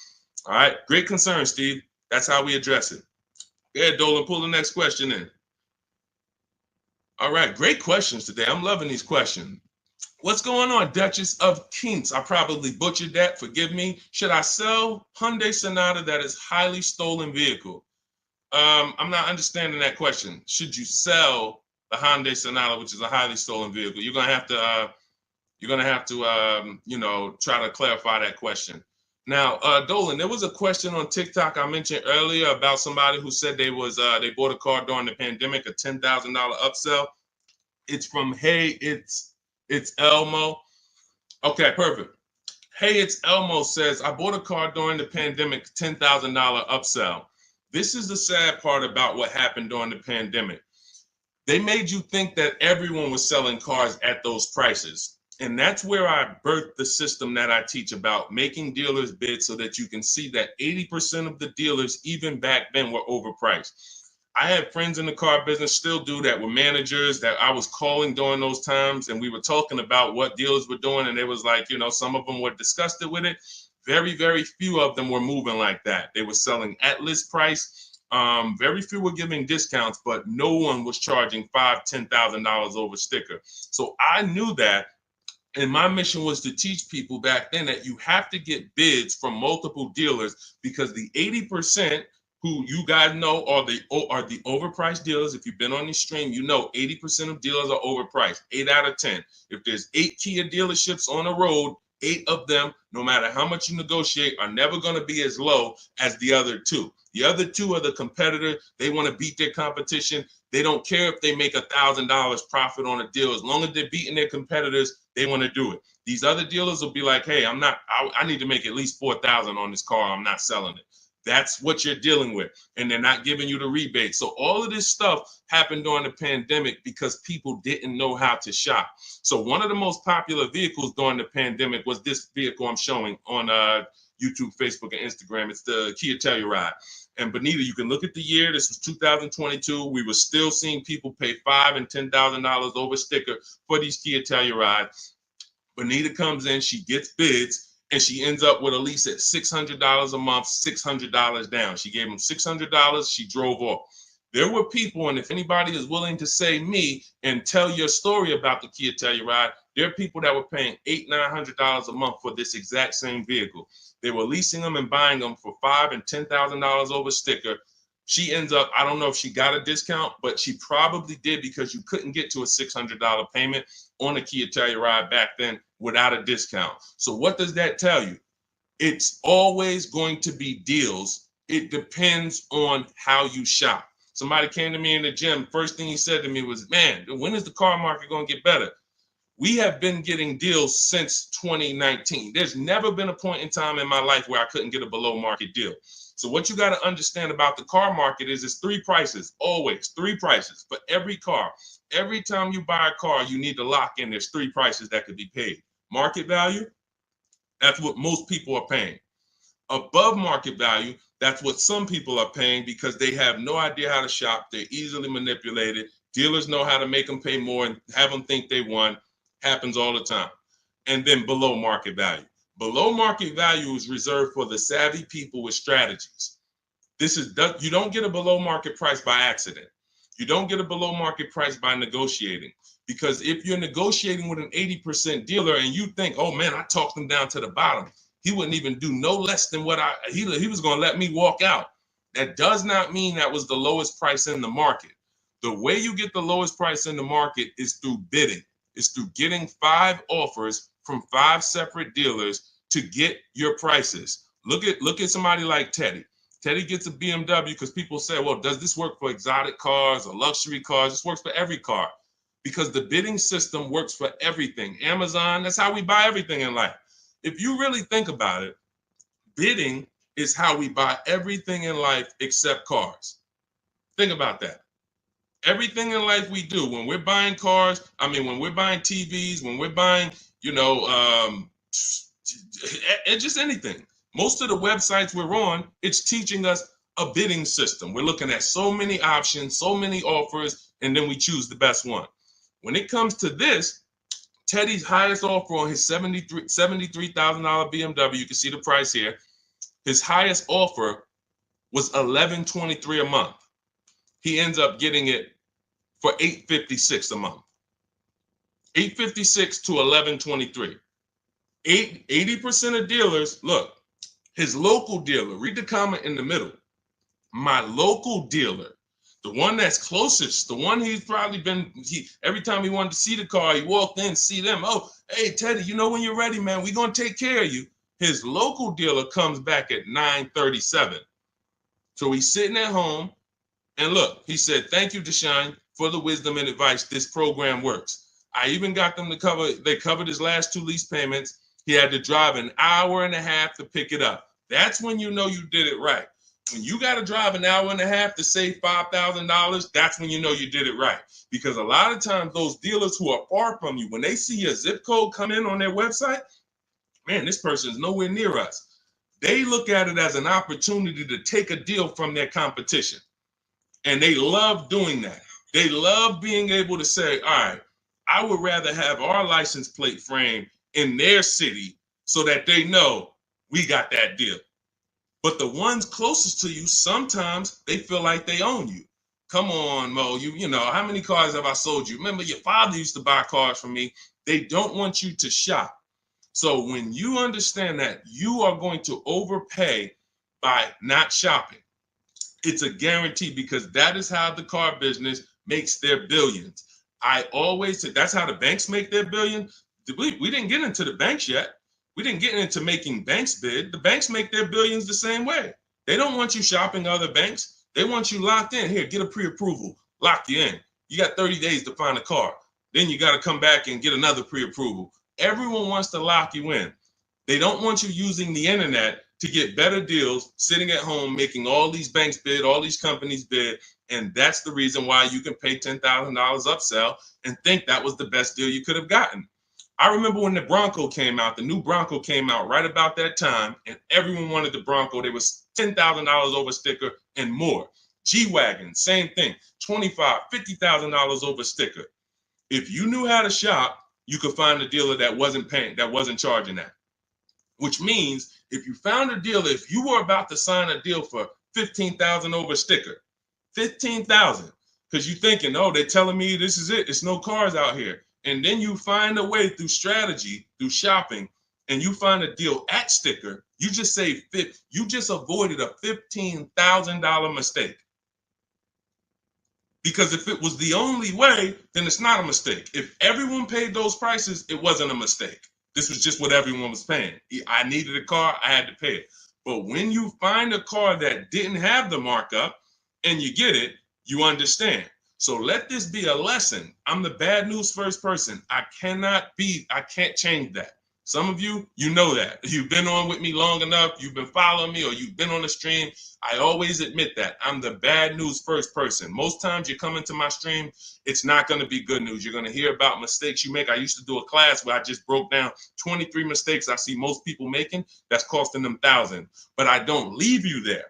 All right. Great concern, Steve. That's how we address it. Yeah, Dolan, pull the next question in. All right, great questions today. I'm loving these questions. What's going on, Duchess of Kings? I probably butchered that. Forgive me. Should I sell Hyundai Sonata that is highly stolen vehicle? I'm not understanding that question. Should you sell the Hyundai Sonata, which is a highly stolen vehicle? You're gonna have to, try to clarify that question. Now, Dolan, there was a question on TikTok I mentioned earlier about somebody who said they bought a car during the pandemic, a $10,000 upsell. It's from Hey, it's Elmo. Okay, perfect. Hey, it's Elmo says, I bought a car during the pandemic, $10,000 upsell. This is the sad part about what happened during the pandemic. They made you think that everyone was selling cars at those prices. And that's where I birthed the system that I teach about making dealers bid so that you can see that 80% of the dealers, even back then, were overpriced. I had friends in the car business, still do that, with managers that I was calling during those times. And we were talking about what dealers were doing. And it was like, some of them were disgusted with it. Very, very few of them were moving like that. They were selling at list price. Very few were giving discounts, but no one was charging $5,000, $10,000 over sticker. So I knew that. And my mission was to teach people back then that you have to get bids from multiple dealers, because the 80% who you guys know are the overpriced dealers. If you've been on this stream, 80% of dealers are overpriced, 8 out of 10. If there's 8 Kia dealerships on the road, 8 of them, no matter how much you negotiate, are never going to be as low as the other 2. The other 2 are the competitor. They want to beat their competition. They don't care if they make $1,000 profit on a deal. As long as they're beating their competitors, they want to do it. These other dealers will be like, hey, I need to make at least $4,000 on this car. I'm not selling it. That's what you're dealing with. And they're not giving you the rebate. So all of this stuff happened during the pandemic because people didn't know how to shop. So one of the most popular vehicles during the pandemic was this vehicle I'm showing on YouTube, Facebook, and Instagram. It's the Kia Telluride. And Benita, you can look at the year. This was 2022. We were still seeing people pay $5,000 and $10,000 over sticker for these Kia Tellurides. Benita comes in, she gets bids, and she ends up with a lease at $600 a month, $600 down. She gave them $600. She drove off. There were people, and if anybody is willing to say me and tell your story about the Kia Telluride, there are people that were paying $800, $900 a month for this exact same vehicle. They were leasing them and buying them for $5,000 and $10,000 over sticker. She ends up, I don't know if she got a discount, but she probably did because you couldn't get to a $600 payment on a Kia Telluride back then without a discount. So what does that tell you? It's always going to be deals. It depends on how you shop. Somebody came to me in the gym. First thing he said to me was, man, when is the car market going to get better? We have been getting deals since 2019. There's never been a point in time in my life where I couldn't get a below market deal. So what you got to understand about the car market is it's three prices, always three prices for every car. Every time you buy a car, you need to lock in. There's three prices that could be paid. Market value, that's what most people are paying. Above market value, that's what some people are paying because they have no idea how to shop. They're easily manipulated. Dealers know how to make them pay more and have them think they won. Happens all the time. And then below market value. Below market value is reserved for the savvy people with strategies. You don't get a below market price by accident. You don't get a below market price by negotiating. Because if you're negotiating with an 80% dealer and you think, oh man, I talked him down to the bottom, he wouldn't even do no less than what he was going to let me walk out. That does not mean that was the lowest price in the market. The way you get the lowest price in the market is through bidding. It's through getting 5 offers from 5 separate dealers to get your prices. Look at somebody like Teddy. Teddy gets a BMW because people say, well, does this work for exotic cars or luxury cars? This works for every car because the bidding system works for everything. Amazon, that's how we buy everything in life. If you really think about it, bidding is how we buy everything in life except cars. Think about that. Everything in life we do, when we're buying cars, when we're buying TVs, when we're buying, just anything. Most of the websites we're on, it's teaching us a bidding system. We're looking at so many options, so many offers, and then we choose the best one. When it comes to this, Teddy's highest offer on his $73,000 BMW, you can see the price here. His highest offer was $1,123 a month. He ends up getting it for $856 a month. $856 to $1,123. 80% of dealers, look, his local dealer, read the comment in the middle. My local dealer, the one that's closest, the one he's probably been, every time he wanted to see the car, he walked in, see them. Oh, hey, Teddy, when you're ready, man, we're going to take care of you. His local dealer comes back at $937. So he's sitting at home. And look, he said, thank you, Deshone, for the wisdom and advice. This program works. I even got them they covered his last 2 lease payments. He had to drive an hour and a half to pick it up. That's when you know you did it right. When you got to drive an hour and a half to save $5,000, that's when you know you did it right. Because a lot of times those dealers who are far from you, when they see a zip code come in on their website, man, this person is nowhere near us. They look at it as an opportunity to take a deal from their competition. And they love doing that. They love being able to say, all right, I would rather have our license plate frame in their city so that they know we got that deal. But the ones closest to you, sometimes they feel like they own you. Come on, Mo, you know, how many cars have I sold you? Remember, your father used to buy cars from me. They don't want you to shop. So when you understand that you are going to overpay by not shopping, it's a guarantee because that is how the car business makes their billions. I always say that's how the banks make their billion. We didn't get into the banks yet. We didn't get into making banks bid. The banks make their billions the same way. They don't want you shopping other banks. They want you locked in. Here, get a pre-approval. Lock you in. You got 30 days to find a car. Then you got to come back and get another pre-approval. Everyone wants to lock you in. They don't want you using the internet to get better deals, sitting at home, making all these banks bid, all these companies bid. And that's the reason why you can pay $10,000 upsell and think that was the best deal you could have gotten. I remember when the Bronco came out, the new Bronco came out right about that time, and everyone wanted the Bronco. There was $10,000 over sticker and more. G-Wagon, same thing, $25,000, $50,000 over sticker. If you knew how to shop, you could find a dealer that wasn't paying, that wasn't charging that. Which means if you found a dealer, if you were about to sign a deal for $15,000 over sticker, $15,000, because you're thinking, oh, they're telling me this is it. It's no cars out here. And then you find a way through strategy, through shopping, and you find a deal at sticker, you just saved you just avoided a $15,000 mistake. Because if it was the only way, then it's not a mistake. If everyone paid those prices, it wasn't a mistake. This was just what everyone was paying. I needed a car, I had to pay it. But when you find a car that didn't have the markup and you get it, you understand. So let this be a lesson. I'm the bad news first person. I can't change that. Some of you, you know that. You've been on with me long enough, you've been following me, or you've been on the stream. I always admit that. I'm the bad news first person. Most times you come into my stream, it's not going to be good news. You're going to hear about mistakes you make. I used to do a class where I just broke down 23 mistakes I see most people making that's costing them thousands. But I don't leave you there.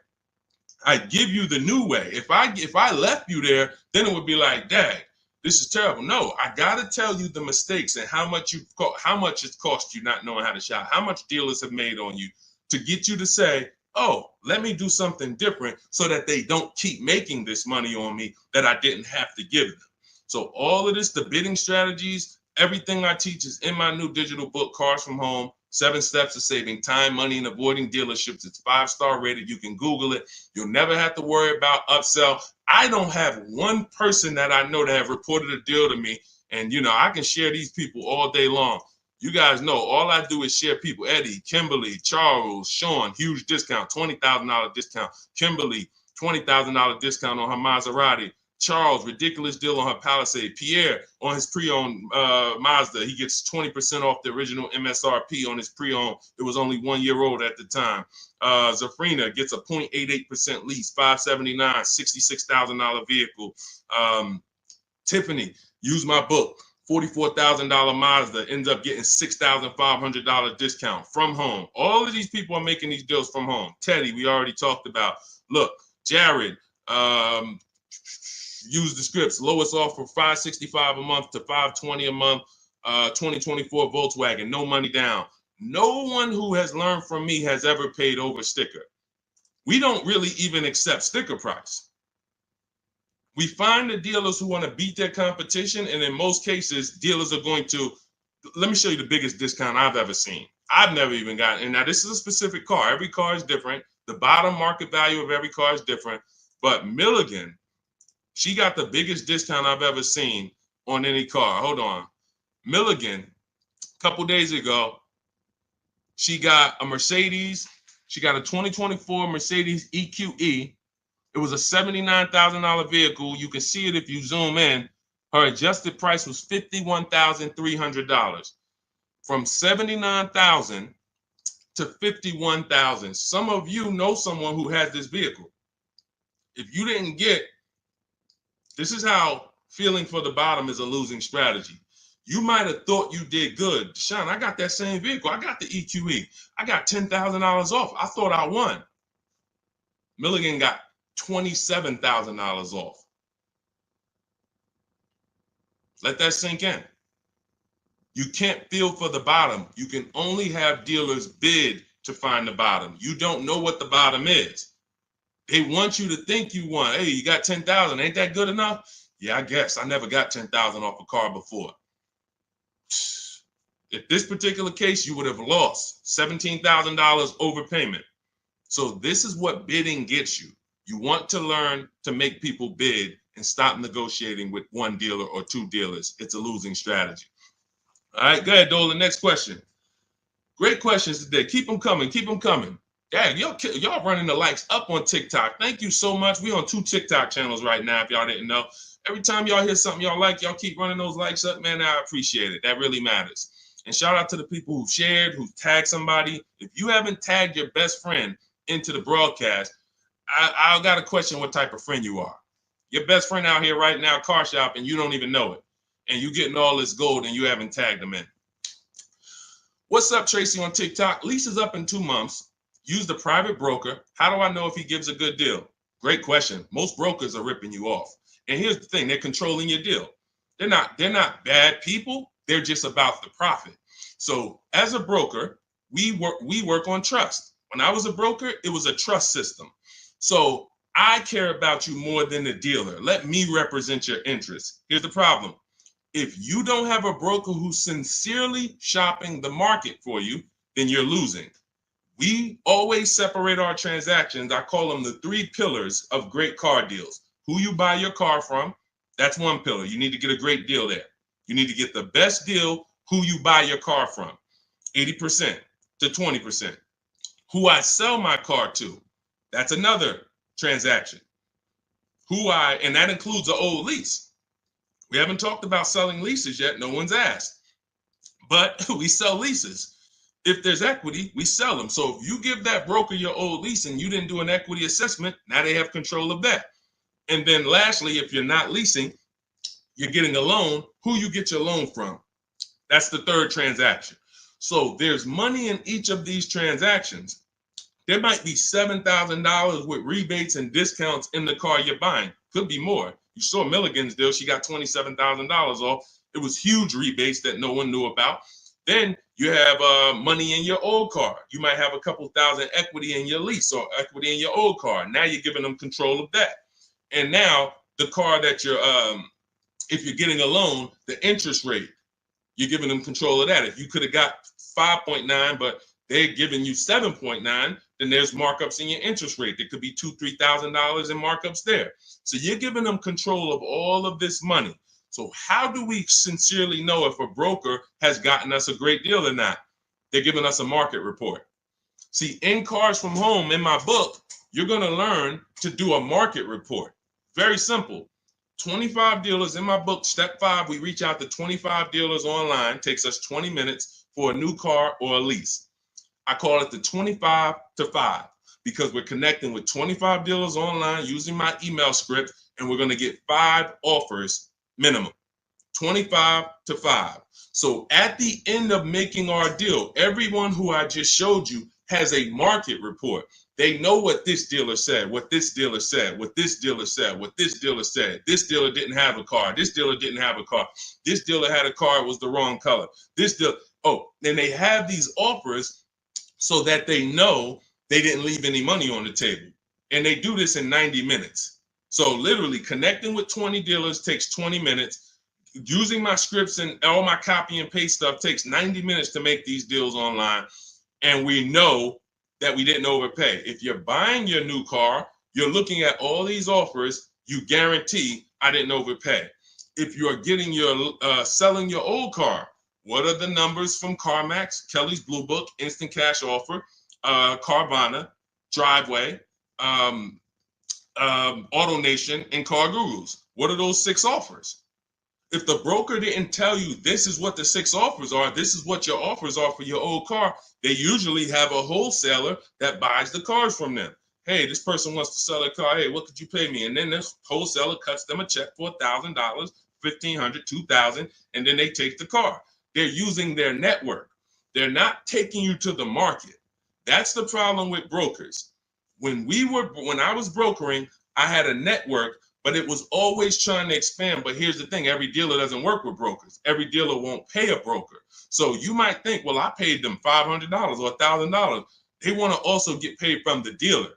I give you the new way. If I left you there, then it would be like, dang, this is terrible. No, I gotta tell you the mistakes and how much it's cost you not knowing how to shop, how much dealers have made on you to get you to say, oh, let me do something different so that they don't keep making this money on me that I didn't have to give them. So all of this, the bidding strategies, everything I teach is in my new digital book, Cars from Home, 7 Steps to Saving Time, Money, and Avoiding Dealerships. It's 5-star rated. You can Google it. You'll never have to worry about upsell. I don't have one person that I know that have reported a deal to me. And, I can share these people all day long. You guys know all I do is share people. Eddie, Kimberly, Charles, Sean, huge discount, $20,000 discount. Kimberly, $20,000 discount on her Maserati. Charles, ridiculous deal on her Palisade. Pierre, on his pre-owned Mazda, he gets 20% off the original MSRP on his pre-owned. It was only 1 year old at the time. Zafrina gets a 0.88% lease, $579, $66,000 vehicle. Tiffany, use my book, $44,000 Mazda, ends up getting $6,500 discount from home. All of these people are making these deals from home. Teddy, we already talked about. Look, Jared, use the scripts. Lowest offer $565 a month to $520 a month. 2024 Volkswagen, no money down. No one who has learned from me has ever paid over sticker. We don't really even accept sticker price. We find the dealers who want to beat their competition, and in most cases, dealers are going to, let me show you the biggest discount I've ever seen. I've never even gotten, and now this is a specific car. Every car is different. The bottom market value of every car is different. But Milligan, she got the biggest discount I've ever seen on any car. Hold on. Milligan, a couple days ago, she got a Mercedes. She got a 2024 Mercedes EQE. It was a $79,000 vehicle. You can see it if you zoom in. Her adjusted price was $51,300. From $79,000 to $51,000. Some of you know someone who has this vehicle. If you didn't get, this is how feeling for the bottom is a losing strategy. You might have thought you did good. Deshone, I got that same vehicle. I got the EQE. I got $10,000 off. I thought I won. Milligan got $27,000 off. Let that sink in. You can't feel for the bottom. You can only have dealers bid to find the bottom. You don't know what the bottom is. They want you to think you won. Hey, you got 10,000. Ain't that good enough? Yeah, I guess. I never got 10,000 off a car before. If this particular case, you would have lost $17,000 overpayment. So this is what bidding gets you. You want to learn to make people bid and stop negotiating with one dealer or two dealers. It's a losing strategy. All right, go ahead, Dolan. Next question. Great questions today. Keep them coming. Keep them coming. Dang, y'all running the likes up on TikTok. Thank you so much. We on 2 TikTok channels right now, if y'all didn't know. Every time y'all hear something y'all like, y'all keep running those likes up, man. I appreciate it. That really matters. And shout out to the people who shared, who tagged somebody. If you haven't tagged your best friend into the broadcast, I got to question what type of friend you are. Your best friend out here right now, car shop, and you don't even know it. And you getting all this gold and you haven't tagged them in. What's up, Tracy on TikTok? Lease is up in 2 months. Use the private broker. How do I know if he gives a good deal? Great question. Most brokers are ripping you off. And here's the thing, they're controlling your deal. They're not bad people. They're just about the profit. So as a broker, we work on trust. When I was a broker, it was a trust system. So I care about you more than the dealer. Let me represent your interests. Here's the problem. If you don't have a broker who's sincerely shopping the market for you, then you're losing. We always separate our transactions. I call them the 3 pillars of great car deals. Who you buy your car from, that's one pillar. You need to get a great deal there. You need to get the best deal, who you buy your car from, 80% to 20%. Who I sell my car to, that's another transaction. And that includes an old lease. We haven't talked about selling leases yet. No one's asked. But we sell leases. If there's equity, we sell them. So if you give that broker your old lease and you didn't do an equity assessment, now they have control of that. And then lastly, if you're not leasing, you're getting a loan, who you get your loan from. That's the 3rd transaction. So there's money in each of these transactions. There might be $7,000 with rebates and discounts in the car you're buying. Could be more. You saw Milligan's deal. She got $27,000 off. It was huge rebates that no one knew about. Then you have money in your old car. You might have a couple thousand equity in your lease or equity in your old car. Now you're giving them control of that. And now the car that you're, if you're getting a loan, the interest rate, you're giving them control of that. If you could have got 5.9, but they're giving you 7.9, then there's markups in your interest rate. There could be $2,000, $3,000 in markups there. So you're giving them control of all of this money. So how do we sincerely know if a broker has gotten us a great deal or not? They're giving us a market report. See, in Cars from Home, in my book, you're going to learn to do a market report. Very simple. 25 dealers in my book, step 5, we reach out to 25 dealers online. Takes us 20 minutes for a new car or a lease. I call it the 25 to 5 because we're connecting with 25 dealers online using my email script, and we're going to get 5 offers minimum. 25 to 5. So at the end of making our deal, everyone who I just showed you has a market report. They know what this dealer said, what this dealer said, what this dealer said, what this dealer said. This dealer didn't have a car. This dealer didn't have a car. This dealer had a car, it was the wrong color. This dealer, then they have these offers so that they know they didn't leave any money on the table. And they do this in 90 minutes. So literally connecting with 20 dealers takes 20 minutes. Using my scripts and all my copy and paste stuff takes 90 minutes to make these deals online. And we know that we didn't overpay. If you're buying your new car, you're looking at all these offers, you guarantee I didn't overpay. If you're getting your selling your old car, what are the numbers from CarMax, Kelly's Blue Book, Instant Cash Offer, Carvana, Driveway, AutoNation, and Car Gurus? What are those 6 offers? If the broker didn't tell you this is what the 6 offers are, this is what your offers are for your old car, they usually have a wholesaler that buys the cars from them. Hey, this person wants to sell a car. Hey, what could you pay me? And then this wholesaler cuts them a check for $1,000, $1,500, $2,000, and then they take the car. They're using their network. They're not taking you to the market. That's the problem with brokers. When I was brokering, I had a network, but it was always trying to expand. But here's the thing, every dealer doesn't work with brokers. Every dealer won't pay a broker. So you might think, well, I paid them $500 or $1,000. They want to also get paid from the dealer.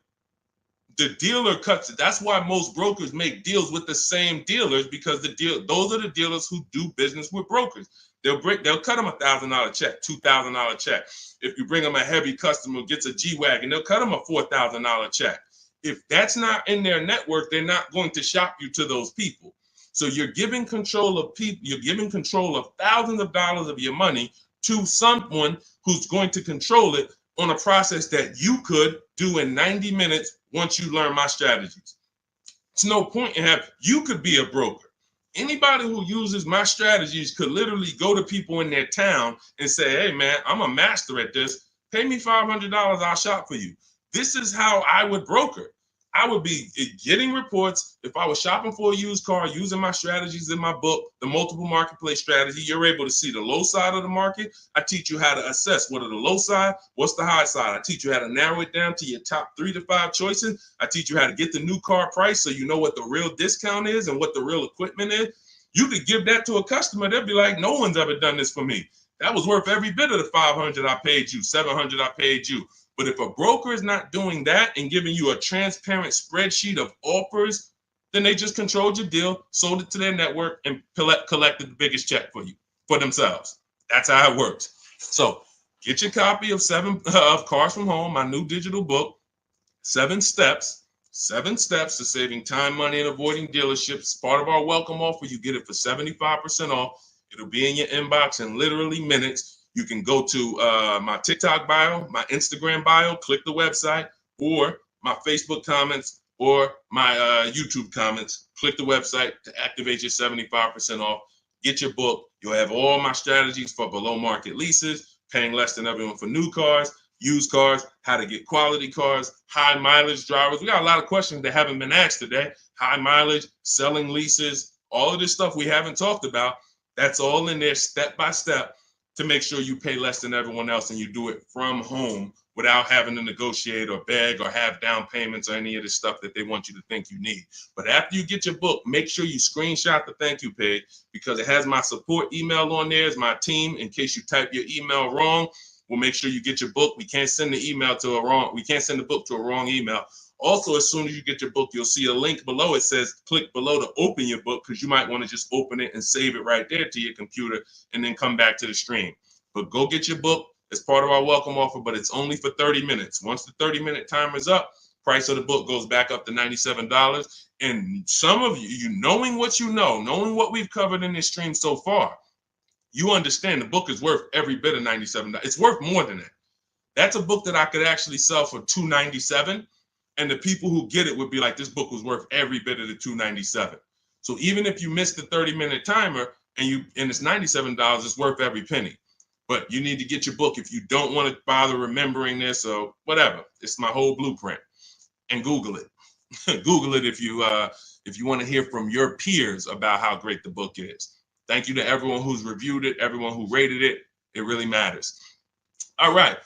The dealer cuts it. That's why most brokers make deals with the same dealers, because those are the dealers who do business with brokers. They'll cut them $1,000 check, $2,000 check. If you bring them a heavy customer who gets a G-Wagon, they'll cut them a $4,000 check. If that's not in their network, they're not going to shop you to those people. So you're giving control of people, you're giving control of thousands of dollars of your money to someone who's going to control it on a process that you could do in 90 minutes once you learn my strategies. It's no point in you could be a broker. Anybody who uses my strategies could literally go to people in their town and say, hey, man, I'm a master at this. Pay me $500, I'll shop for you. This is how I would broker. I would be getting reports. If I was shopping for a used car, using my strategies in my book, the multiple marketplace strategy, you're able to see the low side of the market. I teach you how to assess what are the low side, what's the high side. I teach you how to narrow it down to your top 3 to 5 choices. I teach you how to get the new car price so you know what the real discount is and what the real equipment is. You could give that to a customer. They'll be like, no one's ever done this for me. That was worth every bit of the $500 I paid you, $700 I paid you. But if a broker is not doing that and giving you a transparent spreadsheet of offers, then they just controlled your deal, sold it to their network, and collected the biggest check for you, for themselves. That's how it works. So get your copy of Cars from Home, my new digital book, 7 steps to saving time, money, and avoiding dealerships. Part of our welcome offer. You get it for 75% off. It'll be in your inbox in literally minutes. You can go to my TikTok bio, my Instagram bio, click the website, or my Facebook comments, or my YouTube comments. Click the website to activate your 75% off. Get your book. You'll have all my strategies for below market leases, paying less than everyone for new cars, used cars, how to get quality cars, high mileage drivers. We got a lot of questions that haven't been asked today. High mileage, selling leases, all of this stuff we haven't talked about. That's all in there step by step to make sure you pay less than everyone else and you do it from home without having to negotiate or beg or have down payments or any of the stuff that they want you to think you need. But after you get your book, make sure you screenshot the thank you page because it has my support email on there as my team. In case you type your email wrong, we'll make sure you get your book. We can't send the book to a wrong email. Also, as soon as you get your book, you'll see a link below. It says click below to open your book because you might want to just open it and save it right there to your computer and then come back to the stream. But go get your book. It's part of our welcome offer, but it's only for 30 minutes. Once the 30-minute timer is up, price of the book goes back up to $97. And some of you knowing what you know, knowing what we've covered in this stream so far, you understand the book is worth every bit of $97. It's worth more than that. That's a book that I could actually sell for $297. And the people who get it would be like, this book was worth every bit of the $297. So even if you miss the 30-minute timer and it's $97, it's worth every penny. But you need to get your book if you don't want to bother remembering this or whatever. It's my whole blueprint. And Google it. Google it if you want to hear from your peers about how great the book is. Thank you to everyone who's reviewed it, everyone who rated it. It really matters. All right.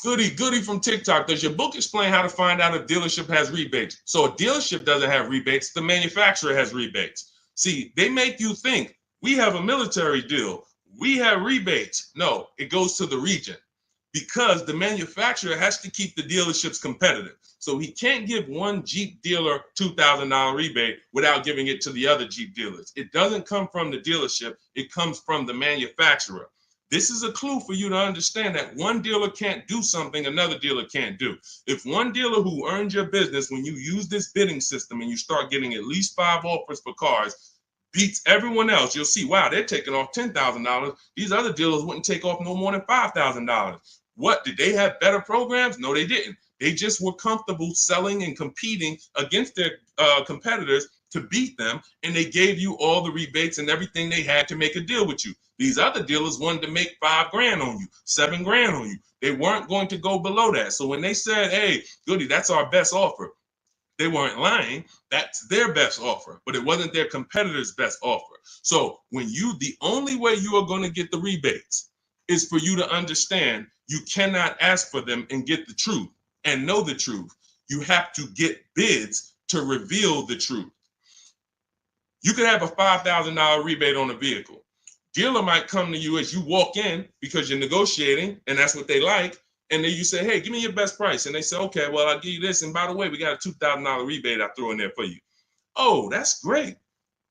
Goody from TikTok. Does your book explain how to find out if dealership has rebates? So a dealership doesn't have rebates. The manufacturer has rebates. See, they make you think we have a military deal. We have rebates. No, it goes to the region because the manufacturer has to keep the dealerships competitive. So he can't give one Jeep dealer $2,000 rebate without giving it to the other Jeep dealers. It doesn't come from the dealership. It comes from the manufacturer. This is a clue for you to understand that one dealer can't do something another dealer can't do. If one dealer who earned your business, when you use this bidding system and you start getting at least 5 offers for cars, beats everyone else, you'll see, wow, they're taking off $10,000. These other dealers wouldn't take off no more than $5,000. What, did they have better programs? No, they didn't. They just were comfortable selling and competing against their competitors to beat them, and they gave you all the rebates and everything they had to make a deal with you. These other dealers wanted to make $5,000 on you, $7,000 on you. They weren't going to go below that. So when they said, hey, Goody, that's our best offer, they weren't lying. That's their best offer, but it wasn't their competitor's best offer. So the only way you are going to get the rebates is for you to understand you cannot ask for them and get the truth and know the truth. You have to get bids to reveal the truth. You could have a $5,000 rebate on a vehicle. Dealer might come to you as you walk in because you're negotiating and that's what they like. And then you say, hey, give me your best price. And they say, okay, well, I'll give you this. And by the way, we got a $2,000 rebate I threw in there for you. Oh, that's great.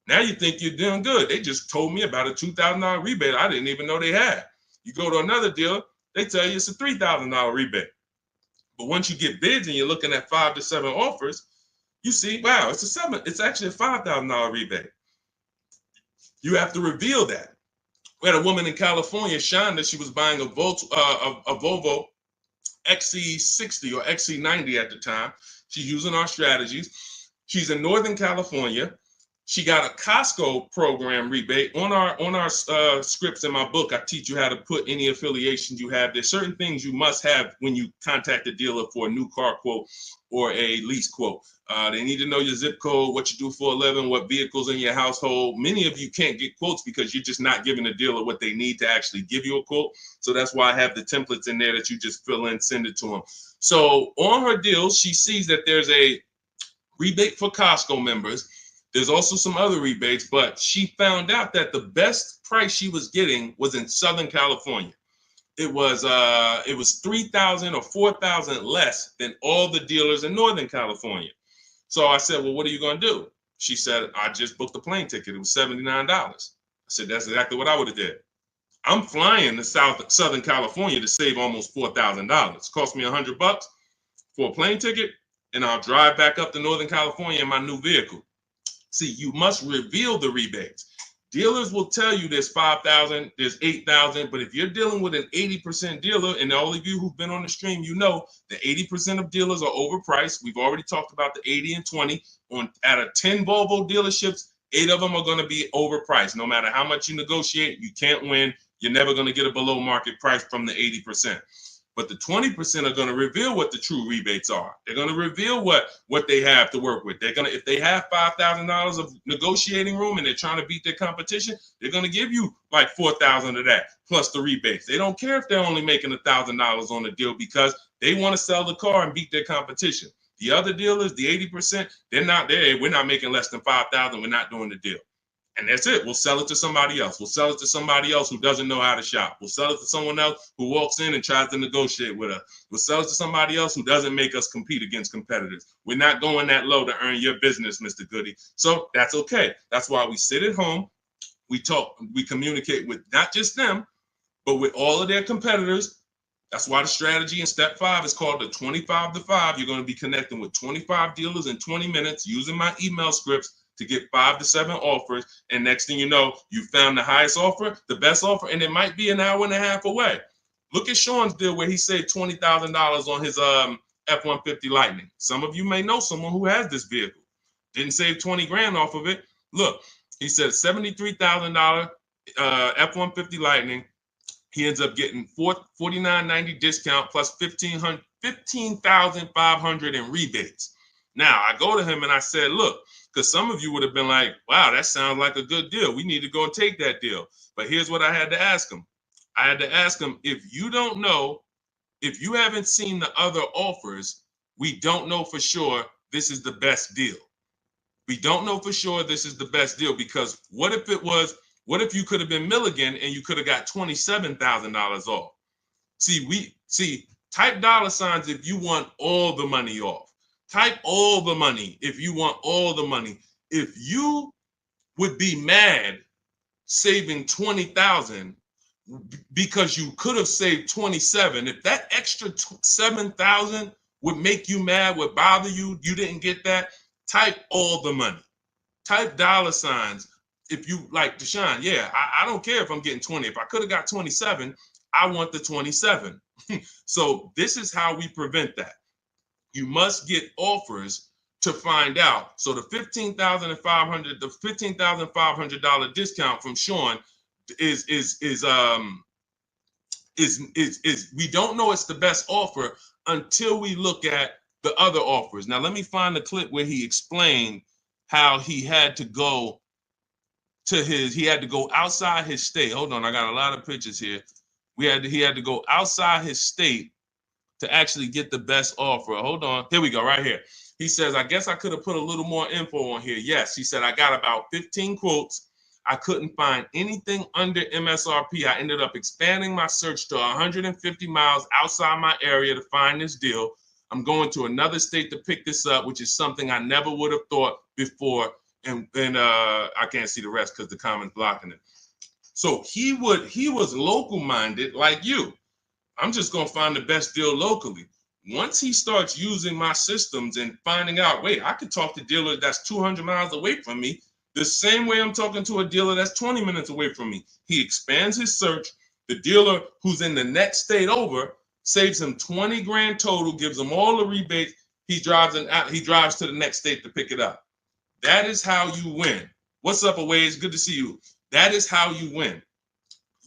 Now you think you're doing good. They just told me about a $2,000 rebate I didn't even know they had. You go to another dealer, they tell you it's a $3,000 rebate. But once you get bids and you're looking at 5 to 7 offers, you see, wow, it's actually a $5,000 rebate. You have to reveal that. We had a woman in California, Shonda, she was buying a Volvo XC60 or XC90 at the time. She's using our strategies. She's in Northern California. She got a Costco program rebate on our scripts in my book. I teach you how to put any affiliations you have. There's certain things you must have when you contact a dealer for a new car quote or a lease quote. They need to know your zip code, what you do for a living, what vehicles in your household. Many of you can't get quotes because you're just not giving the dealer what they need to actually give you a quote. So that's why I have the templates in there that you just fill in, send it to them. So on her deals, she sees that there's a rebate for Costco members. There's also some other rebates, but she found out that the best price she was getting was in Southern California. It was 3,000 or 4,000 less than all the dealers in Northern California. So I said, well, what are you going to do? She said, I just booked a plane ticket. It was $79. I said, that's exactly what I would have did. I'm flying to Southern California to save almost $4,000. Cost me $100 for a plane ticket, and I'll drive back up to Northern California in my new vehicle. See, you must reveal the rebates. Dealers will tell you there's 5,000, there's 8,000, but if you're dealing with an 80% dealer, and all of you who've been on the stream, you know the 80% of dealers are overpriced. We've already talked about the 80 and 20. Out of 10 Volvo dealerships, 8 of them are going to be overpriced. No matter how much you negotiate, you can't win. You're never going to get a below market price from the 80%. But the 20% are going to reveal what the true rebates are. They're going to reveal what they have to work with. They're going to, if they have $5,000 of negotiating room and they're trying to beat their competition, they're going to give you like $4,000 of that plus the rebates. They don't care if they're only making $1,000 on the deal because they want to sell the car and beat their competition. The other dealers, the 80%, they're not there. We're not making less than $5,000. We're not doing the deal. And that's it. We'll sell it to somebody else. We'll sell it to somebody else who doesn't know how to shop. We'll sell it to someone else who walks in and tries to negotiate with us. We'll sell it to somebody else who doesn't make us compete against competitors. We're not going that low to earn your business, Mr. Goody. So that's okay. That's why we sit at home. We talk, we communicate with not just them, but with all of their competitors. That's why the strategy in step 5 is called the 25 to 5. You're going to be connecting with 25 dealers in 20 minutes using my email scripts to get 5 to 7 offers. And next thing you know, you found the highest offer, the best offer, and it might be an hour and a half away. Look at Sean's deal where he saved $20,000 on his F-150 Lightning. Some of you may know someone who has this vehicle. Didn't save 20 grand off of it. Look, he said $73,000 F-150 Lightning. He ends up getting $49.90 discount plus $15,500 in rebates. Now, I go to him and I said, look, because some of you would have been like, wow, that sounds like a good deal. We need to go and take that deal. But here's what I had to ask him. I had to ask him, if you don't know, if you haven't seen the other offers, we don't know for sure this is the best deal. We don't know for sure this is the best deal because what if you could have been Milligan and you could have got $27,000 off? Type dollar signs if you want all the money off. Type all the money if you want all the money. If you would be mad saving 20,000 because you could have saved 27, if that extra 7,000 would make you mad, would bother you, you didn't get that, type all the money. Type dollar signs if you like Deshone. Yeah, I don't care if I'm getting 20. If I could have got 27, I want the 27. So this is how we prevent that. You must get offers to find out. So the $15,500 discount from Sean is we don't know it's the best offer until we look at the other offers. Now let me find the clip where he explained how he had to go outside his state. Hold on, I got a lot of pictures here. He had to go outside his state to actually get the best offer. Hold on. Here we go, right here. He says, I guess I could have put a little more info on here. Yes, he said, I got about 15 quotes. I couldn't find anything under MSRP. I ended up expanding my search to 150 miles outside my area to find this deal. I'm going to another state to pick this up, which is something I never would have thought before. And I can't see the rest because the comment's blocking it. So he was local minded like you. I'm just going to find the best deal locally. Once he starts using my systems and finding out, wait, I could talk to a dealer that's 200 miles away from me the same way I'm talking to a dealer that's 20 minutes away from me. He expands his search. The dealer who's in the next state over saves him 20 grand total, gives him all the rebates. He drives to the next state to pick it up. That is how you win. What's up, Aways? Good to see you. That is how you win.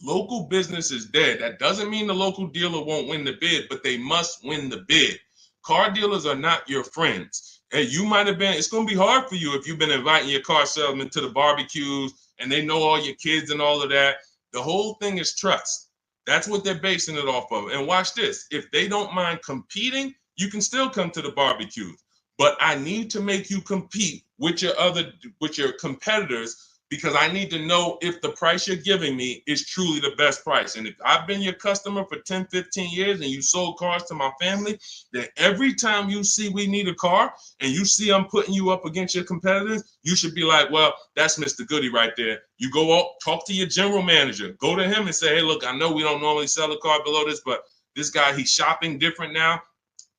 Local business is dead. That doesn't mean the local dealer won't win the bid, but they must win the bid. Car dealers are not your friends. Hey, you might have been, it's going to be hard for you if you've been inviting your car salesman to the barbecues and they know all your kids and all of that. The whole thing is trust. That's what they're basing it off of. And watch this. If they don't mind competing, you can still come to the barbecues. But I need to make you compete with your competitors, because I need to know if the price you're giving me is truly the best price. And if I've been your customer for 10, 15 years and you sold cars to my family, then every time you see we need a car and you see I'm putting you up against your competitors, you should be like, well, that's Mr. Goody right there. You go out, talk to your general manager, go to him and say, hey, look, I know we don't normally sell a car below this, but this guy, he's shopping different now.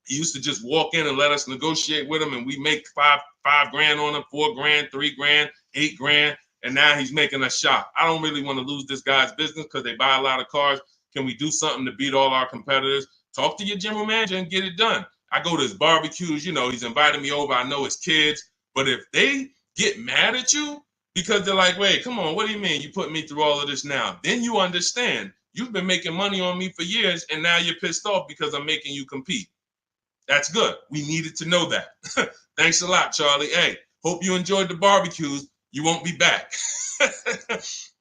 He used to just walk in and let us negotiate with him, and we make five grand on him, 4 grand, 3 grand, 8 grand. And now he's making us shop. I don't really want to lose this guy's business because they buy a lot of cars. Can we do something to beat all our competitors? Talk to your general manager and get it done. I go to his barbecues, he's invited me over. I know his kids. But if they get mad at you because they're like, wait, come on, what do you mean you put me through all of this now? Then you understand. You've been making money on me for years, and now you're pissed off because I'm making you compete. That's good. We needed to know that. Thanks a lot, Charlie. Hey, hope you enjoyed the barbecues. You won't be back.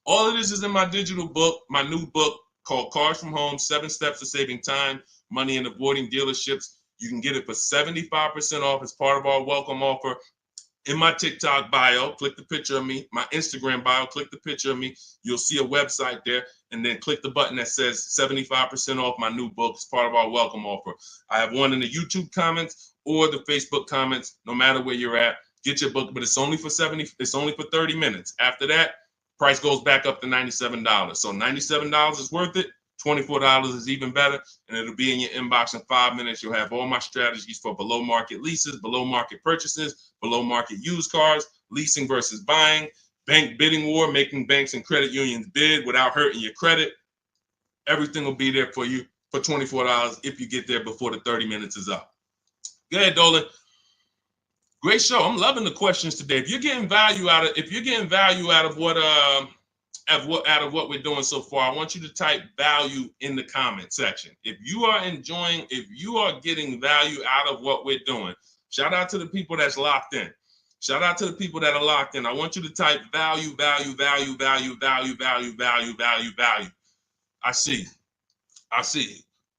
All of this is in my digital book, my new book called Cars from Home, 7 Steps to Saving Time, Money, and Avoiding Dealerships. You can get it for 75% off as part of our welcome offer. In my TikTok bio, click the picture of me. My Instagram bio, click the picture of me. You'll see a website there, and then click the button that says 75% off my new book as part of our welcome offer. I have one in the YouTube comments or the Facebook comments, no matter where you're at. Get your book, but it's only for 30 minutes. After that, price goes back up to $97. So $97 is worth it. $24 is even better, and it'll be in your inbox in 5 minutes. You'll have all my strategies for below market leases, below market purchases, below market used cars, leasing versus buying, bank bidding war, making banks and credit unions bid without hurting your credit. Everything will be there for you for $24 if you get there before the 30 minutes is up. Go ahead, Dolan. Great show. I'm loving the questions today. If you're getting value out of what we're doing so far, I want you to type value in the comment section. If you are getting value out of what we're doing, shout out to the people that's locked in. Shout out to the people that are locked in. I want you to type value, value, value, value, value, value, value, value, value. I see.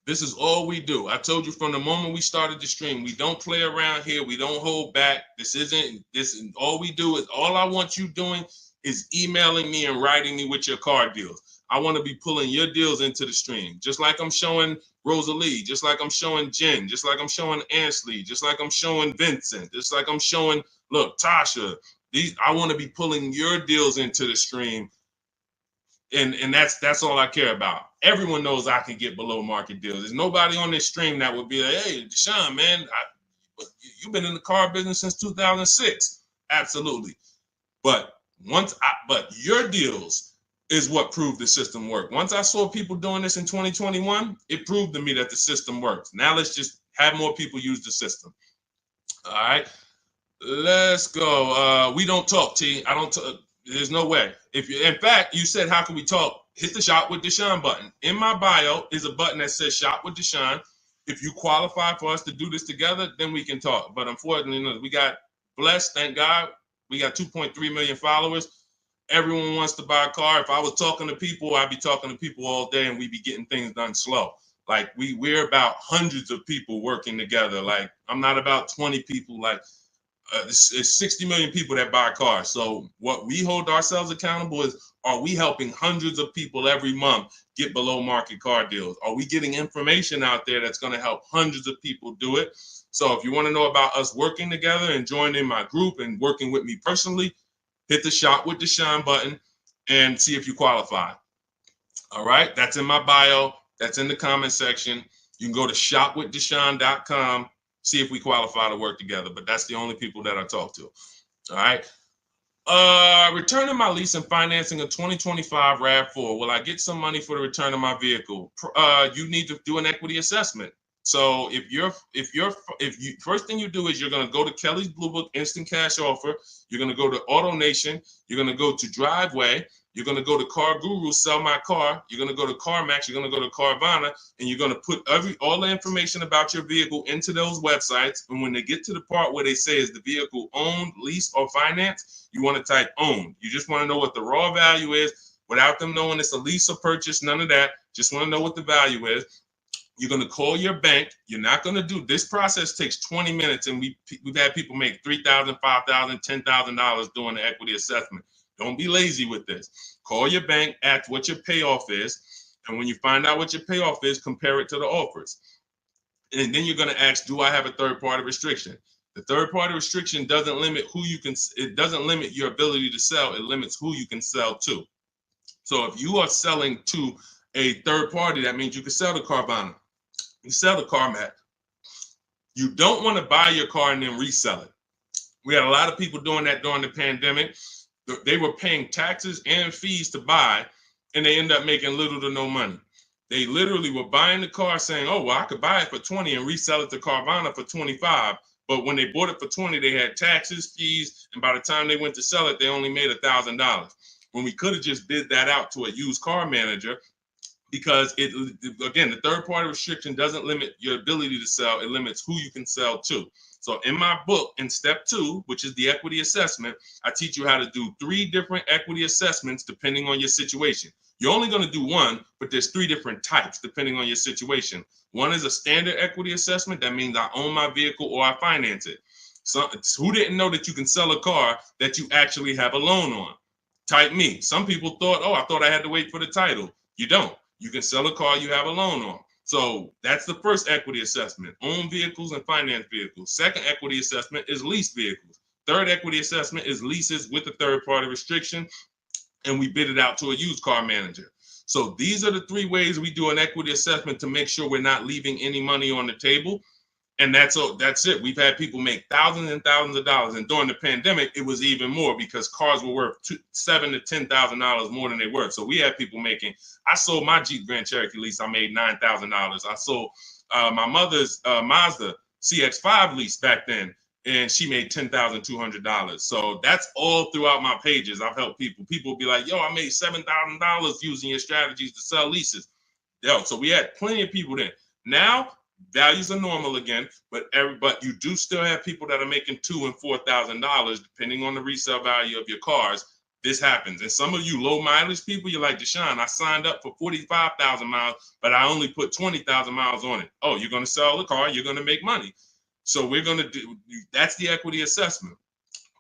This is all we do. I told you from the moment we started the stream, we don't play around here. We don't hold back. All we do is, all I want you doing is emailing me and writing me with your car deals. I want to be pulling your deals into the stream, just like I'm showing Rosalie, just like I'm showing Jen, just like I'm showing Ansley, just like I'm showing Vincent, just like I'm showing, look, Tasha. I want to be pulling your deals into the stream. And that's all I care about. Everyone knows I can get below market deals. There's nobody on this stream that would be like, hey, Deshone, man, you've been in the car business since 2006. Absolutely. But your deals is what proved the system worked. Once I saw people doing this in 2021, it proved to me that the system works. Now let's just have more people use the system. All right, let's go. We don't talk, T. I don't talk. There's no way. In fact, you said, how can we talk? Hit the Shop with Deshone button. In my bio is a button that says Shop with Deshone. If you qualify for us to do this together, then we can talk. But unfortunately, we got blessed, thank God. We got 2.3 million followers. Everyone wants to buy a car. If I was talking to people, I'd be talking to people all day and we'd be getting things done slow. Like we're about hundreds of people working together. Like I'm not about 20 people. Like it's 60 million people that buy cars. So what we hold ourselves accountable is, are we helping hundreds of people every month get below market car deals? Are we getting information out there that's going to help hundreds of people do it? So if you want to know about us working together and joining my group and working with me personally, hit the Shop with Deshone button and see if you qualify. All right, that's in my bio. That's in the comment section. You can go to shopwithdeshone.com. See if we qualify to work together, but that's the only people that I talk to. All right. Returning my lease and financing a 2025 RAV4. Will I get some money for the return of my vehicle? You need to do an equity assessment. So if you first thing you do is you're going to go to Kelly's Blue Book Instant Cash Offer. You're going to go to Auto Nation. You're going to go to Driveway. You're going to go to Car Guru, Sell My Car. You're going to go to CarMax. You're going to go to Carvana, and you're going to put all the information about your vehicle into those websites. And when they get to the part where they say is the vehicle owned, leased, or financed, you want to type owned. You just want to know what the raw value is without them knowing it's a lease or purchase. None of that. Just want to know what the value is. You're going to call your bank. You're not going to do this process takes 20 minutes, and we've had people make $3,000, $5,000, $10,000 doing the equity assessment. Don't be lazy with this. Call your bank, ask what your payoff is, and when you find out what your payoff is, compare it to the offers. And then you're going to ask, do I have a third-party restriction? The third-party restriction doesn't limit who you can. It doesn't limit your ability to sell. It limits who you can sell to. So if you are selling to a third party, that means you can sell to Carvana. You sell to CarMax. You don't want to buy your car and then resell it. We had a lot of people doing that during the pandemic. They were paying taxes and fees to buy, and they end up making little to no money. They literally were buying the car saying, oh, well, I could buy it for 20 and resell it to Carvana for 25. But when they bought it for 20, they had taxes, fees, and by the time they went to sell it, they only made $1,000. When we could have just bid that out to a used car manager, because again, the third party restriction doesn't limit your ability to sell. It limits who you can sell to. So in my book, in step 2, which is the equity assessment, I teach you how to do 3 different equity assessments depending on your situation. You're only going to do one, but there's 3 different types depending on your situation. One is a standard equity assessment. That means I own my vehicle or I finance it. So who didn't know that you can sell a car that you actually have a loan on? Type me. Some people thought, oh, I thought I had to wait for the title. You don't. You can sell a car you have a loan on. So that's the first equity assessment, own vehicles and finance vehicles. Second equity assessment is lease vehicles. Third equity assessment is leases with a third party restriction, and we bid it out to a used car manager. So these are the 3 ways we do an equity assessment to make sure we're not leaving any money on the table. And that's it. We've had people make thousands and thousands of dollars. And during the pandemic, it was even more because cars were worth $7,000 to $10,000 more than they were. So we had people making, I sold my Jeep Grand Cherokee lease. I made $9,000. I sold my mother's Mazda CX-5 lease back then, and she made $10,200. So that's all throughout my pages. I've helped people. People be like, yo, I made $7,000 using your strategies to sell leases. Yo, so we had plenty of people then. Now, values are normal again, but you do still have people that are making $2,000 and $4,000 depending on the resale value of your cars. This happens, and some of you low mileage people, you're like, Deshone, I signed up for 45,000 miles, but I only put 20,000 miles on it. Oh, you're going to sell the car, you're going to make money. So we're going to do that's the equity assessment.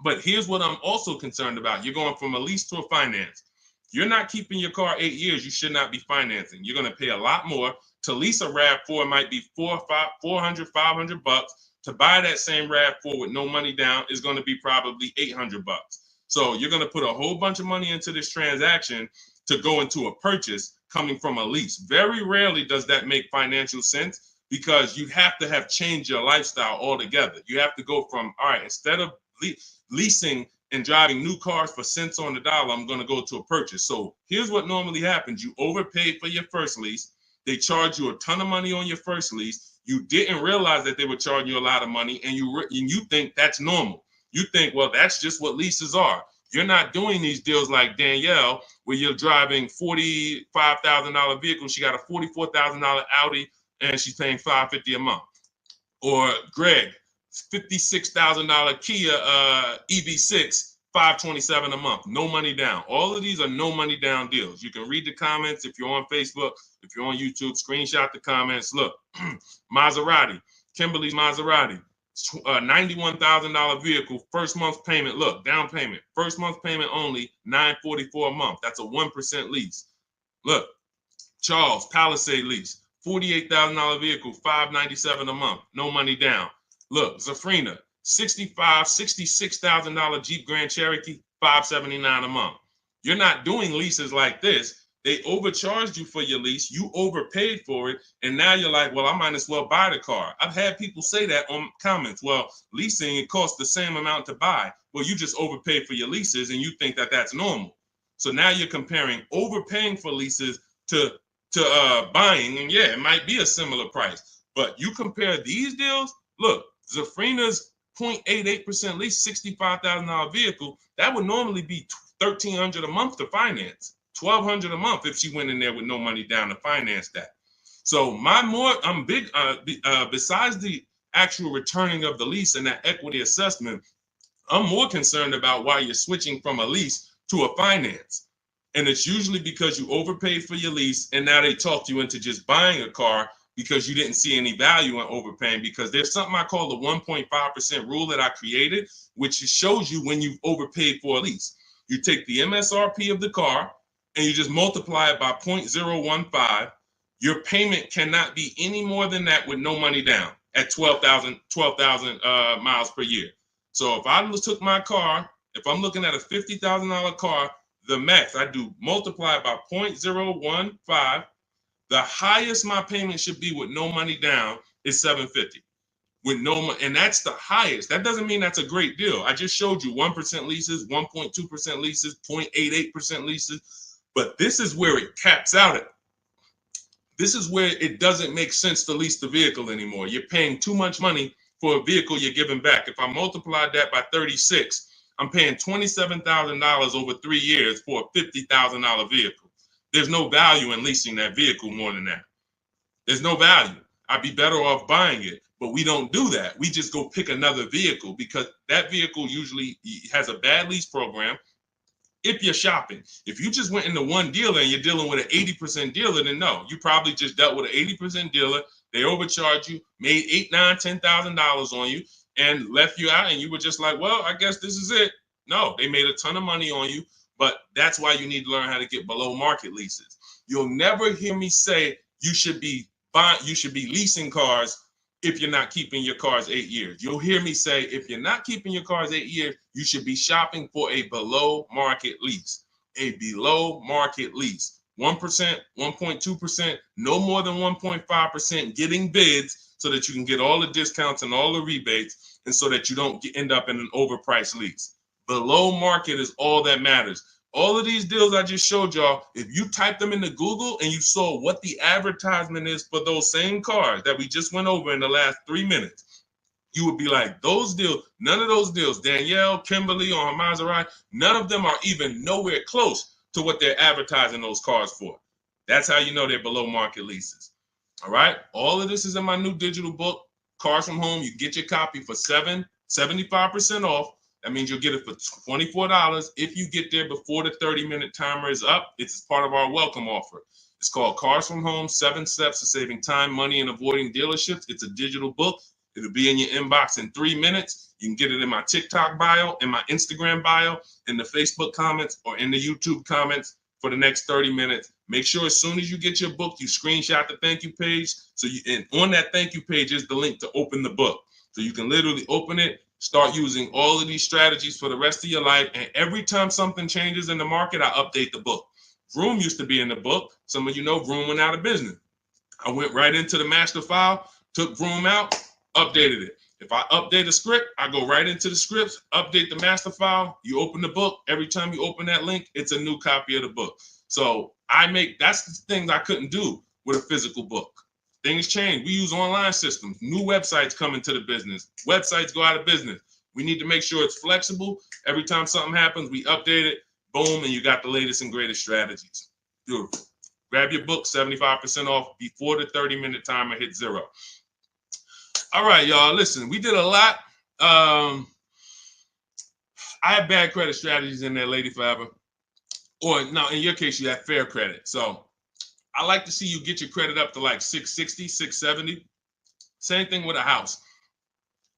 But here's what I'm also concerned about: you're going from a lease to a finance. You're not keeping your car 8 years. You should not be financing. You're going to pay a lot more. To lease a RAV4 might be $400, $500. To buy that same RAV4 with no money down is going to be probably $800. So you're going to put a whole bunch of money into this transaction to go into a purchase coming from a lease. Very rarely does that make financial sense because you have to have changed your lifestyle altogether. You have to go from, all right, instead of leasing and driving new cars for cents on the dollar, I'm going to go to a purchase. So here's what normally happens. You overpaid for your first lease. They charge you a ton of money on your first lease. You didn't realize that they were charging you a lot of money, and you think that's normal. You think, well, that's just what leases are. You're not doing these deals like Danielle, where you're driving $45,000 vehicle. She got a $44,000 Audi, and she's paying $550 a month. Or Greg, $56,000 Kia EV6. $527 a month, no money down. All of these are no money down deals. You can read the comments if you're on Facebook, if you're on YouTube, screenshot the comments. Look, Maserati, Kimberly's Maserati, $91,000 vehicle, first month's payment. Look, down payment, first month's payment only, $944 a month. That's a 1% lease. Look, Charles, Palisade lease, $48,000 vehicle, $597 a month, no money down. Look, Zafrina, $66,000 Jeep Grand Cherokee, $579 a month. You're not doing leases like this. They overcharged you for your lease. You overpaid for it. And now you're like, well, I might as well buy the car. I've had people say that on comments. Well, leasing, it costs the same amount to buy. Well, you just overpaid for your leases and you think that that's normal. So now you're comparing overpaying for leases to buying. And yeah, it might be a similar price. But you compare these deals, look, Zafrina's 0.88% lease, $65,000 vehicle, that would normally be $1,300 a month to finance, $1,200 a month if she went in there with no money down to finance that. So I'm big, besides the actual returning of the lease and that equity assessment, I'm more concerned about why you're switching from a lease to a finance. And it's usually because you overpaid for your lease and now they talked you into just buying a car because you didn't see any value in overpaying, because there's something I call the 1.5% rule that I created, which shows you when you've overpaid for a lease. You take the MSRP of the car and you just multiply it by 0.015. Your payment cannot be any more than that with no money down at 12,000 miles per year. So if I took my car, if I'm looking at a $50,000 car, the max I do multiply by 0.015. The highest my payment should be with no money down is $750. With no money, and that's the highest. That doesn't mean that's a great deal. I just showed you 1% leases, 1.2% leases, 0.88% leases, but this is where it caps out at. This is where it doesn't make sense to lease the vehicle anymore. You're paying too much money for a vehicle you're giving back. If I multiplied that by 36, I'm paying $27,000 over 3 years for a $50,000 vehicle. There's no value in leasing that vehicle more than that. There's no value. I'd be better off buying it, but we don't do that. We just go pick another vehicle because that vehicle usually has a bad lease program. If you're shopping, if you just went into one dealer and you're dealing with an 80% dealer, then no, you probably just dealt with an 80% dealer. They overcharged you, made $8,000, $9,000, $10,000 on you, and left you out. And you were just like, well, I guess this is it. No, they made a ton of money on you, but that's why you need to learn how to get below market leases. You'll never hear me say you should be leasing cars if you're not keeping your cars 8 years. You'll hear me say, if you're not keeping your cars 8 years, you should be shopping for a below market lease. A below market lease. 1%, 1.2%, no more than 1.5%, getting bids so that you can get all the discounts and all the rebates, and so that you don't end up in an overpriced lease. Below market is all that matters. All of these deals I just showed y'all, if you type them into Google and you saw what the advertisement is for those same cars that we just went over in the last 3 minutes, you would be like, those deals, none of those deals, Danielle, Kimberly, or Maserati, none of them are even nowhere close to what they're advertising those cars for. That's how you know they're below market leases. All right. All of this is in my new digital book, Cars from Home. You get your copy for 75% off. That means you'll get it for $24 if you get there before the 30-minute timer is up. It's part of our welcome offer. It's called Cars from Home, 7 Steps to Saving Time, Money, and Avoiding Dealerships. It's a digital book. It'll be in your inbox in 3 minutes. You can get it in my TikTok bio, in my Instagram bio, in the Facebook comments, or in the YouTube comments for the next 30 minutes. Make sure as soon as you get your book, you screenshot the thank you page. And on that thank you page is the link to open the book. So you can literally open it, start using all of these strategies for the rest of your life. And every time something changes in the market, I update the book. Vroom used to be in the book. Some of you know Vroom went out of business. I went right into the master file, took Vroom out, updated it. If I update a script, I go right into the scripts, update the master file. You open the book. Every time you open that link, it's a new copy of the book. So that's the things I couldn't do with a physical book. Things change. We use online systems. New websites come into the business. Websites go out of business. We need to make sure it's flexible. Every time something happens, we update it. Boom, and you got the latest and greatest strategies. Beautiful. Grab your book, 75% off before the 30-minute timer hits 0. All right, y'all. Listen, we did a lot. I have bad credit strategies in there, Lady Forever. Or no, in your case, you have fair credit. So I like to see you get your credit up to like 660, 670. Same thing with a house.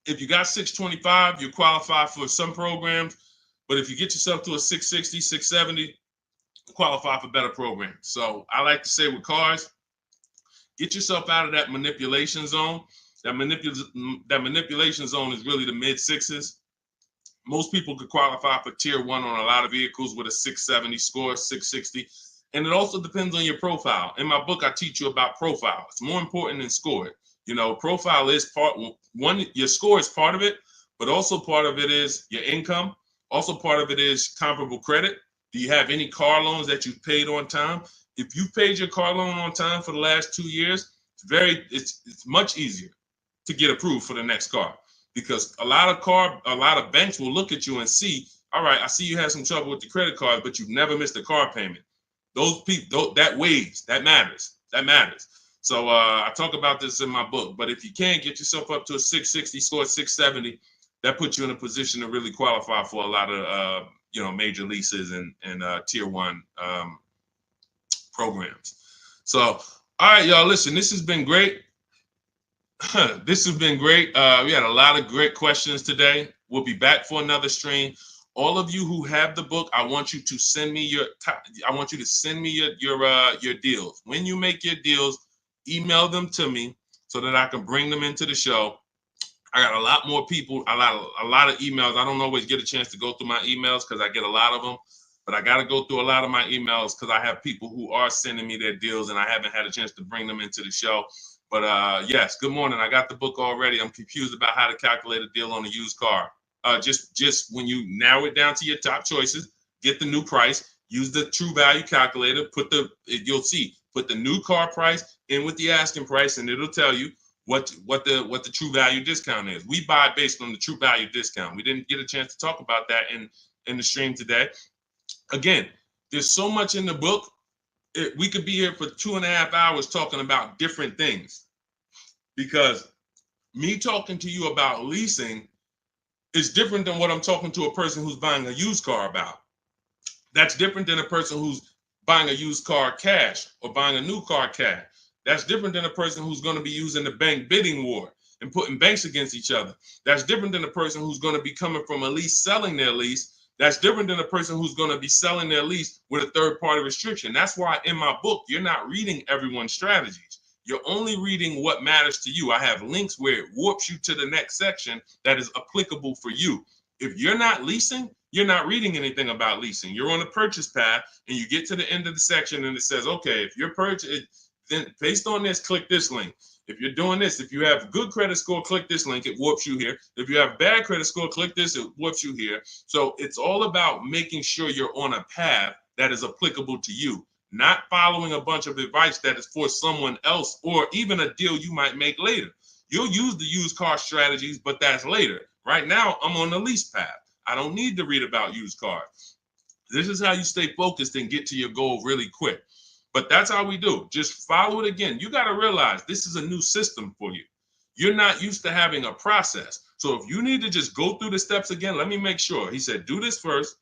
If you got 625, you qualify for some programs. But if you get yourself to a 660, 670, you qualify for better programs. So I like to say with cars, get yourself out of that manipulation zone. That manipulation zone is really the mid-6s. Most people could qualify for tier 1 on a lot of vehicles with a 670 score, 660. And it also depends on your profile. In my book, I teach you about profile. It's more important than score. You know, profile is part one. Your score is part of it, but also part of it is your income. Also part of it is comparable credit. Do you have any car loans that you've paid on time? If you've paid your car loan on time for the last 2 years, It's much easier to get approved for the next car, because a lot of banks will look at you and see, all right, I see you had some trouble with the credit card, but you've never missed a car payment. Those people, that weighs, that matters. So I talk about this in my book. But if you can get yourself up to a 660 score, 670, that puts you in a position to really qualify for a lot of major leases and tier one programs. So, all right, y'all, listen, this has been great. This has been great. We had a lot of great questions today. We'll be back for another stream. All of you who have the book, I want you to send me your deals. When you make your deals, email them to me so that I can bring them into the show. I got a lot more people, a lot of emails. I don't always get a chance to go through my emails because I get a lot of them, but I got to go through a lot of my emails because I have people who are sending me their deals and I haven't had a chance to bring them into the show. But yes, good morning. I got the book already. I'm confused about how to calculate a deal on a used car. Just when you narrow it down to your top choices, get the new price, use the true value calculator, put the new car price in with the asking price, and it'll tell you what the true value discount is. We buy based on the true value discount. We didn't get a chance to talk about that in the stream today. Again, there's so much in the book. We could be here for 2.5 hours talking about different things, because me talking to you about leasing is different than what I'm talking to a person who's buying a used car about. That's different than a person who's buying a used car cash or buying a new car cash. That's different than a person who's going to be using the bank bidding war and putting banks against each other. That's different than a person who's going to be coming from a lease, selling their lease. That's different than a person who's going to be selling their lease with a third-party restriction. That's why in my book, you're not reading everyone's strategies. You're only reading what matters to you. I have links where it warps you to the next section that is applicable for you. If you're not leasing, you're not reading anything about leasing. You're on a purchase path and you get to the end of the section and it says, okay, if you're purchasing, then based on this, click this link. If you're doing this, if you have good credit score, click this link, it warps you here. If you have bad credit score, click this, it warps you here. So it's all about making sure you're on a path that is applicable to you, not following a bunch of advice that is for someone else or even a deal you might make later. You'll use the used car strategies, but that's later. Right now, I'm on the lease path. I don't need to read about used cars. This is how you stay focused and get to your goal really quick. But that's how we do. Just follow it again. You got to realize this is a new system for you. You're not used to having a process. So if you need to just go through the steps again, let me make sure. He said, do this first.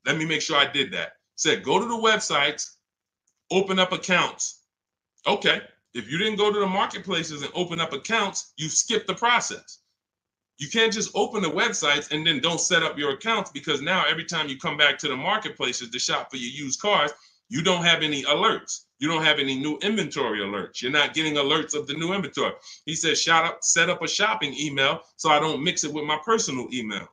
Let me make sure I did that. Said, go to the websites, open up accounts. Okay. If you didn't go to the marketplaces and open up accounts, you skipped the process. You can't just open the websites and then don't set up your accounts, because now every time you come back to the marketplaces to shop for your used cars, you don't have any alerts. You don't have any new inventory alerts. You're not getting alerts of the new inventory. He says, set up a shopping email so I don't mix it with my personal email.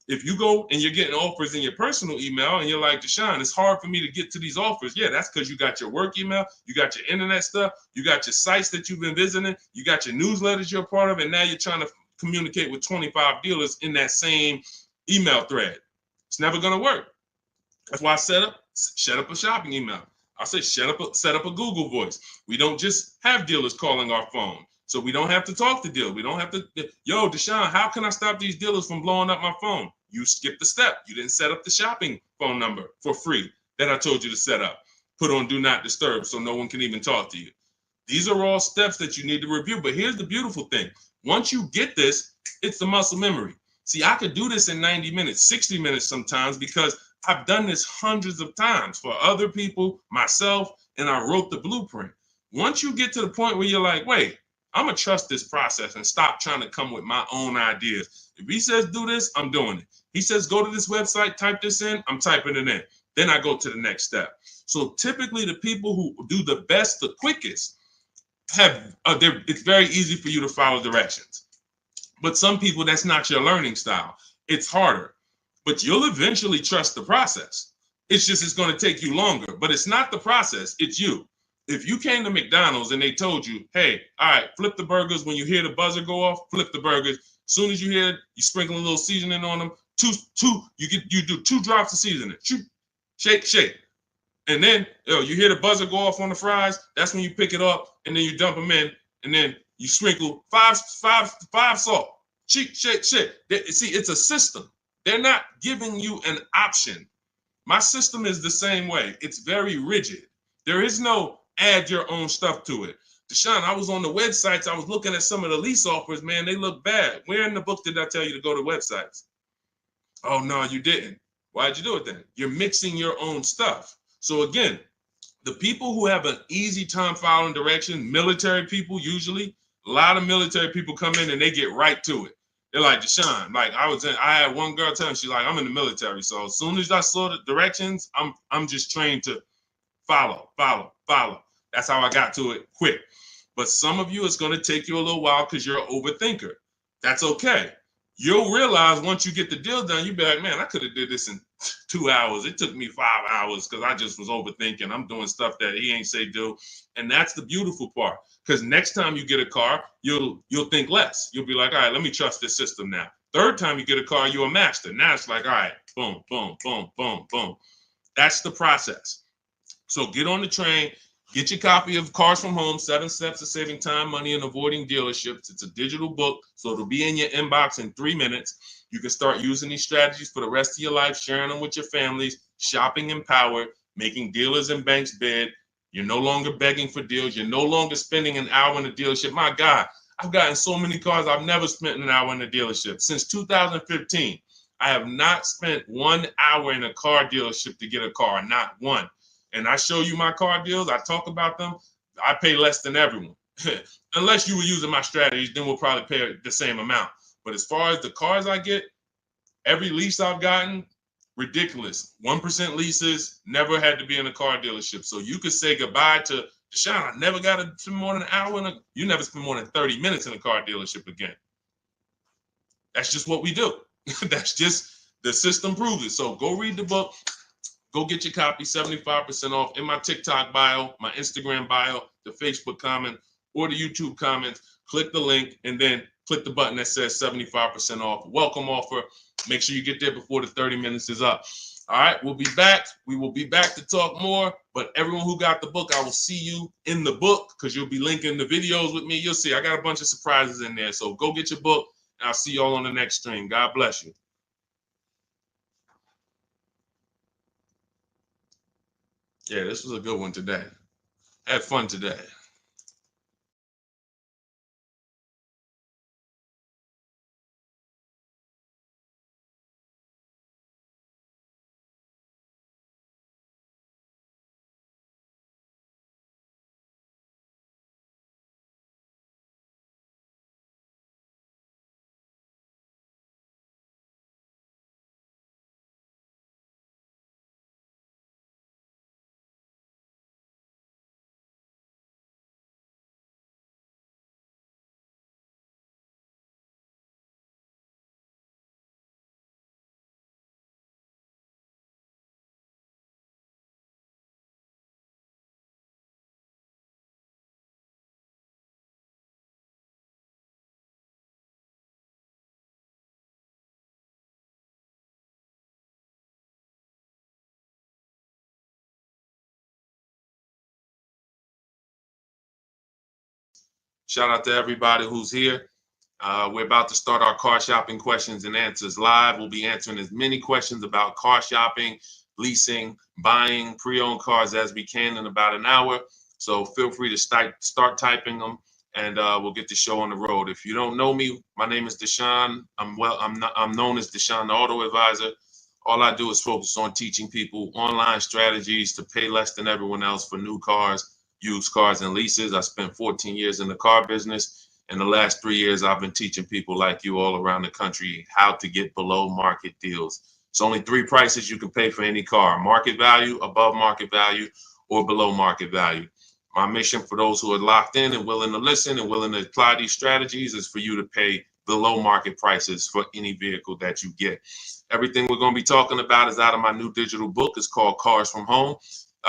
If you go and you're getting offers in your personal email and you're like, Deshone, it's hard for me to get to these offers. Yeah, that's because you got your work email, you got your internet stuff, you got your sites that you've been visiting, you got your newsletters you're a part of, and now you're trying to communicate with 25 dealers in that same email thread. It's never going to work. That's why I set up a shopping email. I say set up a Google Voice. We don't just have dealers calling our phone, so we don't have to talk to dealers. We don't have to, yo, Deshone, how can I stop these dealers from blowing up my phone? You skipped the step. You didn't set up the shopping phone number for free that I told you to set up. Put on do not disturb so no one can even talk to you. These are all steps that you need to review. But here's the beautiful thing. Once you get this, it's the muscle memory. See, I could do this in 90 minutes, 60 minutes sometimes, because I've done this hundreds of times for other people, myself, and I wrote the blueprint. Once you get to the point where you're like, wait, I'm going to trust this process and stop trying to come with my own ideas. If he says do this, I'm doing it. He says go to this website, type this in, I'm typing it in. Then I go to the next step. So typically the people who do the best, the quickest, it's very easy for you to follow directions. But some people, that's not your learning style. It's harder. But you'll eventually trust the process. It's going to take you longer. But it's not the process, it's you. If you came to McDonald's and they told you, hey, all right, flip the burgers. When you hear the buzzer go off, flip the burgers. As soon as you hear it, you sprinkle a little seasoning on them. You do 2 drops of seasoning. Shake. And then you hear the buzzer go off on the fries. That's when you pick it up and then you dump them in. and then you sprinkle five salt. Shit. See, it's a system. They're not giving you an option. My system is the same way. It's very rigid. There is no add your own stuff to it. Deshone, I was on the websites. I was looking at some of the lease offers. Man, they look bad. Where in the book did I tell you to go to websites? Oh, no, you didn't. Why'd you do it then? You're mixing your own stuff. So again, the people who have an easy time following direction, military people usually, a lot of military people come in and they get right to it. They're like, Deshone, like I had one girl tell me, she's like, I'm in the military. So as soon as I saw the directions, I'm just trained to follow. That's how I got to it quick. But some of you, it's going to take you a little while because you're an overthinker. That's okay. You'll realize once you get the deal done, you'll be like, man, I could have did this in 2 hours. It took me 5 hours because I just was overthinking. I'm doing stuff that he ain't say do. And that's the beautiful part. Because next time you get a car, you'll think less. You'll be like, all right, let me trust this system now. Third time you get a car, you're a master. Now it's like, all right, boom, boom, boom, boom, boom. That's the process. So get on the train. Get your copy of Cars from Home, 7 Steps to Saving Time, Money, and Avoiding Dealerships. It's a digital book, so it'll be in your inbox in 3 minutes. You can start using these strategies for the rest of your life, sharing them with your families, shopping empowered, making dealers and banks bid. You're no longer begging for deals. You're no longer spending an hour in a dealership. My God, I've gotten so many cars. I've never spent an hour in a dealership. Since 2015, I have not spent 1 hour in a car dealership to get a car, not one. And I show you my car deals, I talk about them, I pay less than everyone. Unless you were using my strategies, then we'll probably pay the same amount. But as far as the cars I get, every lease I've gotten, ridiculous. 1% leases, never had to be in a car dealership. So you could say goodbye to Deshone, I never got to spend more than an hour you never spend more than 30 minutes in a car dealership again. That's just what we do. That's just, the system proves it. So go read the book. Go get your copy, 75% off in my TikTok bio, my Instagram bio, the Facebook comment, or the YouTube comments. Click the link and then click the button that says 75% off. Welcome offer. Make sure you get there before the 30 minutes is up. All right, we'll be back. We will be back to talk more. But everyone who got the book, I will see you in the book because you'll be linking the videos with me. You'll see I got a bunch of surprises in there. So go get your book, and I'll see you all on the next stream. God bless you. Yeah, this was a good one today. Had fun today. Shout out to everybody who's here. We're about to start our car shopping questions and answers live. We'll be answering as many questions about car shopping, leasing, buying, pre-owned cars as we can in about an hour. So feel free to start typing them, and we'll get the show on the road. If you don't know me, my name is Deshone. I'm known as Deshone, the Auto Advisor. All I do is focus on teaching people online strategies to pay less than everyone else for new cars, used cars, and leases. I spent 14 years in the car business. In the last 3 years, I've been teaching people like you all around the country how to get below market deals. It's only 3 prices you can pay for any car: market value, above market value, or below market value. My mission for those who are locked in and willing to listen and willing to apply these strategies is for you to pay below market prices for any vehicle that you get. Everything we're going to be talking about is out of my new digital book. It's called Cars from Home.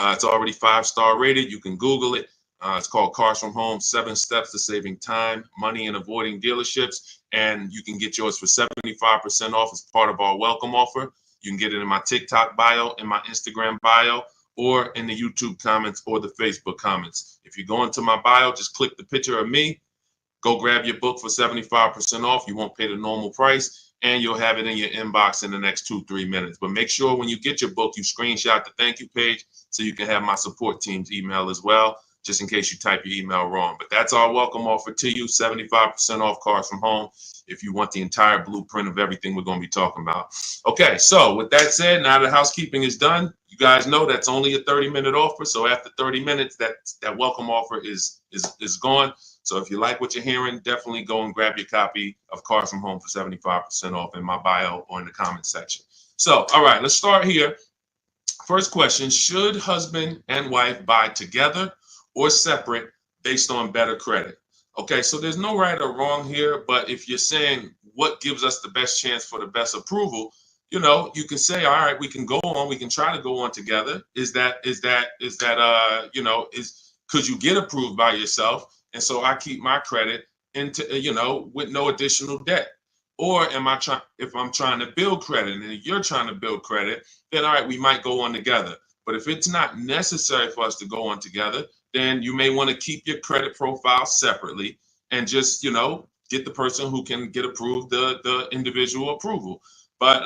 It's already 5-star rated. You can Google it. It's called Cars from Home, 7 Steps to Saving Time, Money, and Avoiding Dealerships. And you can get yours for 75% off as part of our welcome offer. You can get it in my TikTok bio, in my Instagram bio, or in the YouTube comments or the Facebook comments. If you go into my bio, just click the picture of me. Go grab your book for 75% off. You won't pay the normal price, and you'll have it in your inbox in the next 2-3 minutes. But make sure when you get your book, you screenshot the thank you page so you can have my support team's email as well, just in case you type your email wrong. But that's our welcome offer to you, 75% off Cars from Home, if you want the entire blueprint of everything we're going to be talking about. Okay, so with that said, now the housekeeping is done. You guys know that's only a 30-minute offer. So after 30 minutes, that welcome offer is gone. So if you like what you're hearing, definitely go and grab your copy of Cars from Home for 75% off in my bio or in the comment section. So, all right, let's start here. First question, should husband and wife buy together or separate based on better credit? Okay, so there's no right or wrong here, but if you're saying what gives us the best chance for the best approval, you know, you can say, all right, we can go on, we can try to go on together. Could you get approved by yourself? And so I keep my credit into, with no additional debt. Or if I'm trying to build credit and you're trying to build credit, then all right, we might go on together. But if it's not necessary for us to go on together, then you may want to keep your credit profile separately and just, get the person who can get approved the individual approval. But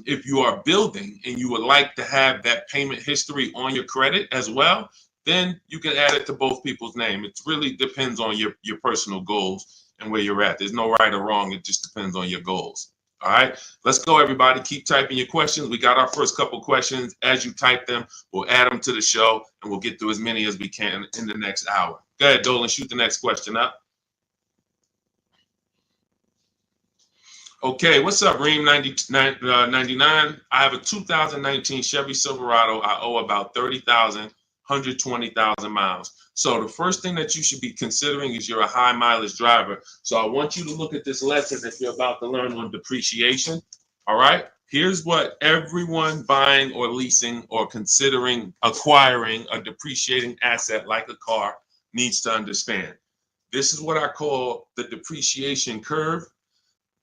if you are building and you would like to have that payment history on your credit as well, then you can add it to both people's name. It really depends on your personal goals and where you're at. There's no right or wrong. It just depends on your goals. All right, let's go, everybody. Keep typing your questions. We got our first couple questions. As you type them, we'll add them to the show, and we'll get through as many as we can in the next hour. Go ahead, Dolan, shoot the next question up. Okay, what's up, Reem 99? I have a 2019 Chevy Silverado. I owe about 30,000, 120,000 miles. So the first thing that you should be considering is you're a high mileage driver. So I want you to look at this lesson that you're about to learn on depreciation. All right, here's what everyone buying or leasing or considering acquiring a depreciating asset like a car needs to understand. This is what I call the depreciation curve.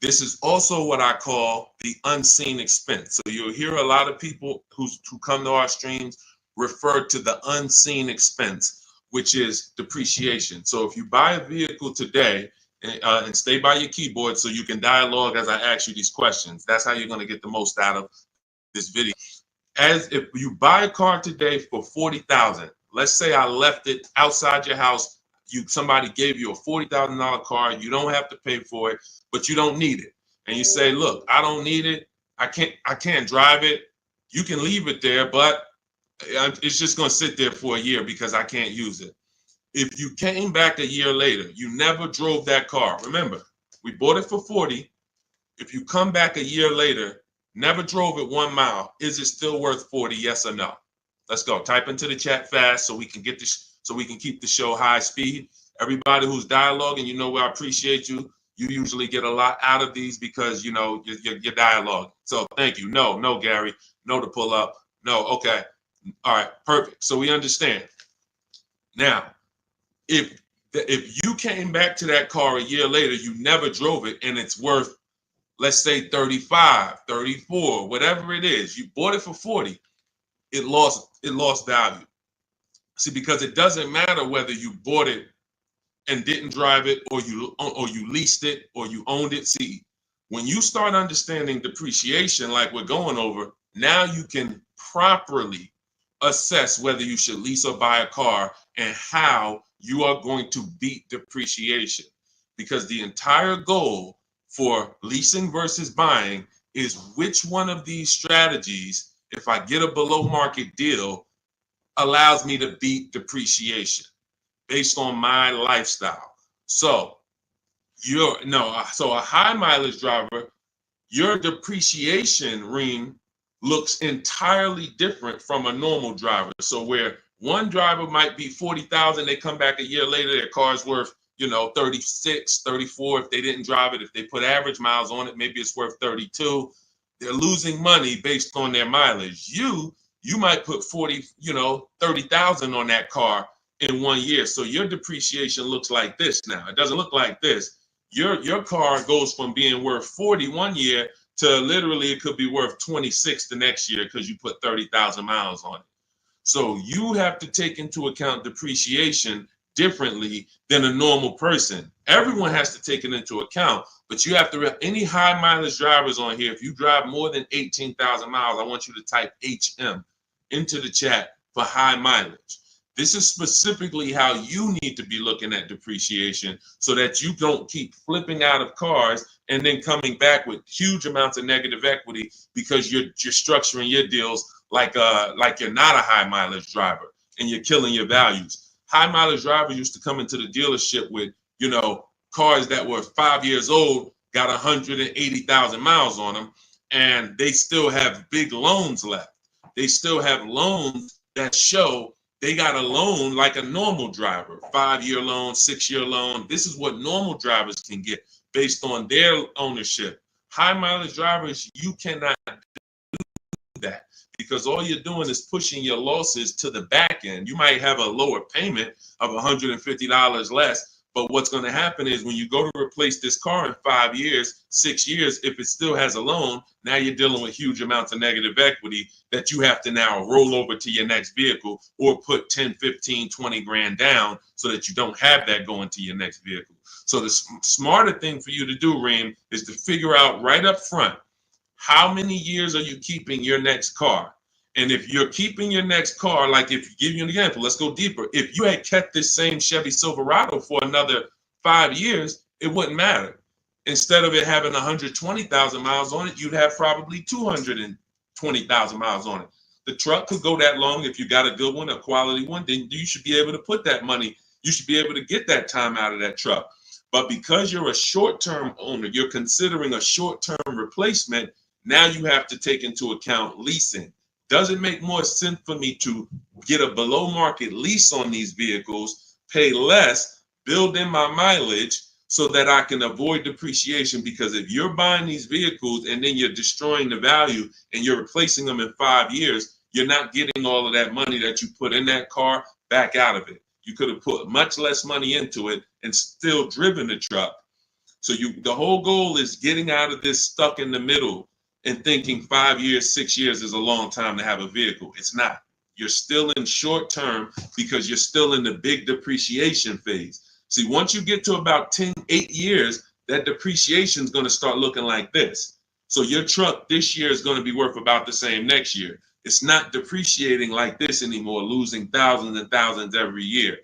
This is also what I call the unseen expense. So you'll hear a lot of people who come to our streams refer to the unseen expense, which is depreciation. So if you buy a vehicle today, and stay by your keyboard so you can dialogue as I ask you these questions. That's how you're going to get the most out of this video. As if you buy a car today for 40,000, let's say I left it outside your house. Somebody gave you a $40,000 car. You don't have to pay for it, but you don't need it. And you say, look, I don't need it. I can't drive it. You can leave it there, but it's just going to sit there for a year because I can't use it. If you came back a year later, you never drove that car. Remember, we bought it for 40. If you come back a year later, never drove it 1 mile, is it still worth 40? Yes or no? Let's go. Type into the chat fast so we can get this, so we can keep the show high speed. Everybody who's dialoguing, I appreciate you. You usually get a lot out of these because your dialogue. So thank you. No, Gary. No to pull up. No. Okay. All right. Perfect. So we understand. Now, if you came back to that car a year later, you never drove it, and it's worth, let's say 35, 34, whatever it is, you bought it for 40, it lost value. See, because it doesn't matter whether you bought it and didn't drive it, or you leased it, or you owned it. See, when you start understanding depreciation like we're going over, now you can properly assess whether you should lease or buy a car and how you are going to beat depreciation. Because the entire goal for leasing versus buying is which one of these strategies, if I get a below market deal, allows me to beat depreciation based on my lifestyle. So so a high mileage driver, your depreciation ring looks entirely different from a normal driver. So where one driver might be 40,000, they come back a year later, their car's worth, 36, 34. If they didn't drive it, if they put average miles on it, maybe it's worth 32. They're losing money based on their mileage. You might put 30,000 on that car in 1 year. So your depreciation looks like this now. It doesn't look like this. Your car goes from being worth 40 1 year to literally it could be worth 26 the next year because you put 30,000 miles on it. So you have to take into account depreciation differently than a normal person. Everyone has to take it into account, but you have to, any high mileage drivers on here, if you drive more than 18,000 miles, I want you to type HM into the chat for high mileage. This is specifically how you need to be looking at depreciation so that you don't keep flipping out of cars and then coming back with huge amounts of negative equity because you're structuring your deals like you're not a high mileage driver and you're killing your values. High mileage drivers used to come into the dealership with, cars that were 5 years old, got 180,000 miles on them, and they still have big loans left. They still have loans that show they got a loan like a normal driver, 5-year loan, 6-year loan. This is what normal drivers can get based on their ownership. High mileage drivers, you cannot do that because all you're doing is pushing your losses to the back end. You might have a lower payment of $150 less, but what's going to happen is when you go to replace this car in 5 years, 6 years, if it still has a loan, now you're dealing with huge amounts of negative equity that you have to now roll over to your next vehicle or put 10, 15, 20 grand down so that you don't have that going to your next vehicle. So the smarter thing for you to do, Reem, is to figure out right up front, how many years are you keeping your next car? And if you're keeping your next car, like if you give you an example, let's go deeper. If you had kept this same Chevy Silverado for another 5 years, it wouldn't matter. Instead of it having 120,000 miles on it, you'd have probably 220,000 miles on it. The truck could go that long. If you got a good one, a quality one, then you should be able to put that money. You should be able to get that time out of that truck. But because you're a short-term owner, you're considering a short-term replacement. Now you have to take into account leasing. Does it make more sense for me to get a below market lease on these vehicles, pay less, build in my mileage so that I can avoid depreciation? Because if you're buying these vehicles and then you're destroying the value and you're replacing them in 5 years, you're not getting all of that money that you put in that car back out of it. You could have put much less money into it and still driven the truck. So the whole goal is getting out of this stuck in the middle and thinking 5 years, 6 years is a long time to have a vehicle. It's not. You're still in short term because you're still in the big depreciation phase. See, once you get to about 8 years, that depreciation is going to start looking like this. So your truck this year is going to be worth about the same next year. It's not depreciating like this anymore, losing thousands and thousands every year.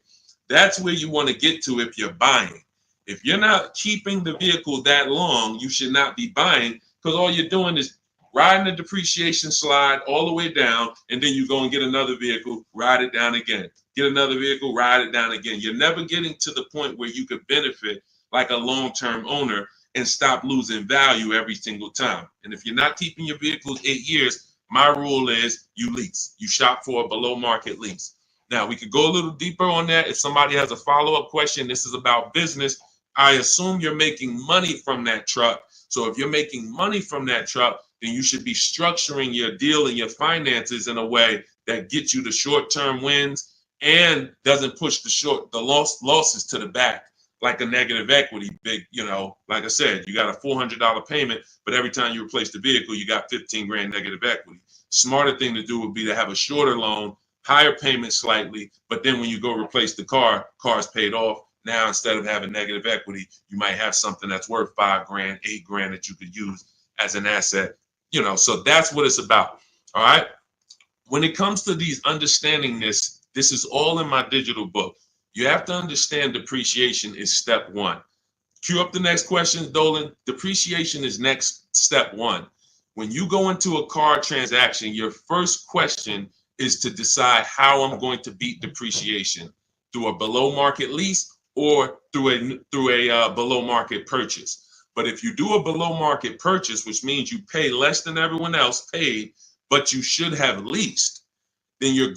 That's where you want to get to if you're buying. If you're not keeping the vehicle that long, you should not be buying, because all you're doing is riding the depreciation slide all the way down, and then you go and get another vehicle, ride it down again. Get another vehicle, ride it down again. You're never getting to the point where you could benefit like a long-term owner and stop losing value every single time. And if you're not keeping your vehicles 8 years, my rule is you lease. You shop for a below-market lease. Now, we could go a little deeper on that. If somebody has a follow-up question, this is about business. I assume you're making money from that truck. So if you're making money from that truck, then you should be structuring your deal and your finances in a way that gets you the short-term wins and doesn't push the losses to the back like a negative equity. Like I said, you got a $400 payment, but every time you replace the vehicle, you got 15 grand negative equity. Smarter thing to do would be to have a shorter loan, higher payment slightly, but then when you go replace the car's paid off. Now, instead of having negative equity, you might have something that's worth 5 grand, 8 grand that you could use as an asset. So that's what it's about. All right. When it comes to these understanding this is all in my digital book. You have to understand depreciation is step one. Cue up the next question, Dolan. Depreciation is next step one. When you go into a car transaction, your first question is to decide how I'm going to beat depreciation, through a below market lease or through a below market purchase. But if you do a below market purchase, which means you pay less than everyone else paid, but you should have leased, then you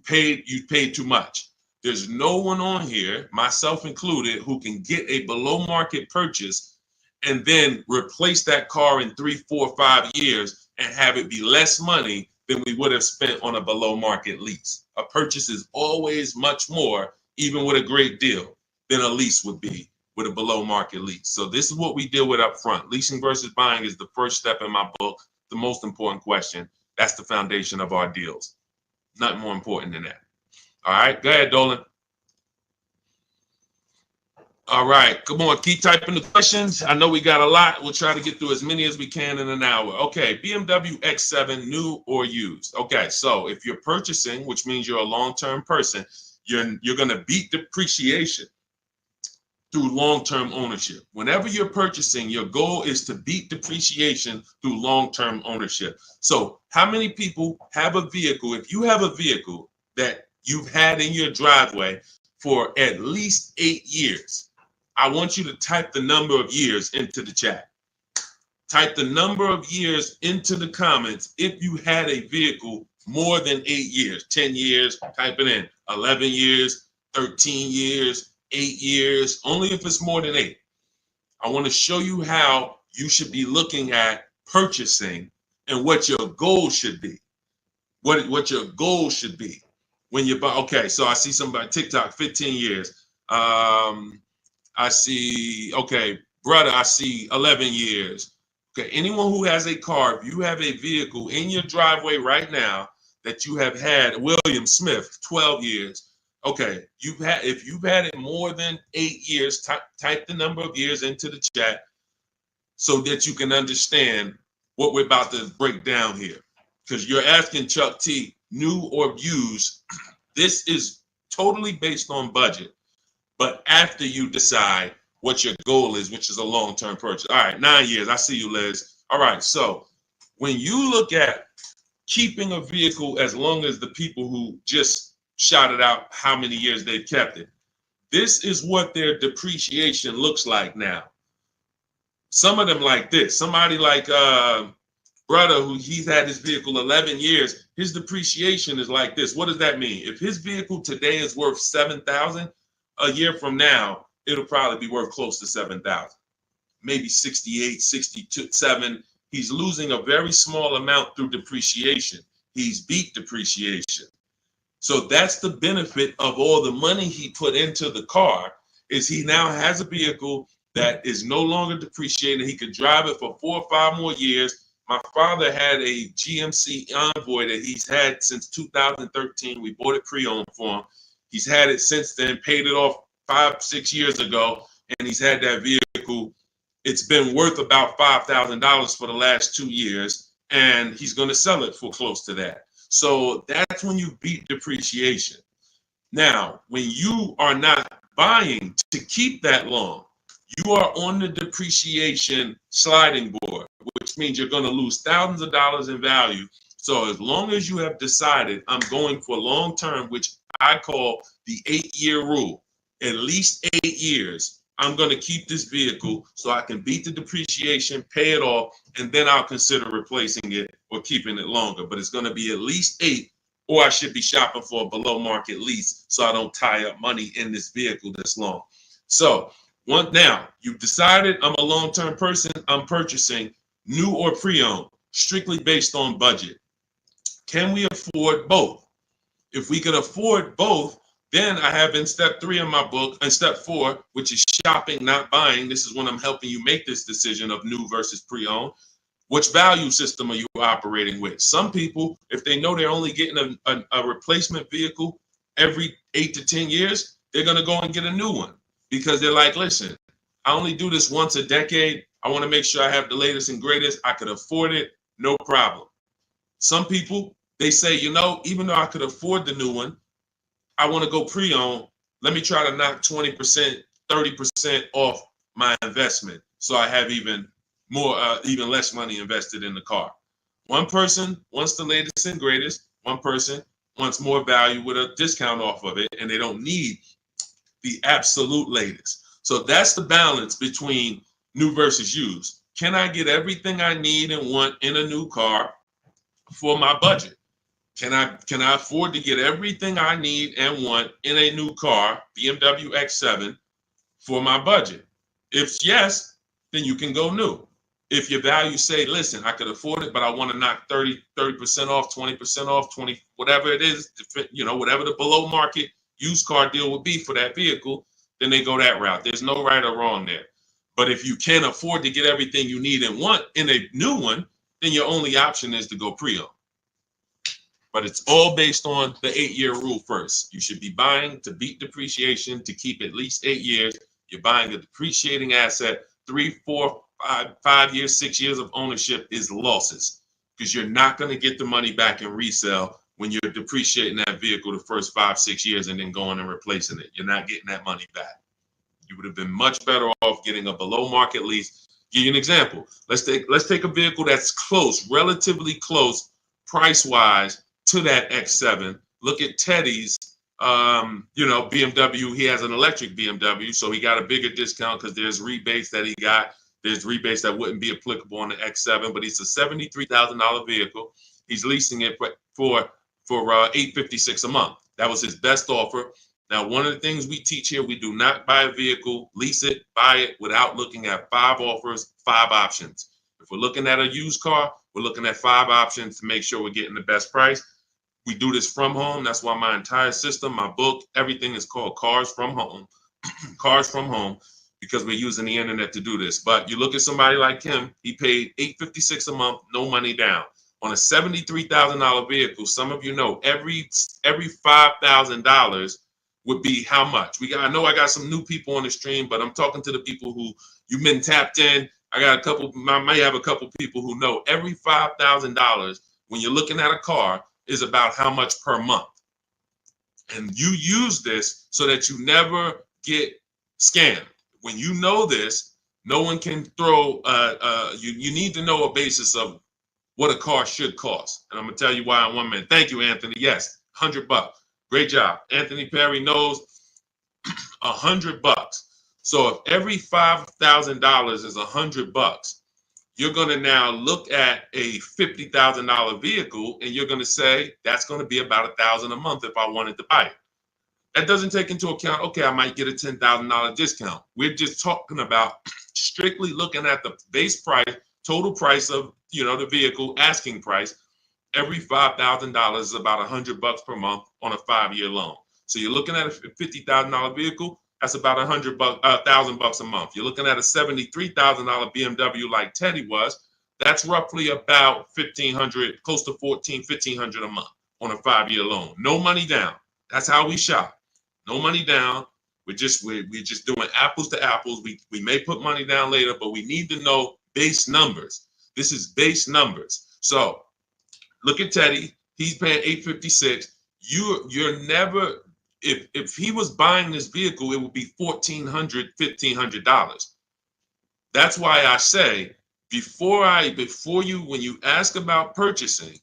paid too much. There's no one on here, myself included, who can get a below market purchase and then replace that car in 3, 4, 5 years and have it be less money than we would have spent on a below market lease. A purchase is always much more, even with a great deal, than a lease would be with a below market lease. So this is what we deal with up front. Leasing versus buying is the first step in my book, the most important question. That's the foundation of our deals. Nothing more important than that. All right, go ahead, Dolan. All right, come on, keep typing the questions. I know we got a lot. We'll try to get through as many as we can in an hour. Okay, BMW X7, new or used. Okay, so if you're purchasing, which means you're a long-term person, you're going to beat depreciation through long-term ownership. Whenever you're purchasing, your goal is to beat depreciation through long-term ownership. So how many people have a vehicle? If you have a vehicle that you've had in your driveway for at least 8 years, I want you to type the number of years into the chat. Type the number of years into the comments if you had a vehicle more than 8 years, 10 years, type it in, 11 years, 13 years, 8 years, only if it's more than 8. I want to show you how you should be looking at purchasing and what your goal should be. What your goal should be when you buy. Okay, so I see somebody TikTok 15 years. I see, okay, brother, I see 11 years. Okay, anyone who has a car, if you have a vehicle in your driveway right now that you have had, William Smith, 12 years. Okay, if you've had it more than 8 years, type the number of years into the chat so that you can understand what we're about to break down here. Because you're asking Chuck T, new or used. This is totally based on budget. But after you decide what your goal is, which is a long-term purchase. All right, 9 years. I see you, Liz. All right, so when you look at keeping a vehicle as long as the people who just shouted out how many years they've kept it, this is what their depreciation looks like now. Some of them like this. Somebody like brother who he's had his vehicle 11 years, his depreciation is like this. What does that mean? If his vehicle today is worth $7,000, a year from now, it'll probably be worth close to 7,000, maybe 68, 62, 7. He's losing a very small amount through depreciation. He's beat depreciation. So that's the benefit of all the money he put into the car, is he now has a vehicle that is no longer depreciated. He could drive it for 4 or 5 more years. My father had a GMC Envoy that he's had since 2013. We bought it pre-owned for him. He's had it since then, paid it off 5, 6 years ago, and he's had that vehicle. It's been worth about $5,000 for the last 2 years, and he's going to sell it for close to that. So that's when you beat depreciation. Now, when you are not buying to keep that long, you are on the depreciation sliding board, which means you're going to lose thousands of dollars in value. So as long as you have decided I'm going for long term, which I call the 8-year rule, at least 8 years, I'm going to keep this vehicle so I can beat the depreciation, pay it off, and then I'll consider replacing it or keeping it longer. But it's going to be at least 8, or I should be shopping for a below market lease so I don't tie up money in this vehicle this long. So now you've decided I'm a long-term person, I'm purchasing new or pre-owned, strictly based on budget. Can we afford both? If we can afford both, then I have in step 3 in my book, and step 4, which is shopping, not buying. This is when I'm helping you make this decision of new versus pre-owned. Which value system are you operating with? Some people, if they know they're only getting a replacement vehicle every 8 to 10 years, they're going to go and get a new one because they're like, listen, I only do this once a decade. I want to make sure I have the latest and greatest. I could afford it, no problem. Some people, they say, you know, even though I could afford the new one, I want to go pre-owned. Let me try to knock 20%, 30% off my investment so I have even less money invested in the car. One person wants the latest and greatest. One person wants more value with a discount off of it, and they don't need the absolute latest. So that's the balance between new versus used. Can I get everything I need and want in a new car for my budget? Can I afford to get everything I need and want in a new car, BMW X7, for my budget? If yes, then you can go new. If your value say, listen, I could afford it, but I want to knock 30% off, 20% off, 20, whatever it is, whatever the below market used car deal would be for that vehicle, then they go that route. There's no right or wrong there. But if you can't afford to get everything you need and want in a new one, then your only option is to go pre-owned. But it's all based on the 8-year rule first. You should be buying to beat depreciation to keep at least 8 years. You're buying a depreciating asset. 3, 4, 5 years, 6 years of ownership is losses because you're not going to get the money back in resale when you're depreciating that vehicle the first 5, 6 years and then going and replacing it. You're not getting that money back. You would have been much better off getting a below market lease. Give you an example. Let's take a vehicle that's close, relatively close, price wise to that X7. Look at Teddy's, BMW. He has an electric BMW, so he got a bigger discount because there's rebates that he got. There's rebates that wouldn't be applicable on the X7, but it's a $73,000 vehicle. He's leasing it for $856 a month. That was his best offer. Now, one of the things we teach here, we do not buy a vehicle, lease it, buy it without looking at 5 offers, 5 options. If we're looking at a used car, we're looking at 5 options to make sure we're getting the best price. We do this from home. That's why my entire system, my book, everything is called Cars from Home. Cars from Home, because we're using the internet to do this. But you look at somebody like him, he paid $856 a month, no money down. On a $73,000 vehicle, some of you know every $5,000 would be how much? I know I got some new people on the stream, but I'm talking to the people who you've been tapped in. I may have a couple people who know every $5,000 when you're looking at a car is about how much per month. And you use this so that you never get scammed. When you know this, no one can throw, you need to know a basis of what a car should cost. And I'm gonna tell you why in 1 minute. Thank you, Anthony. Yes, $100. Great job. Anthony Perry knows $100. So if every $5,000 is $100, you're going to now look at a $50,000 vehicle and you're going to say that's going to be about $1,000 a month if I wanted to buy it. That doesn't take into account, okay, I might get a $10,000 discount. We're just talking about strictly looking at the base price, total price of the vehicle, asking price. Every $5,000 is about $100 per month on a 5-year loan. So you're looking at a $50,000 vehicle, that's about $1,000 a month. You're looking at a $73,000 BMW like Teddy was, that's roughly about $1,500, close to $1,500 a month on a 5-year loan. No money down. That's how we shop. No money down. We're just doing apples to apples. We may put money down later, but we need to know base numbers. This is base numbers. So look at Teddy. He's paying $856. You're never, if he was buying this vehicle, it would be $1,400, $1,500. That's why I say when you ask about purchasing,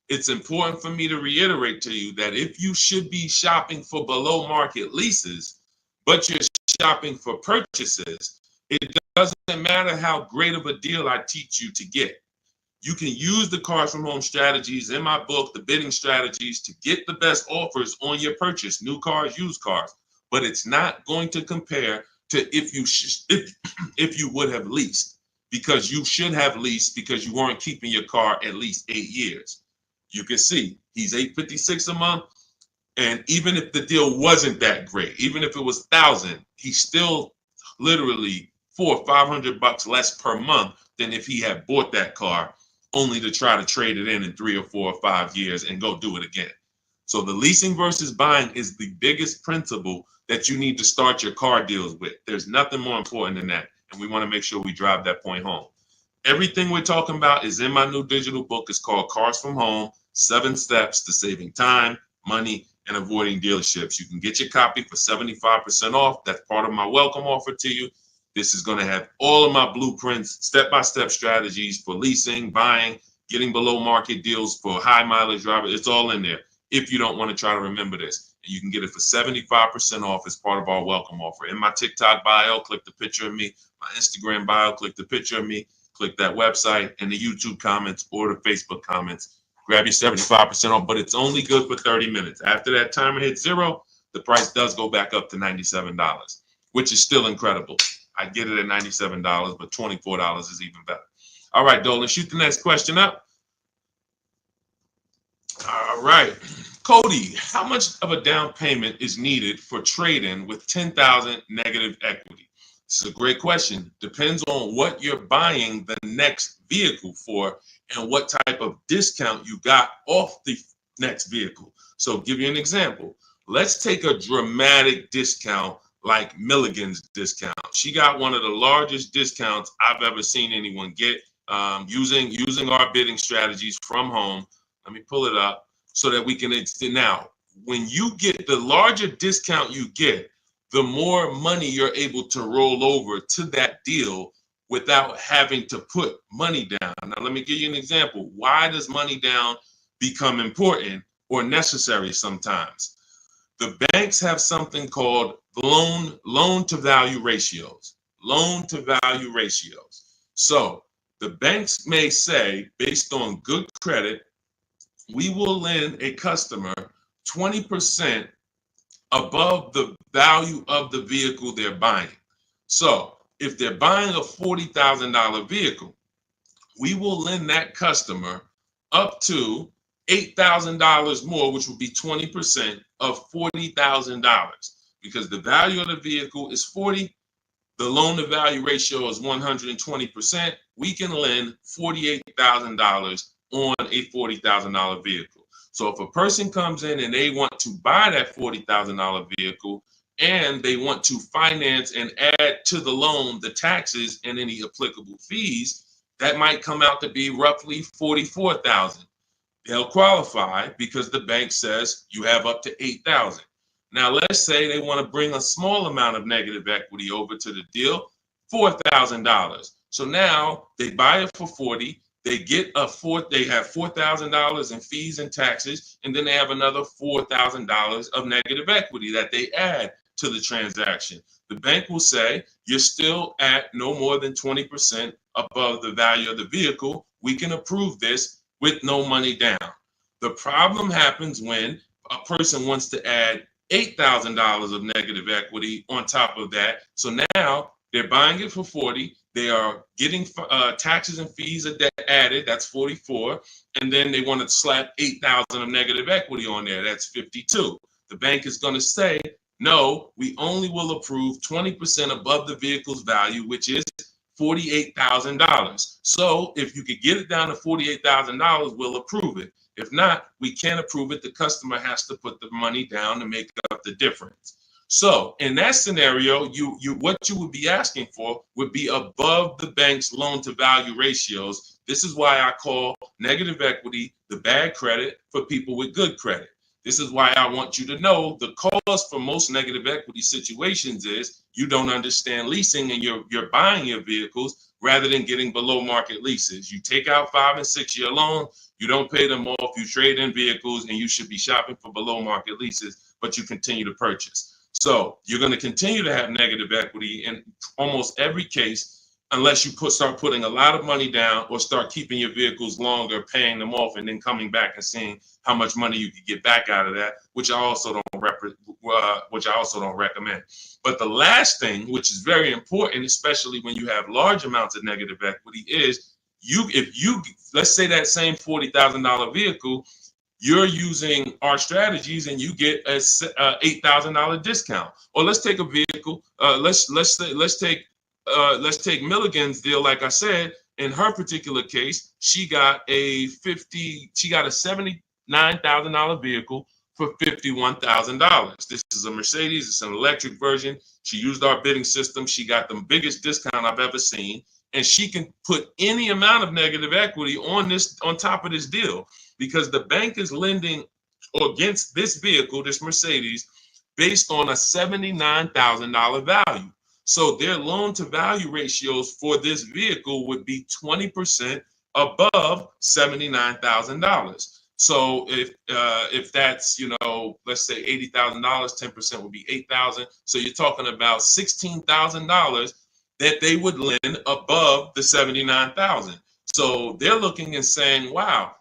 it's important for me to reiterate to you that if you should be shopping for below market leases, but you're shopping for purchases, it doesn't matter how great of a deal I teach you to get. You can use the Cars from Home strategies in my book, the bidding strategies, to get the best offers on your purchase, new cars, used cars. But it's not going to compare to if you would have leased, because you should have leased because you weren't keeping your car at least 8 years. You can see he's $856 a month, and even if the deal wasn't that great, even if it was $1,000, he's still literally $400 or $500 less per month than if he had bought that car only to try to trade it in 3 or 4 or 5 years and go do it again. So the leasing versus buying is the biggest principle that you need to start your car deals with. There's nothing more important than that, and we want to make sure we drive that point home. Everything we're talking about is in my new digital book. It's called Cars from Home, 7 Steps to Saving Time, Money, and Avoiding Dealerships. You can get your copy for 75% off. That's part of my welcome offer to you. This is going to have all of my blueprints, step-by-step strategies for leasing, buying, getting below market deals for high mileage drivers. It's all in there if you don't want to try to remember this. And you can get it for 75% off as part of our welcome offer. In my TikTok bio, click the picture of me. My Instagram bio, click the picture of me. Click that website, and the YouTube comments or the Facebook comments. Grab your 75% off, but it's only good for 30 minutes. After that timer hits 0, the price does go back up to $97, which is still incredible. I get it at $97, but $24 is even better. All right, Dolan, shoot the next question up. All right. Cody, how much of a down payment is needed for trade-in with $10,000 negative equity? This is a great question. Depends on what you're buying the next vehicle for and what type of discount you got off the next vehicle. So give you an example. Let's take a dramatic discount like Milligan's discount. She got one of the largest discounts I've ever seen anyone get using our bidding strategies from home. Let me pull it up so that we can now. When you get the larger discount you get, the more money you're able to roll over to that deal without having to put money down. Now, let me give you an example. Why does money down become important or necessary sometimes? The banks have something called loan to value ratios. Loan to value ratios. So the banks may say, based on good credit, we will lend a customer 20% above the value of the vehicle they're buying. So if they're buying a $40,000 vehicle, we will lend that customer up to $8,000 more, which would be 20% of $40,000. Because the value of the vehicle is 40, the loan to value ratio is 120%. We can lend $48,000 on a $40,000 vehicle. So if a person comes in and they want to buy that $40,000 vehicle and they want to finance and add to the loan the taxes and any applicable fees, that might come out to be roughly $44,000. They'll qualify because the bank says you have up to $8,000. Now, let's say they want to bring a small amount of negative equity over to the deal, $4,000. So now they buy it for 40. They get they have $4,000 in fees and taxes, and then they have another $4,000 of negative equity that they add to the transaction. The bank will say you're still at no more than 20% above the value of the vehicle. We can approve this with no money down. The problem happens when a person wants to add $8,000 of negative equity on top of that. So now they're buying it for 40. They are getting taxes and fees added. That's 44. And then they want to slap 8,000 of negative equity on there. That's 52. The bank is going to say, no, we only will approve 20% above the vehicle's value, which is $48,000. So if you could get it down to $48,000, we'll approve it. If not, we can't approve it. The customer has to put the money down to make up the difference. So in that scenario, what you would be asking for would be above the bank's loan to value ratios. This is why I call negative equity the bad credit for people with good credit. This is why I want you to know the cause for most negative equity situations is you don't understand leasing and you're buying your vehicles rather than getting below market leases. You take out 5 and 6 year loans, you don't pay them off, you trade in vehicles, and you should be shopping for below market leases, but you continue to purchase. So you're going to continue to have negative equity in almost every case unless you start putting a lot of money down or start keeping your vehicles longer, paying them off, and then coming back and seeing how much money you could get back out of that, which I also don't recommend. But the last thing, which is very important, especially when you have large amounts of negative equity, is let's say that same $40,000 vehicle, you're using our strategies and you get a $8,000 discount. Or let's take a vehicle. Let's take Milligan's deal. Like I said, in her particular case, she got a $79,000 vehicle for $51,000. This is a Mercedes. It's an electric version. She used our bidding system. She got the biggest discount I've ever seen, and she can put any amount of negative equity on top of this deal because the bank is lending against this vehicle, this Mercedes, based on a $79,000 value. So their loan to value ratios for this vehicle would be 20% above $79,000. So if that's, let's say $80,000, 10% would be $8,000. So you're talking about $16,000 that they would lend above the $79,000. So they're looking and saying, wow,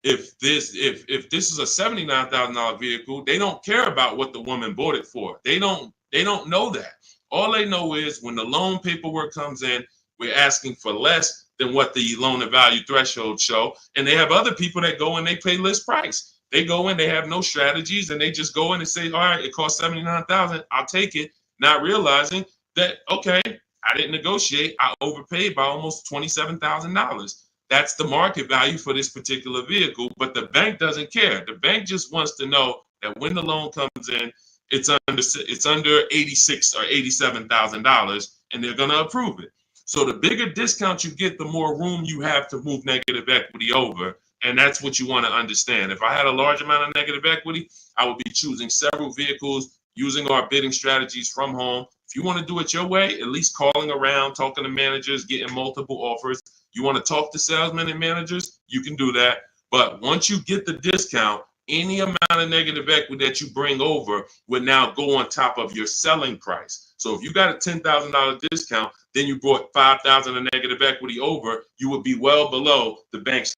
if this is a $79,000 vehicle, they don't care about what the woman bought it for. They don't know that. All they know is when the loan paperwork comes in, we're asking for less than what the loan to value threshold show. And they have other people that go and they pay list price. They go in, they have no strategies, and they just go in and say, all right, it costs $79,000, I'll take it, not realizing that, okay, I didn't negotiate. I overpaid by almost $27,000. That's the market value for this particular vehicle, but the bank doesn't care. The bank just wants to know that when the loan comes in, it's under 86 or $87,000, and they're going to approve it. So the bigger discount you get, the more room you have to move negative equity over, and that's what you want to understand. If I had a large amount of negative equity, I would be choosing several vehicles, using our bidding strategies from home. If you want to do it your way, at least calling around, talking to managers, getting multiple offers. You want to talk to salesmen and managers, you can do that. But once you get the discount, any amount of negative equity that you bring over would now go on top of your selling price. So if you got a $10,000 discount, then you brought $5,000 of negative equity over, you would be well below the bank's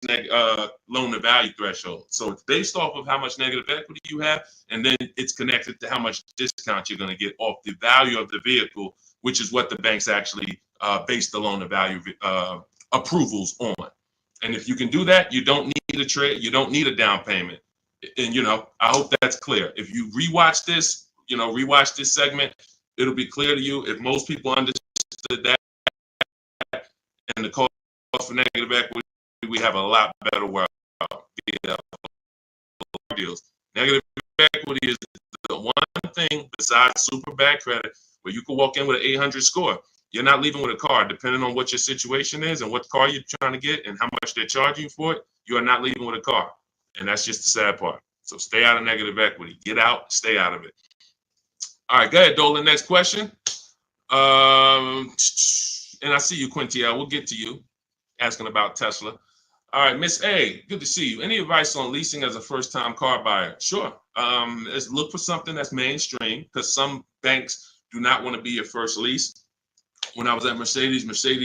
loan to value threshold. So it's based off of how much negative equity you have, and then it's connected to how much discount you're going to get off the value of the vehicle, which is what the banks actually base the loan to value approvals on. And if you can do that, you don't need a trade, you don't need a down payment. And I hope that's clear. If you rewatch this, rewatch this segment, it'll be clear to you. If most people understood that and the cost for negative equity, we have a lot better world. Deals. Negative equity is the one thing besides super bad credit where you can walk in with an 800 score. You're not leaving with a car, depending on what your situation is and what car you're trying to get and how much they're charging you for it. You are not leaving with a car. And that's just the sad part. So stay out of negative equity. Get out, stay out of it. All right, go ahead, Dolan. Next question. And I see you, Quintia. We'll get to you asking about Tesla. All right, Miss A, good to see you. Any advice on leasing as a first-time car buyer? Sure. Let's look for something that's mainstream because some banks do not want to be your first lease. When I was at Mercedes,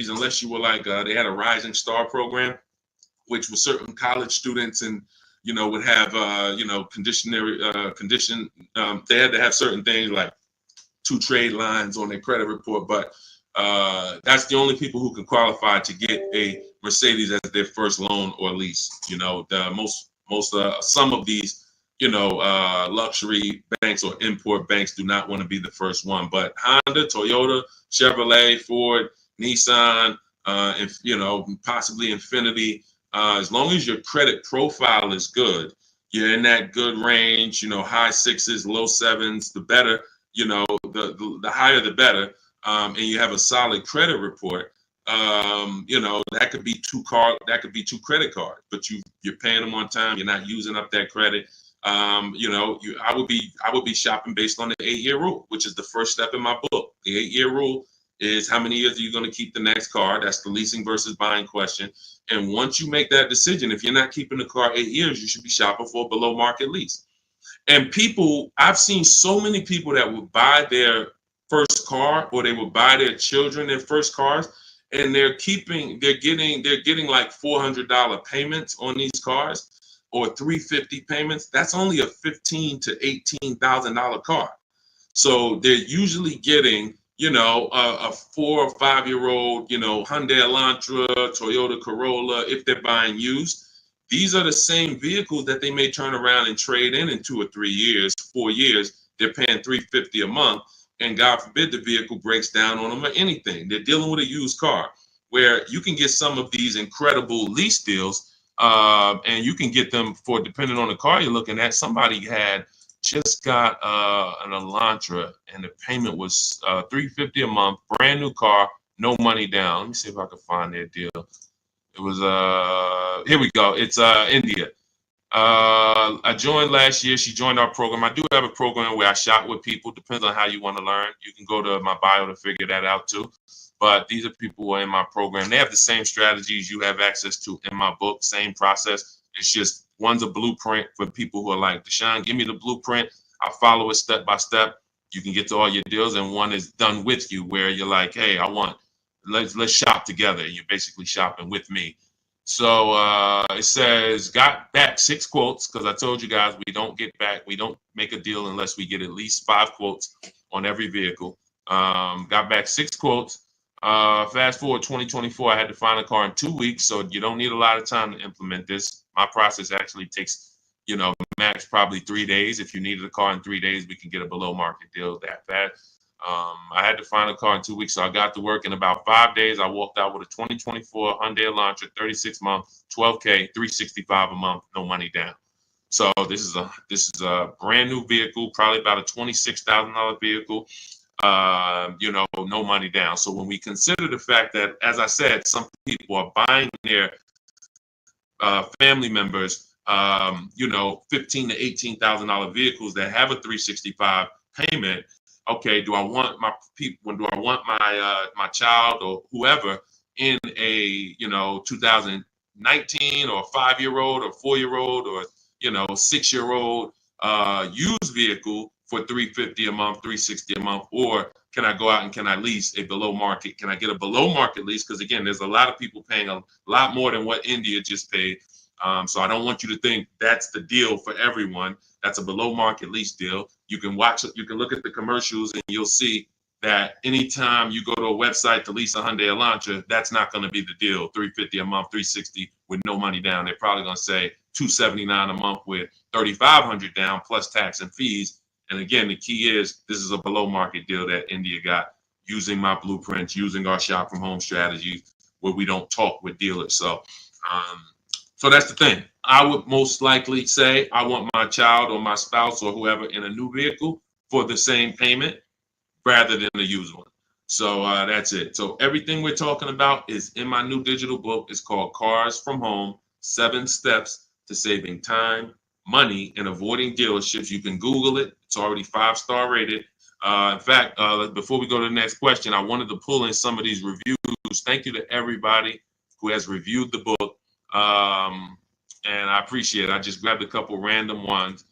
unless you were like, they had a Rising Star program, which was certain college students and, would have, condition. They had to have certain things like 2 trade lines on their credit report, but that's the only people who can qualify to get a Mercedes as their first loan or lease. Some of these, luxury banks or import banks do not want to be the first one, but Honda, Toyota, Chevrolet, Ford, Nissan, and possibly Infiniti, as long as your credit profile is good, you're in that good range, high 6s, low 7s, the better, the higher the better, and you have a solid credit report, that could be 2 credit cards, but you're paying them on time, you're not using up that credit. I would be shopping based on the 8-year rule, which is the first step in my book. The 8-year rule is how many years are you going to keep the next car? That's the leasing versus buying question. And once you make that decision, if you're not keeping the car 8 years, you should be shopping for a below market lease. And I've seen so many people that would buy their first car or they would buy their children their first cars, and they're getting like $400 payments on these cars or $350 payments. That's only a $15,000 to $18,000 car. So they're usually getting, a 4 or 5-year-old, Hyundai Elantra, Toyota Corolla, if they're buying used. These are the same vehicles that they may turn around and trade in 2 or 3 years, 4 years. They're paying $350 a month, and God forbid the vehicle breaks down on them or anything. They're dealing with a used car, where you can get some of these incredible lease deals, and you can get them for, depending on the car you're looking at. Somebody had just got an Elantra, and the payment was $350 a month, brand new car, no money down. Let me see if I can find their deal. It was here we go. It's India. I joined last year. She joined our program. I do have a program where I shop with people. Depends on how you want to learn. You can go to my bio to figure that out too. But these are people who are in my program. They have the same strategies you have access to in my book, same process. It's just one's a blueprint for people who are like, Deshone, give me the blueprint. I'll follow it step by step. You can get to all your deals. And one is done with you, where you're like, hey, let's shop together. You're basically shopping with me. So it says, got back 6 quotes, because I told you guys we don't make a deal unless we get at least 5 quotes on every vehicle. Got back 6 quotes. Fast forward 2024, I had to find a car in 2 weeks, so you don't need a lot of time to implement this. My process actually takes, max probably 3 days. If you needed a car in 3 days, we can get a below market deal that fast. I had to find a car in 2 weeks, so I got to work in about 5 days. I walked out with a 2024 Hyundai Elantra, 36 month, 12K, 365 a month, no money down. So this is a brand new vehicle, probably about a $26,000 vehicle. You know, no money down. So when we consider the fact that, as I said, some people are buying their family members, you know, $15,000 to $18,000 vehicles that have a 365 payment. Okay, do I want my people? Do I want my my child or whoever in a, you know, 2019 or 5-year-old or 4-year-old or, you know, 6-year-old used vehicle for $350 a month, $360 a month, or can I go out and can I lease a below market? Can I get a below market lease? Because again, there's a lot of people paying a lot more than what India just paid. So I don't want you to think that's the deal for everyone. That's a below market lease deal. You can look at the commercials and you'll see that anytime you go to a website to lease a Hyundai Elantra, that's not going to be the deal. $350 a month, $360 with no money down. They're probably going to say $279 a month with $3,500 down plus tax and fees. And again, the key is this is a below market deal that India got using my blueprints, using our shop from home strategy where we don't talk with dealers. So that's the thing. I would most likely say I want my child or my spouse or whoever in a new vehicle for the same payment rather than a used one. So that's it. So everything we're talking about is in my new digital book. It's called Cars from Home, 7 Steps to Saving Time, Money, and Avoiding Dealerships. You can Google it. It's already 5-star rated. In fact, before we go to the next question, I wanted to pull in some of these reviews. Thank you to everybody who has reviewed the book. And I appreciate it. I just grabbed a couple random ones.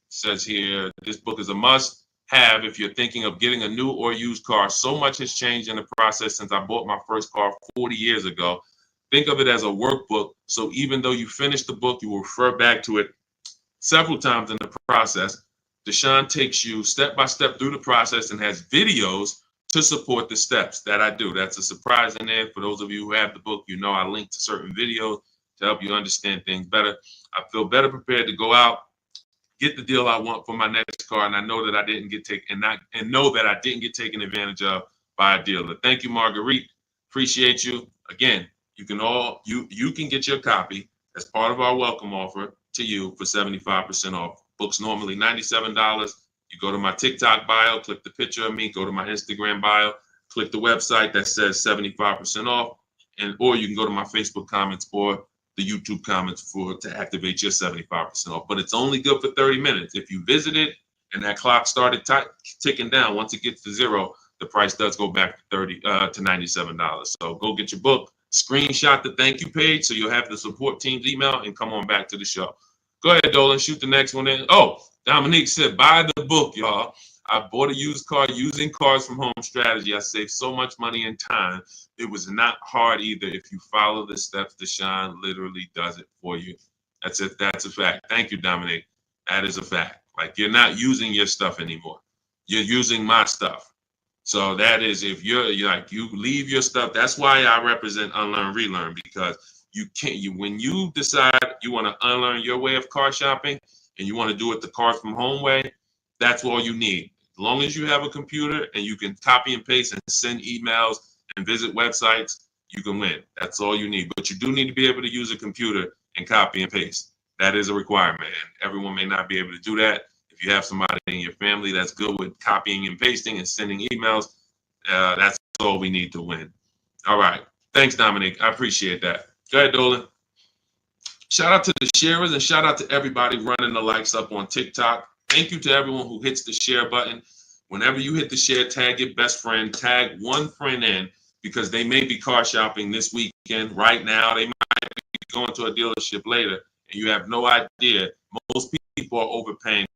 Says here, this book is a must have if you're thinking of getting a new or used car. So much has changed in the process since I bought my first car 40 years ago. Think of it as a workbook. So even though you finish the book, you will refer back to it several times in the process. Deshone takes you step by step through the process and has videos to support the steps that I do. That's a surprise in there. For those of you who have the book, you know I link to certain videos to help you understand things better. I feel better prepared to go out, get the deal I want for my next car, and I know that I didn't get taken advantage of by a dealer. Thank you, Marguerite. Appreciate you. Again, you can get your copy as part of our welcome offer to you for 75% off. Books normally $97. You go to my TikTok bio, click the picture of me, go to my Instagram bio, click the website that says 75% off, or you can go to my Facebook comments or the YouTube comments to activate your 75% off. But it's only good for 30 minutes. If you visit it and that clock started ticking down, once it gets to 0, the price does go back to $97. So go get your book, screenshot the thank you page so you'll have the support team's email, and come on back to the show. Go ahead, Dolan, shoot the next one in. Oh, Dominique said, buy the book, y'all. I bought a used car using Cars from Home strategy. I saved so much money and time. It was not hard either. If you follow the steps, Deshone literally does it for you. That's it. That's a fact. Thank you, Dominique. That is a fact. Like, you're not using your stuff anymore. You're using my stuff. So that is, if you leave your stuff. That's why I represent Unlearn, Relearn, because when you decide you want to unlearn your way of car shopping and you want to do it the Cars from Home way, that's all you need. As long as you have a computer and you can copy and paste and send emails and visit websites, you can win. That's all you need. But you do need to be able to use a computer and copy and paste. That is a requirement. And everyone may not be able to do that. If you have somebody in your family that's good with copying and pasting and sending emails, that's all we need to win. All right. Thanks, Dominic. I appreciate that. Go ahead, Dolan. Shout out to the sharers and shout out to everybody running the likes up on TikTok. Thank you to everyone who hits the share button. Whenever you hit the share, tag your best friend, tag one friend in, because they may be car shopping this weekend. Right now, they might be going to a dealership later, and you have no idea. Most people are overpaying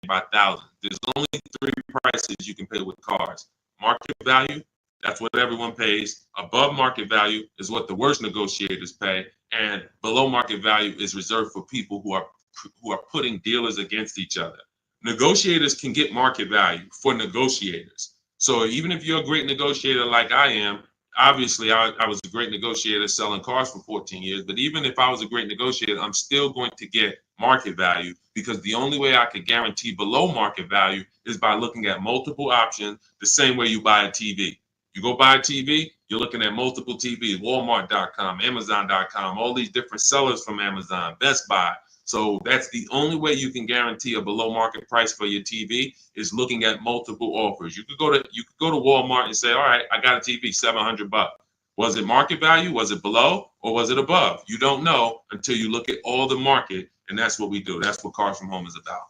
by thousands. There's only 3 prices you can pay with cars. Market value, that's what everyone pays. Above market value is what the worst negotiators pay. And below market value is reserved for people who are putting dealers against each other. Negotiators can get market value for negotiators. So even if you're a great negotiator like I am, obviously I was a great negotiator selling cars for 14 years, but even if I was a great negotiator, I'm still going to get market value, because the only way I could guarantee below market value is by looking at multiple options, the same way you buy a TV. You go buy a TV, you're looking at multiple TVs, Walmart.com, Amazon.com, all these different sellers from Amazon, Best Buy. So that's the only way you can guarantee a below market price for your TV, is looking at multiple offers. You could go to Walmart and say, all right, I got a TV, $700. Was it market value? Was it below? Or was it above? You don't know until you look at all the market, and that's what we do. That's what Cars from Home is about.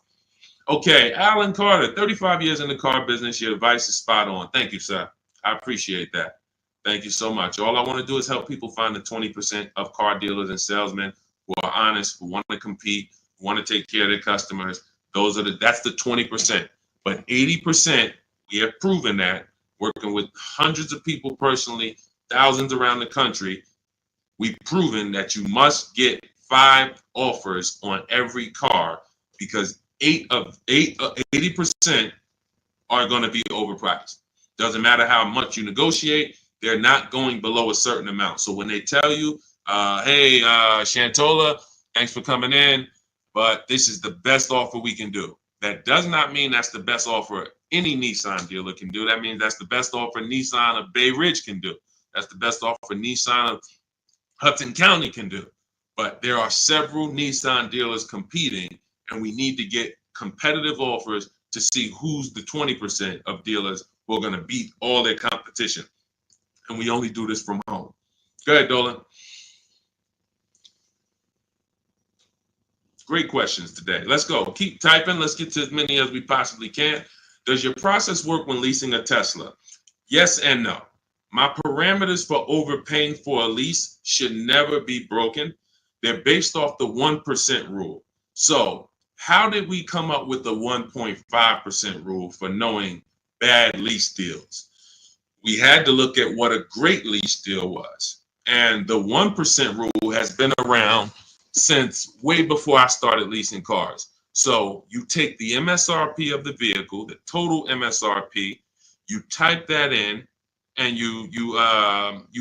Okay, Alan Carter, 35 years in the car business. Your advice is spot on. Thank you, sir. I appreciate that. Thank you so much. All I want to do is help people find the 20% of car dealers and salesmen who are honest, who want to compete, who want to take care of their customers. That's the 20%. But 80%, we have proven that, working with hundreds of people personally, thousands around the country, we've proven that you must get 5 offers on every car, because 80% are going to be overpriced. Doesn't matter how much you negotiate, they're not going below a certain amount. So when they tell you, hey, Shantola, thanks for coming in, but this is the best offer we can do, that does not mean that's the best offer any Nissan dealer can do. That means that's the best offer Nissan of Bay Ridge can do. That's the best offer Nissan of Hudson County can do. But there are several Nissan dealers competing, and we need to get competitive offers to see who's the 20% of dealers who are going to beat all their competition. And we only do this from home. Go ahead, Dolan. Great questions today. Let's go. Keep typing. Let's get to as many as we possibly can. Does your process work when leasing a Tesla? Yes and no. My parameters for overpaying for a lease should never be broken. They're based off the 1% rule. So how did we come up with the 1.5% rule for knowing bad lease deals? We had to look at what a great lease deal was. And the 1% rule has been around since way before I started leasing cars. So you take the MSRP of the vehicle, the total MSRP, you type that in, and you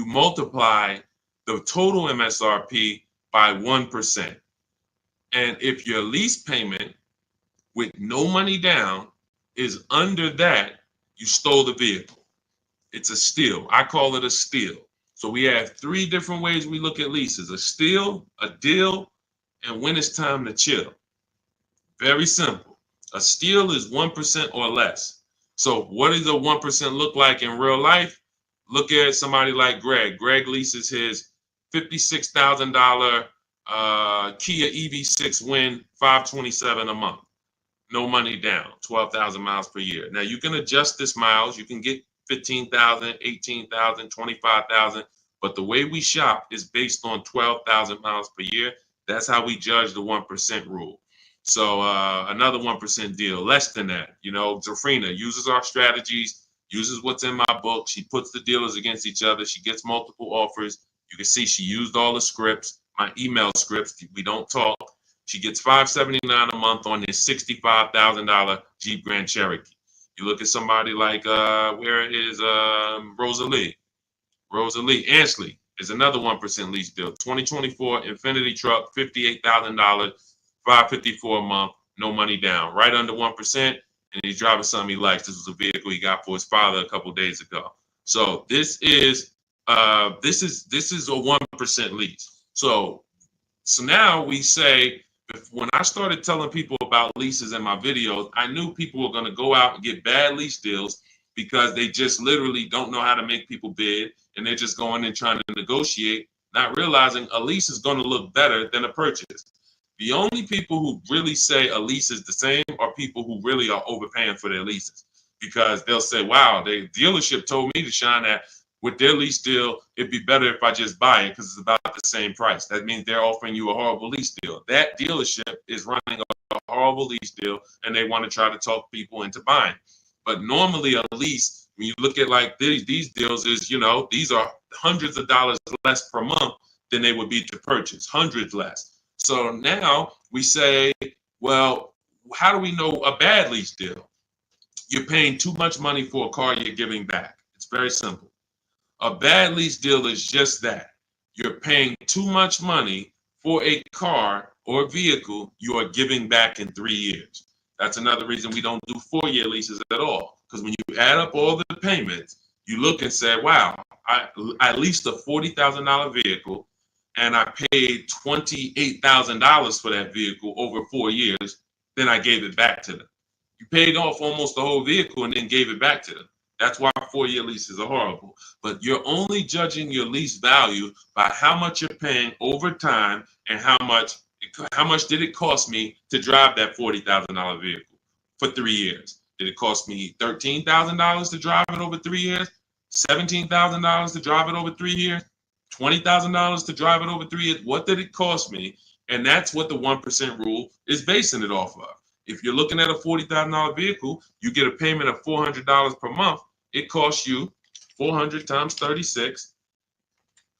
multiply the total MSRP by 1%. And if your lease payment with no money down is under that, you stole the vehicle. It's a steal. I call it a steal. So we have 3 different ways we look at leases: a steal, a deal, and when it's time to chill. Very simple. A steal is 1% or less. So what does a 1% look like in real life? Look at somebody like Greg. Greg leases his $56,000 Kia EV6 Win, $527 a month. No money down, 12,000 miles per year. Now you can adjust this miles. You can get 15,000, 18,000, 25,000. But the way we shop is based on 12,000 miles per year. That's how we judge the 1% rule. So another 1% deal, less than that. You know, Zafrina uses our strategies, uses what's in my book. She puts the dealers against each other. She gets multiple offers. You can see she used all the scripts, my email scripts. We don't talk. She gets $579 a month on this $65,000 Jeep Grand Cherokee. You look at somebody like, where is Rosalie? Rosalie Ansley is another 1% lease deal. 2024 Infinity truck, $58,000, $554 a month, no money down, right under 1%. And he's driving something he likes. This was a vehicle he got for his father a couple days ago. So this is a 1% lease. So now we say, when I started telling people about leases in my videos, I knew people were going to go out and get bad lease deals because they just literally don't know how to make people bid, and they're just going in trying to negotiate, not realizing a lease is going to look better than a purchase. The only people who really say a lease is the same are people who really are overpaying for their leases, because they'll say, wow, the dealership told me to shine that with their lease deal, it'd be better if I just buy it because it's about the same price. That means they're offering you a horrible lease deal. That dealership is running a horrible lease deal, and they want to try to talk people into buying. But normally a lease, when you look at like these deals, is, you know, these are hundreds of dollars less per month than they would be to purchase, hundreds less. So now we say, well, how do we know a bad lease deal? You're paying too much money for a car you're giving back. It's very simple. A bad lease deal is just that. You're paying too much money for a car or vehicle you are giving back in 3 years. That's another reason we don't do 4-year leases at all. Because when you add up all the payments, you look and say, wow, I leased a $40,000 vehicle and I paid $28,000 for that vehicle over 4 years. Then I gave it back to them. You paid off almost the whole vehicle and then gave it back to them. That's why 4-year leases are horrible. But you're only judging your lease value by how much you're paying over time and how much did it cost me to drive that $40,000 vehicle for 3 years. Did it cost me $13,000 to drive it over 3 years? $17,000 to drive it over 3 years? $20,000 to drive it over 3 years? What did it cost me? And that's what the 1% rule is basing it off of. If you're looking at a $40,000 vehicle, you get a payment of $400 per month. It costs you 400 times 36,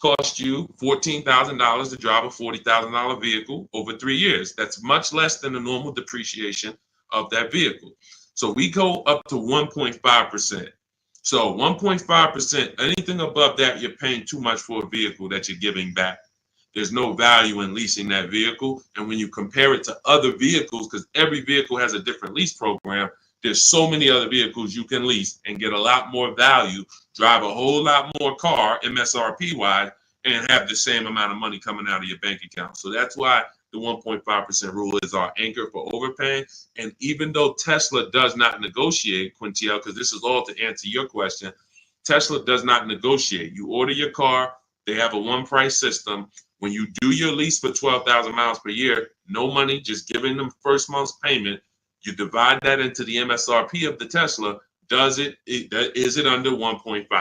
cost you $14,000 to drive a $40,000 vehicle over 3 years. That's much less than the normal depreciation of that vehicle. So we go up to 1.5%. So 1.5%, anything above that, you're paying too much for a vehicle that you're giving back. There's no value in leasing that vehicle. And when you compare it to other vehicles, because every vehicle has a different lease program, there's so many other vehicles you can lease and get a lot more value, drive a whole lot more car MSRP wise, and have the same amount of money coming out of your bank account. So that's why the 1.5% rule is our anchor for overpaying. And even though Tesla does not negotiate, Quintiel, because this is all to answer your question, Tesla does not negotiate. You order your car, they have a one price system. When you do your lease for 12,000 miles per year, no money, just giving them first month's payment. You divide that into the MSRP of the Tesla. Is it under 1.5?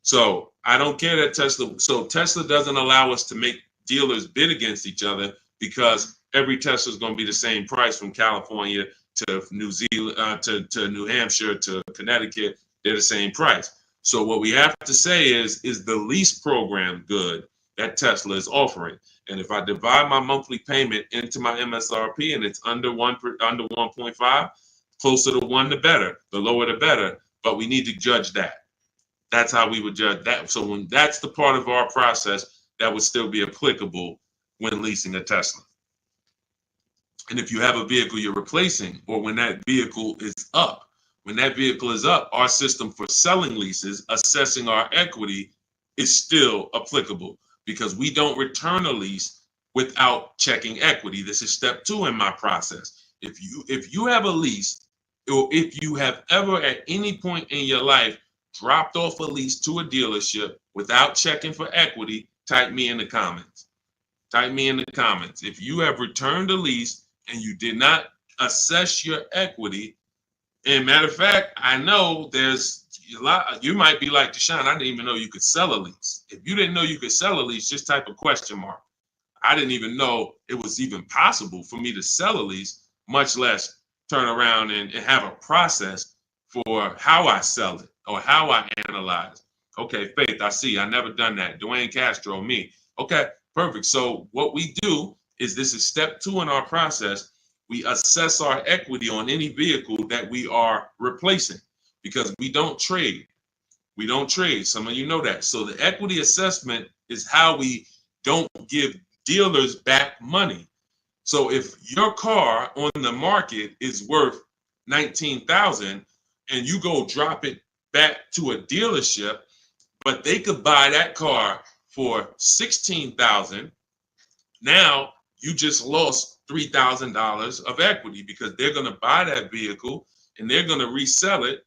So I don't care that Tesla. So Tesla doesn't allow us to make dealers bid against each other because every Tesla is going to be the same price from California to New Zealand to New Hampshire to Connecticut. They're the same price. So what we have to say is the lease program good that Tesla is offering? And if I divide my monthly payment into my MSRP and it's under 1.5, closer to 1 the better, the lower the better. But we need to judge that. That's how we would judge that. So when that's the part of our process that would still be applicable when leasing a Tesla. And if you have a vehicle you're replacing, or when that vehicle is up, our system for selling leases, assessing our equity is still applicable because we don't return a lease without checking equity. This is step 2 in my process. If you have a lease, or if you have ever at any point in your life dropped off a lease to a dealership without checking for equity, type me in the comments. Type me in the comments. If you have returned a lease and you did not assess your equity, and matter of fact, I know there's a lot, you might be like Deshone, I didn't even know you could sell a lease. If you didn't know you could sell a lease, just type a question mark. I didn't even know it was even possible for me to sell a lease, much less turn around and have a process for how I sell it or how I analyze. Okay, Faith, I see. I never done that. Dwayne Castro, me. Okay, perfect. So what we do is, this is step 2 in our process. We assess our equity on any vehicle that we are replacing because we don't trade. We don't trade. Some of you know that. So the equity assessment is how we don't give dealers back money. So if your car on the market is worth $19,000 and you go drop it back to a dealership, but they could buy that car for $16,000, now you just lost $3,000 of equity because they're going to buy that vehicle and they're going to resell it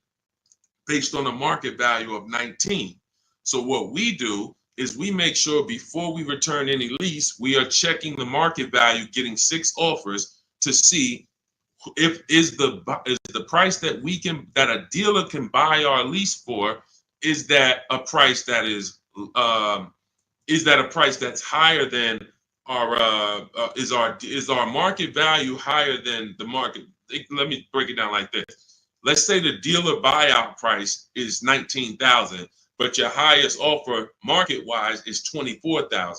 based on a market value of 19. So what we do is we make sure before we return any lease, we are checking the market value, getting 6 offers to see if is the price that a dealer can buy our lease for, is that a price that is a price that's higher than our is our market value higher than the market? Let me break it down like this. Let's say the dealer buyout price is $19,000, but your highest offer market-wise is $24,000.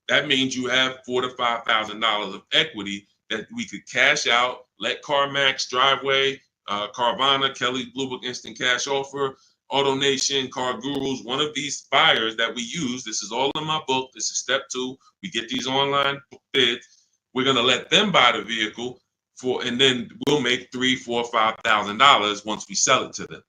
That means you have $4,000 to $5,000 of equity that we could cash out, let CarMax, Driveway, Carvana, Kelly Blue Book Instant Cash Offer, AutoNation, Car Gurus, one of these buyers that we use, this is all in my book. This is step 2. We get these online bids. We're going to let them buy the vehicle and then we'll make $3,000, $4,000, $5,000 once we sell it to them.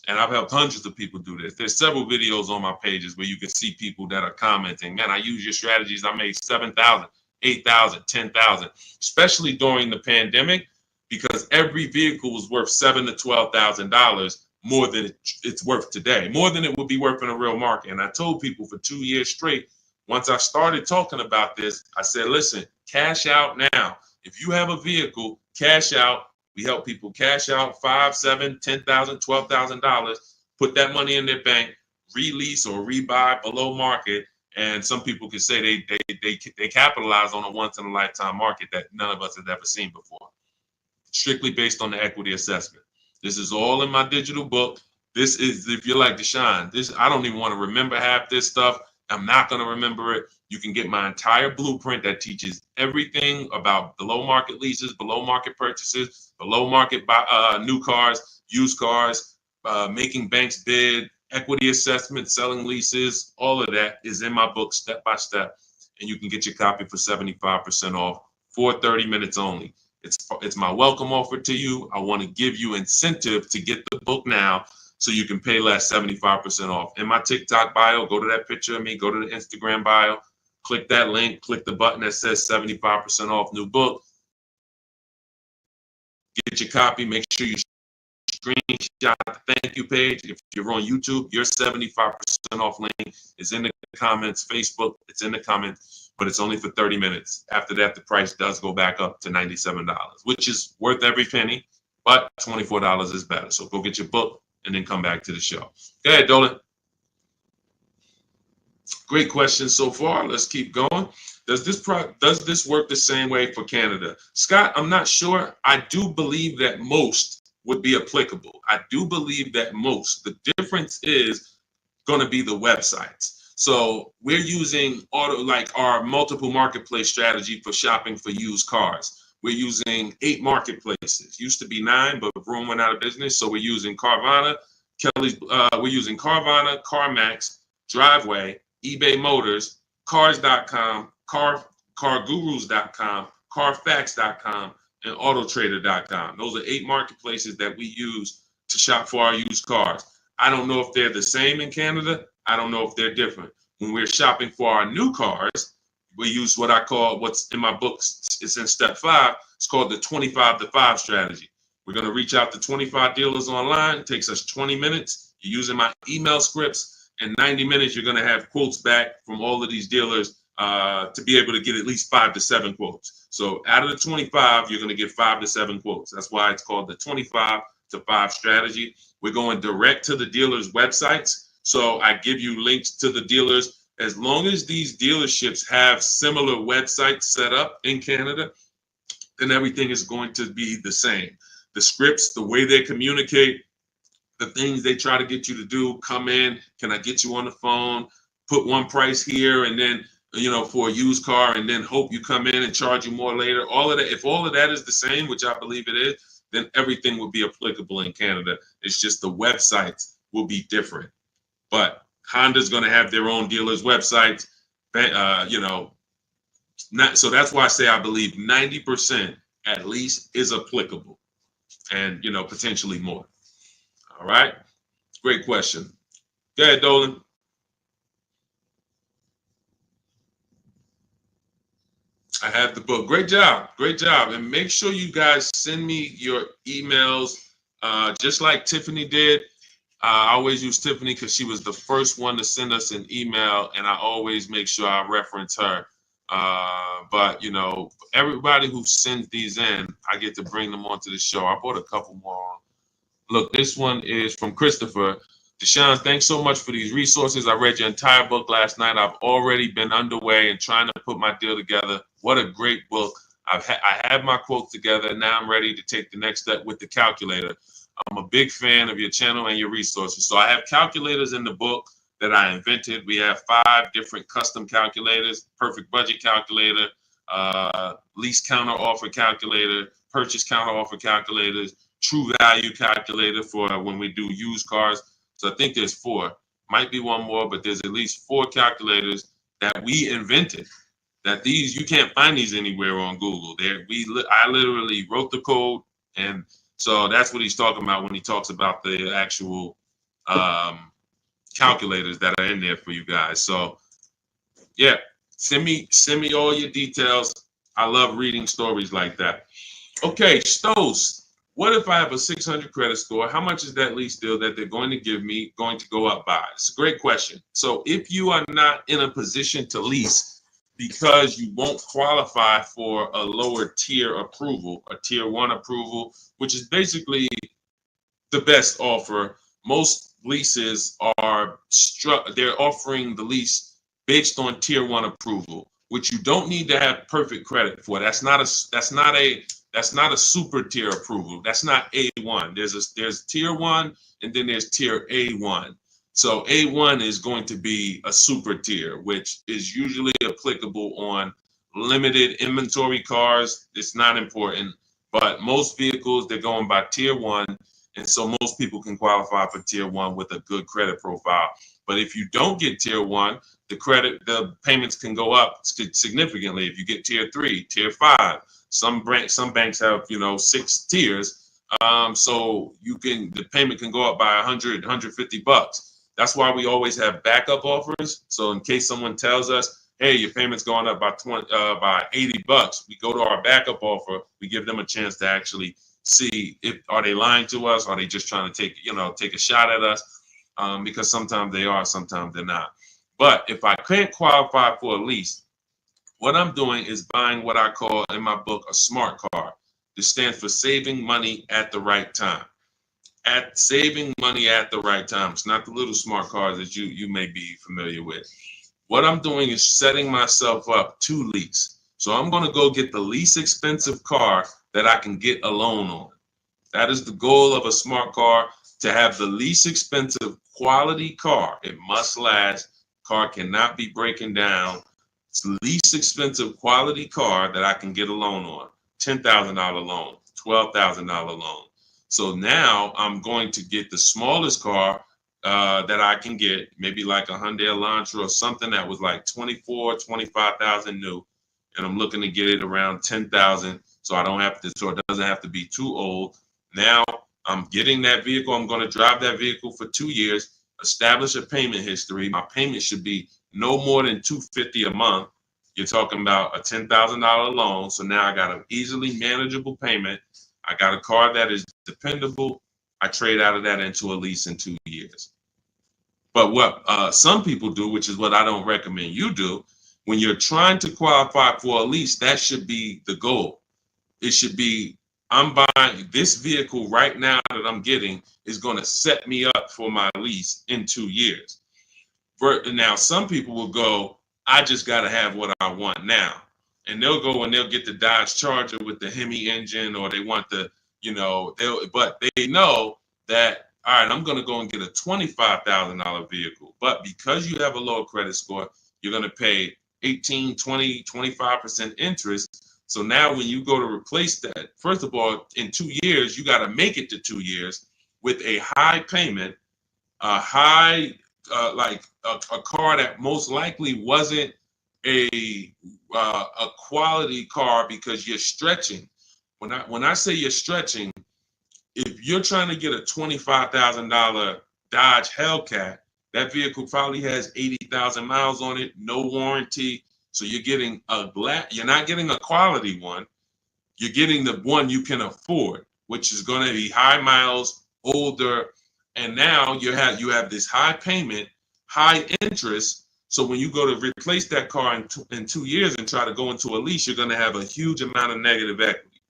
And I've helped hundreds of people do this. There's several videos on my pages where you can see people that are commenting, man, I use your strategies. I made 7,000, 8,000, 10,000, especially during the pandemic, because every vehicle was worth $7,000 to $12,000 more than it's worth today, more than it would be worth in a real market. And I told people for 2 years straight, once I started talking about this, I said, listen, cash out now. If you have a vehicle, cash out. We help people cash out $5,000, $7,000, $10,000, $12,000, put that money in their bank, release or rebuy below market. And some people can say they capitalize on a once in a lifetime market that none of us have ever seen before. Strictly based on the equity assessment. This is all in my digital book. This is, if you're like Deshone, I don't even want to remember half this stuff. I'm not going to remember it. You can get my entire blueprint that teaches everything about below market leases, below market purchases, below market new cars, used cars, making banks bid, equity assessment, selling leases. All of that is in my book step by step. And you can get your copy for 75% off for 30 minutes only. It's my welcome offer to you. I want to give you incentive to get the book now so you can pay less, 75% off. In my TikTok bio, go to that picture of me, go to the Instagram bio, click that link, click the button that says 75% off new book. Get your copy. Make sure you screenshot the thank you page. If you're on YouTube, your 75% off link is in the comments. Facebook, it's in the comments, but it's only for 30 minutes. After that, the price does go back up to $97, which is worth every penny, but $24 is better. So go get your book and then come back to the show. Go ahead, Dolan. Great question so far. Let's keep going. Does this work the same way for Canada? Scott, I'm not sure. I do believe that most would be applicable. I do believe that most. The difference is going to be the websites. So we're using our multiple marketplace strategy for shopping for used cars. We're using 8 marketplaces. Used to be 9, but Vroom went out of business. So we're using Carvana, we're using Carvana, CarMax, Driveway, eBay Motors, Cars.com, CarGurus.com, Carfax.com, and Autotrader.com. Those are 8 marketplaces that we use to shop for our used cars. I don't know if they're the same in Canada. I don't know if they're different. When we're shopping for our new cars, we use what I call, what's in my books, it's in step 5, it's called the 25 to 5 strategy. We're going to reach out to 25 dealers online. It takes us 20 minutes. You're using my email scripts. In 90 minutes, you're going to have quotes back from all of these dealers to be able to get at least 5 to 7 quotes. So out of the 25, you're going to get 5 to 7 quotes. That's why it's called the 25 to 5 strategy. We're going direct to the dealers' websites. So I give you links to the dealers. As long as these dealerships have similar websites set up in Canada, then everything is going to be the same. The scripts, the way they communicate, the things they try to get you to do, come in, can I get you on the phone, put one price here, and then, for a used car, and then hope you come in and charge you more later. All of that, if all of that is the same, which I believe it is, then everything will be applicable in Canada. It's just the websites will be different. But Honda's going to have their own dealers' websites, so that's why I say I believe 90% at least is applicable, and potentially more. All right, great question. Go ahead, Dolan. I have the book. Great job, and make sure you guys send me your emails, just like Tiffany did. I always use Tiffany because she was the first one to send us an email, and I always make sure I reference her. But everybody who sends these in, I get to bring them onto the show. I brought a couple more. Look, this one is from Christopher. Deshone, thanks so much for these resources. I read your entire book last night. I've already been underway and trying to put my deal together. What a great book. I have my quotes together. Now I'm ready to take the next step with the calculator. I'm a big fan of your channel and your resources. So I have calculators in the book that I invented. We have 5 different custom calculators: perfect budget calculator, lease counter offer calculator, purchase counter offer calculators, true value calculator for when we do used cars. So I think there's 4. Might be one more, but there's at least 4 calculators that we invented. That these, you can't find these anywhere on Google. I literally wrote the code, and so that's what he's talking about when he talks about the actual calculators that are in there for you guys. So yeah, send me all your details. I love reading stories like that. Okay, Stos, what if I have a 600 credit score? How much is that lease deal that they're going to give me going to go up by? It's a great question. So if you are not in a position to lease because you won't qualify for a lower tier approval, a tier 1 approval, which is basically the best offer. Most leases are they're offering the lease based on tier 1 approval, which you don't need to have perfect credit for. That's not a super tier approval. That's not A1. There's tier 1 and then there's tier A1. So A1 is going to be a super tier, which is usually applicable on limited inventory cars. It's not important, but most vehicles, they're going by tier 1. And so most people can qualify for tier 1 with a good credit profile. But if you don't get tier 1, the payments can go up significantly. If you get tier 3, tier 5, some banks have 6 tiers. So the payment can go up by $100, $150. That's why we always have backup offers. So in case someone tells us, hey, your payment's going up by $80, we go to our backup offer. We give them a chance to actually see are they lying to us? Are they just trying to take a shot at us? Because sometimes they are, sometimes they're not. But if I can't qualify for a lease, what I'm doing is buying what I call in my book a smart card. This stands for saving money at the right time. Saving money at the right time. It's not the little smart cards that you may be familiar with. What I'm doing is setting myself up to lease. So I'm going to go get the least expensive car that I can get a loan on. That is the goal of a smart car, to have the least expensive quality car. It must last. Car cannot be breaking down. It's the least expensive quality car that I can get a loan on. $10,000 loan, $12,000 loan. So now I'm going to get the smallest car that I can get, maybe like a Hyundai Elantra or something that was like 24, 25,000 new. And I'm looking to get it around 10,000. So it doesn't have to be too old. Now I'm getting that vehicle. I'm going to drive that vehicle for 2 years, establish a payment history. My payment should be no more than $250 a month. You're talking about a $10,000 loan. So now I got an easily manageable payment. I got a car that is dependable. I trade out of that into a lease in 2 years. But what some people do, which is what I don't recommend you do, when you're trying to qualify for a lease, that should be the goal. It should be, I'm buying this vehicle right now that I'm getting is going to set me up for my lease in 2 years. Now, some people will go, I just got to have what I want now. And they'll go and they'll get the Dodge Charger with the Hemi engine, or they want but they know that, all right, I'm going to go and get a $25,000 vehicle. But because you have a lower credit score, you're going to pay 18, 20, 25% interest. So now when you go to replace that, first of all, in 2 years, you got to make it to 2 years with a high payment, a car that most likely wasn't a quality car, because you're stretching. When I say you're stretching, if you're trying to get a $25,000 Dodge Hellcat, that vehicle probably has 80,000 miles on it, no warranty. So you're getting you're not getting a quality one. You're getting the one you can afford, which is going to be high miles, older, and now you have this high payment, high interest. So when you go to replace that car in 2 years and try to go into a lease, you're going to have a huge amount of negative equity,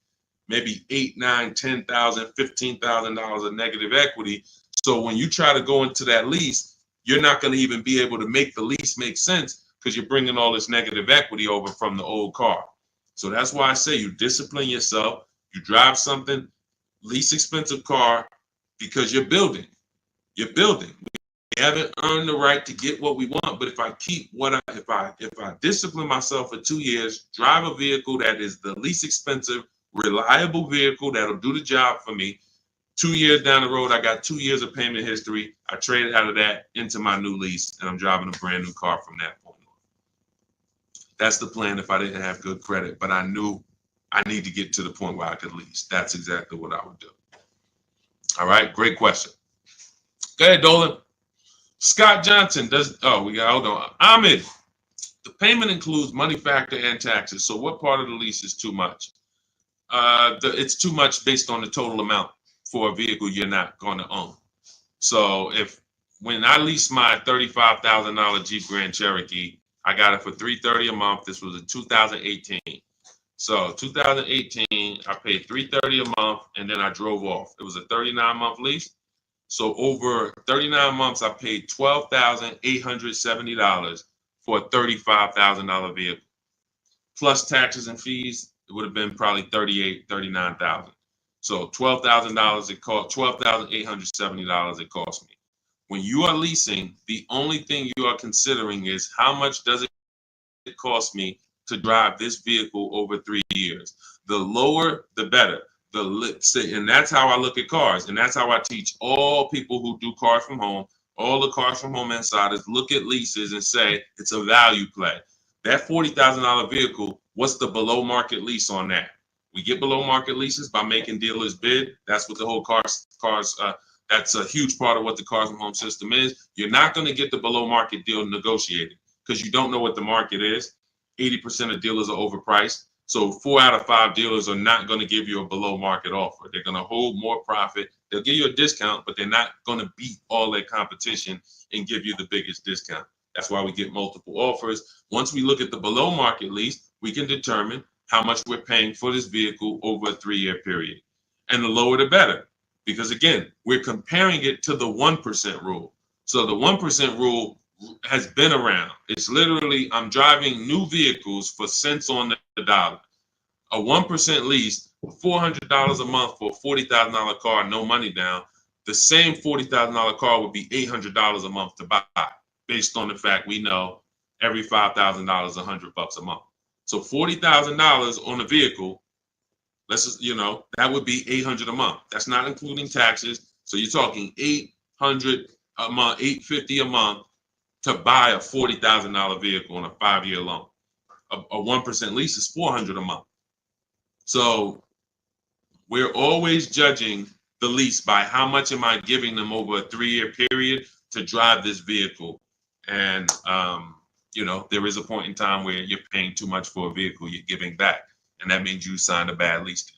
maybe $8,000, $9,000, $10,000, $15,000 of negative equity. So when you try to go into that lease, you're not going to even be able to make the lease make sense, because you're bringing all this negative equity over from the old car. So that's why I say you discipline yourself. You drive something, least expensive car, because you're building. You're building. We haven't earned the right to get what we want, but if I discipline myself for 2 years, drive a vehicle that is the least expensive, reliable vehicle that'll do the job for me, 2 years down the road, I got 2 years of payment history. I traded out of that into my new lease, and I'm driving a brand new car from that point on. That's the plan if I didn't have good credit, but I knew I need to get to the point where I could lease. That's exactly what I would do. All right, great question. Go ahead, Dolan. Scott Johnson hold on. Ahmed, the payment includes money factor and taxes. So what part of the lease is too much? It's too much based on the total amount for a vehicle you're not going to own. So when I leased my $35,000 Jeep Grand Cherokee, I got it for $330 a month. This was in 2018. So 2018, I paid $330 a month, and then I drove off. It was a 39-month lease. So over 39 months, I paid $12,870 for a $35,000 vehicle. Plus taxes and fees, it would have been probably $39,000. So $12,000 it cost, $12,870 it cost me. When you are leasing, the only thing you are considering is how much does it cost me to drive this vehicle over 3 years. The lower, the better. And that's how I look at cars, and that's how I teach all people who do cars from home, all the cars from home insiders, look at leases and say it's a value play. That $40,000 vehicle, what's the below market lease on that? We get below market leases by making dealers bid. That's what the whole cars. That's a huge part of what the cars from home system is. You're not going to get the below market deal negotiated because you don't know what the market is. 80% of dealers are overpriced. So 4 out of 5 dealers are not going to give you a below market offer. They're going to hold more profit. They'll give you a discount, but they're not going to beat all their competition and give you the biggest discount. That's why we get multiple offers. Once we look at the below market lease, we can determine how much we're paying for this vehicle over a 3-year period. And the lower the better. Because again, we're comparing it to the 1% rule. So the 1% rule has been around. It's literally, I'm driving new vehicles for cents on the dollar. A 1% lease, $400 a month for a $40,000 car, no money down. The same $40,000 car would be $800 a month to buy, based on the fact we know every $5,000 is $100 a month. So $40,000 on a vehicle, that would be $800 a month. That's not including taxes. So you're talking $800 a month, $850 a month to buy a $40,000 vehicle on a 5-year loan. A 1% lease is $400 a month. So we're always judging the lease by how much am I giving them over a 3-year period to drive this vehicle. And, there is a point in time where you're paying too much for a vehicle you're giving back. And that means you signed a bad lease deal.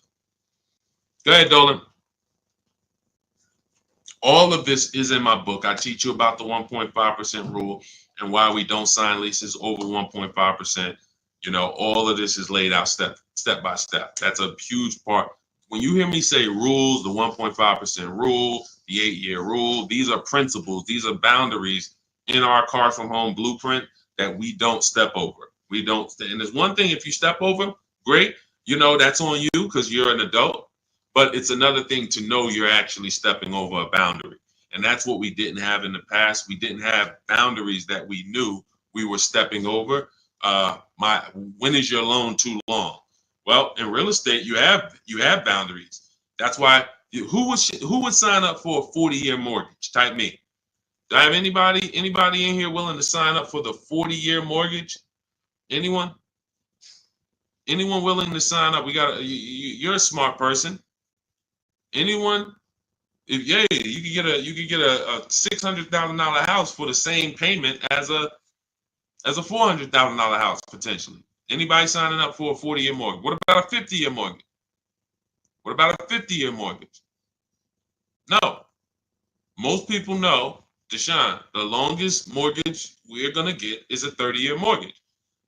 Go ahead, Dolan. All of this is in my book. I teach you about the 1.5% rule and why we don't sign leases over 1.5%. All of this is laid out step by step. That's a huge part. When you hear me say rules, the 1.5% rule, the 8-year rule, these are principles. These are boundaries in our Cars from Home blueprint that we don't step over. We don't. And there's one thing, if you step over, great. That's on you because you're an adult. But it's another thing to know you're actually stepping over a boundary. And that's what we didn't have in the past. We didn't have boundaries that we knew we were stepping over. When is your loan too long? Well, in real estate, you have boundaries. That's why who would sign up for a 40-year mortgage? Type me. Do I have anybody in here willing to sign up for the 40-year mortgage? Anyone? Anyone willing to sign up? You're a smart person. Anyone? You could get a $600,000 house for the same payment as a $400,000 house potentially. Anybody signing up for a 40-year mortgage? What about a 50-year mortgage? What about a 50-year mortgage? No. Most people know, Deshone, the longest mortgage we're gonna get is a 30-year mortgage.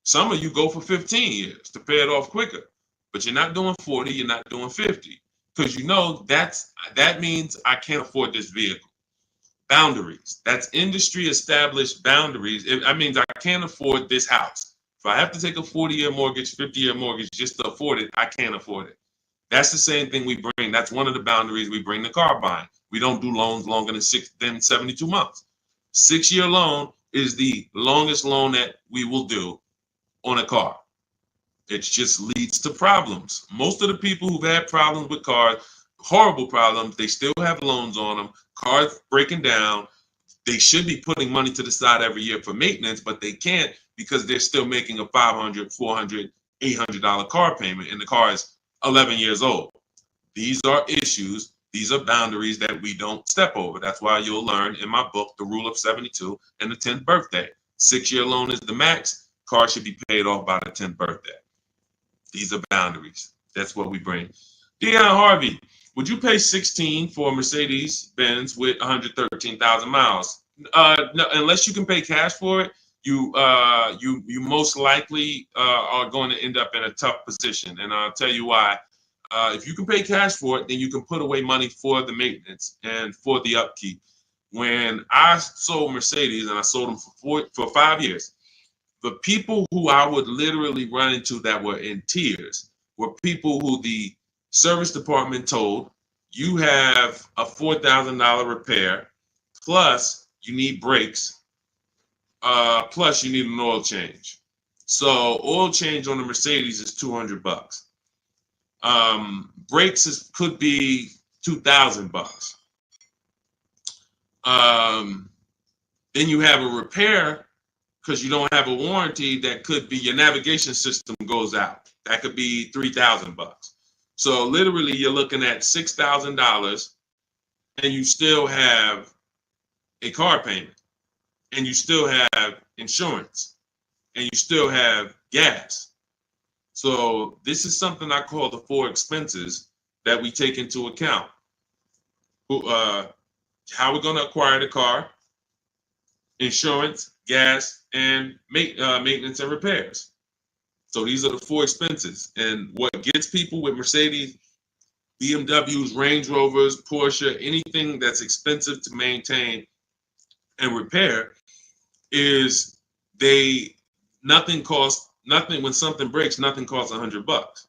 Some of you go for 15 years to pay it off quicker, but you're not doing 40, you're not doing 50. Because that means I can't afford this vehicle. Boundaries. That's industry established boundaries. That means I can't afford this house. If I have to take a 40-year mortgage, 50-year mortgage just to afford it, I can't afford it. That's the same thing we bring. That's one of the boundaries we bring to car buying. We don't do loans longer than 72 months. 6-year loan is the longest loan that we will do on a car. It just leads to problems. Most of the people who've had problems with cars, horrible problems. They still have loans on them. Cars breaking down. They should be putting money to the side every year for maintenance, but they can't because they're still making a $500, $400, $800 car payment, and the car is 11 years old. These are issues. These are boundaries that we don't step over. That's why you'll learn in my book, The Rule of 72 and the 10th birthday. 6-year loan is the max. Car should be paid off by the 10th birthday. These are boundaries. That's what we bring. Dion Harvey, would you pay 16 for a Mercedes Benz with 113,000 miles? No, unless you can pay cash for it, you most likely are going to end up in a tough position, and I'll tell you why. If you can pay cash for it, then you can put away money for the maintenance and for the upkeep. When I sold Mercedes, and I sold them for 5 years, the people who I would literally run into that were in tears were people who the service department told, you have a $4,000 repair, plus you need brakes, plus you need an oil change. So oil change on the Mercedes is $200. Brakes could be $2,000. Then you have a repair because you don't have a warranty that could be your navigation system goes out. That could be $3,000. So literally you're looking at $6,000 and you still have a car payment and you still have insurance and you still have gas. So this is something I call the 4 expenses that we take into account. How we're going to acquire the car, insurance, gas, and maintenance and repairs. So these are the 4 expenses. And what gets people with Mercedes, BMWs, Range Rovers, Porsche, anything that's expensive to maintain and repair is nothing when something breaks, nothing costs $100.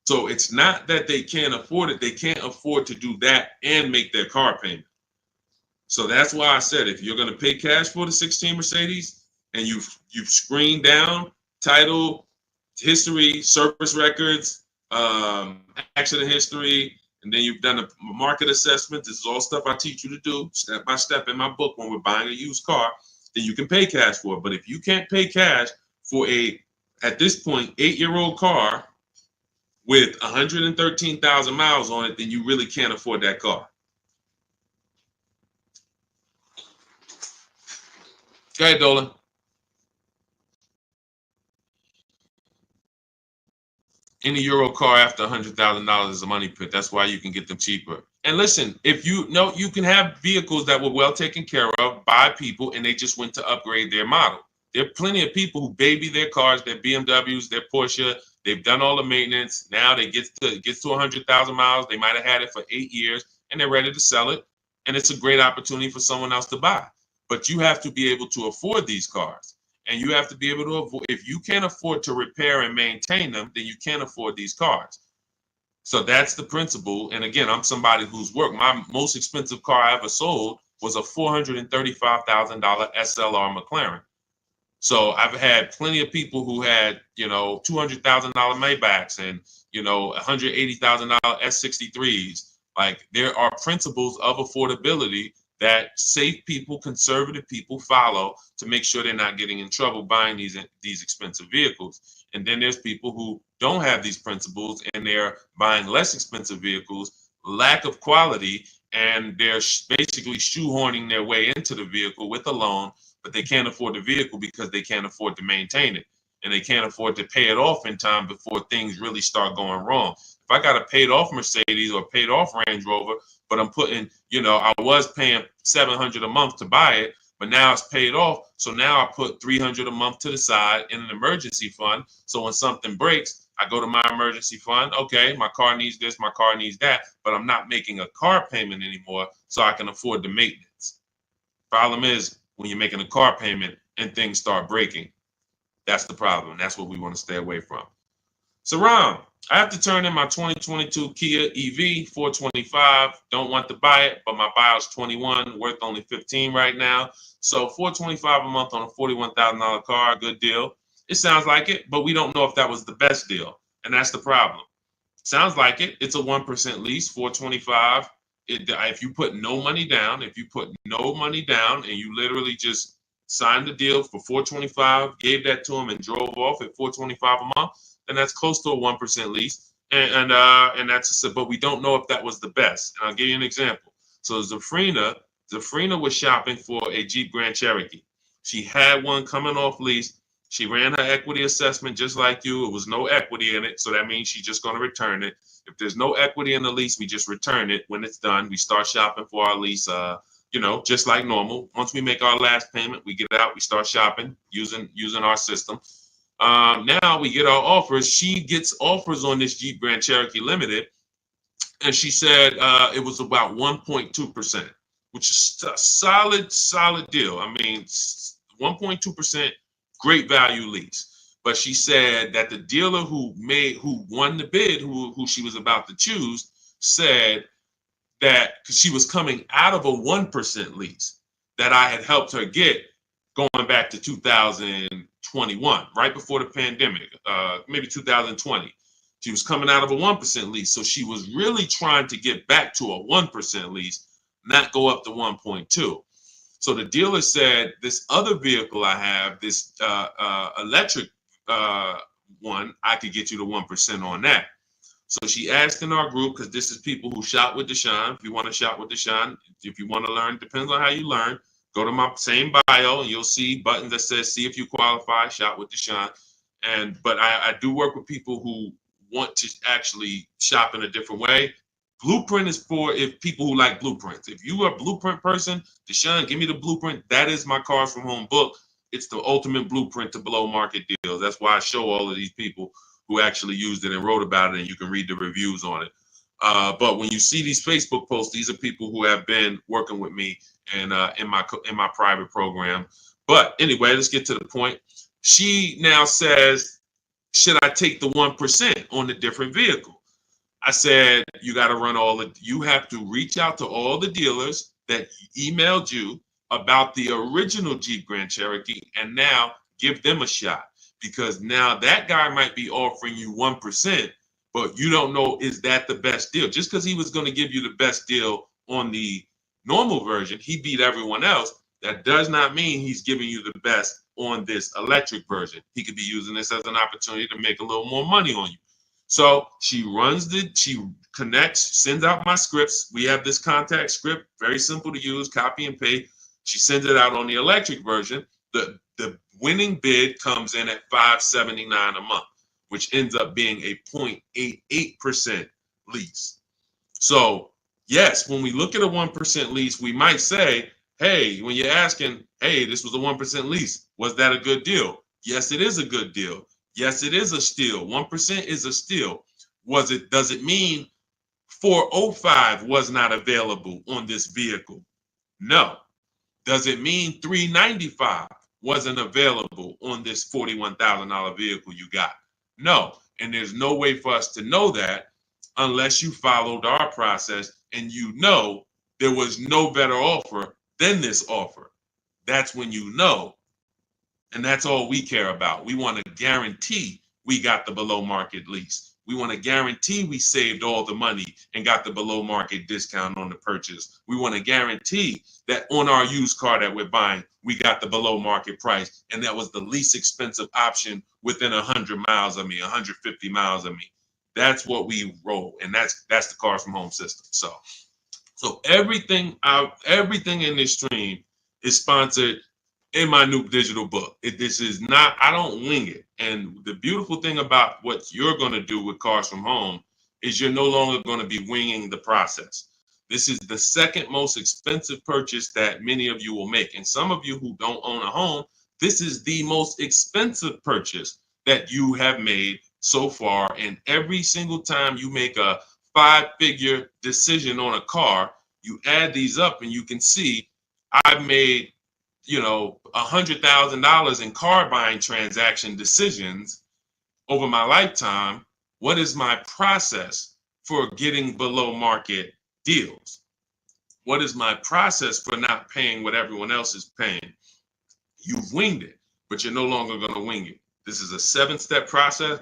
So it's not that they can't afford it. They can't afford to do that and make their car payment. So that's why I said, if you're going to pay cash for the 16 Mercedes and you've screened down title, history, service records, accident history, and then you've done a market assessment. This is all stuff I teach you to do step by step in my book when we're buying a used car. Then you can pay cash for it. But if you can't pay cash for at this point, 8-year-old car with 113,000 miles on it, then you really can't afford that car. Go ahead, Dolan. Any Euro car after $100,000 is a money pit. That's why you can get them cheaper. And listen, if you know, you can have vehicles that were well taken care of by people and they just went to upgrade their model. There are plenty of people who baby their cars, their BMWs, their Porsche. They've done all the maintenance. Now they get to 100,000 miles. They might have had it for 8 years and they're ready to sell it. And it's a great opportunity for someone else to buy. But you have to be able to afford these cars. And you have to be able to avoid, if you can't afford to repair and maintain them, then you can't afford these cars. So that's the principle. And again, I'm somebody who's worked. My most expensive car I ever sold was a $435,000 SLR McLaren. So I've had plenty of people who had, $200,000 Maybachs and, $180,000 S63s. Like, there are principles of affordability that safe people, conservative people follow to make sure they're not getting in trouble buying these expensive vehicles. And then there's people who don't have these principles and they're buying less expensive vehicles, lack of quality, and they're basically shoehorning their way into the vehicle with a loan, but they can't afford the vehicle because they can't afford to maintain it. And they can't afford to pay it off in time before things really start going wrong. If I got a paid off Mercedes or paid off Range Rover, but I'm putting, I was paying $700 a month to buy it, but now it's paid off. So now I put $300 a month to the side in an emergency fund. So when something breaks, I go to my emergency fund. Okay, my car needs this, my car needs that, but I'm not making a car payment anymore, so I can afford the maintenance. Problem is, when you're making a car payment and things start breaking, that's the problem. That's what we want to stay away from. So Ron, I have to turn in my 2022 Kia EV 425. Don't want to buy it, but my buyer's 21, worth only 15 right now. So 425 a month on a $41,000 car, good deal. It sounds like it, but we don't know if that was the best deal, and that's the problem. Sounds like it. It's a 1% lease, 425. If you put no money down, and you literally just signed the deal for 425, gave that to them and drove off at 425 a month, then that's close to a 1% lease. And that's but we don't know if that was the best. And I'll give you an example. So Zafrina was shopping for a Jeep Grand Cherokee. She had one coming off lease. She ran her equity assessment just like you. It was no equity in it, so that means she's just going to return it. If there's no equity in the lease, we just return it. When it's done, we start shopping for our lease, just like normal. Once we make our last payment, we get out, we start shopping using our system. Now we get our offers. She gets offers on this Jeep Grand Cherokee Limited, and she said it was about 1.2%, which is a solid deal. I mean, 1.2%. Great value lease. But she said that the dealer who won the bid, who she was about to choose, said that because she was coming out of a 1% lease that I had helped her get going back to 2021, right before the pandemic, maybe 2020. She was coming out of a 1% lease. So she was really trying to get back to a 1% lease, not go up to 1.2. So the dealer said, this other vehicle I have, this electric one, I could get you to 1% on that. So she asked in our group, because this is people who shop with Deshone. If you want to shop with Deshone, if you want to learn, depends on how you learn. Go to my same bio and you'll see buttons that says, see if you qualify, shop with Deshone. But I do work with people who want to actually shop in a different way. Blueprint is for people who like blueprints. If you are a blueprint person, Deshone, give me the blueprint. That is my Cars from Home book. It's the ultimate blueprint to below market deals. That's why I show all of these people who actually used it and wrote about it, and you can read the reviews on it. But when you see these Facebook posts, these are people who have been working with me and in my private program. But anyway, let's get to the point. She now says, should I take the 1% on the different vehicle? I said, you got to you have to reach out to all the dealers that emailed you about the original Jeep Grand Cherokee and now give them a shot, because now that guy might be offering you 1%, but you don't know, is that the best deal? Just because he was going to give you the best deal on the normal version, he beat everyone else. That does not mean he's giving you the best on this electric version. He could be using this as an opportunity to make a little more money on you. So she connects, sends out my scripts. We have this contact script, very simple to use, copy and paste. She sends it out on the electric version. The winning bid comes in at $579 a month, which ends up being a 0.88% lease. So yes, when we look at a 1% lease, we might say, hey, when you're asking, hey, this was a 1% lease, was that a good deal? Yes, it is a good deal. Yes, it is a steal. 1% is a steal. Does it mean 405 was not available on this vehicle? No. Does it mean 395 wasn't available on this $41,000 vehicle you got? No. And there's no way for us to know that unless you followed our process and you know there was no better offer than this offer. That's when you know. And that's all we care about. We want to guarantee we got the below market lease. We want to guarantee we saved all the money and got the below market discount on the purchase. We want to guarantee that on our used car that we're buying, we got the below market price. And that was the least expensive option within 100 miles of me, 150 miles of me. That's what we roll. And that's the Cars from Home system. So everything in this stream is sponsored in my new digital book. This is not, I don't wing it. And the beautiful thing about what you're going to do with Cars from Home is you're no longer going to be winging the process. This is the second most expensive purchase that many of you will make. And some of you who don't own a home, this is the most expensive purchase that you have made so far. And every single time you make a 5-figure decision on a car, you add these up and you can see I've made $100,000 in car buying transaction decisions over my lifetime. What is my process for getting below market deals? What is my process for not paying what everyone else is paying? You've winged it, but you're no longer going to wing it. This is a 7-step process.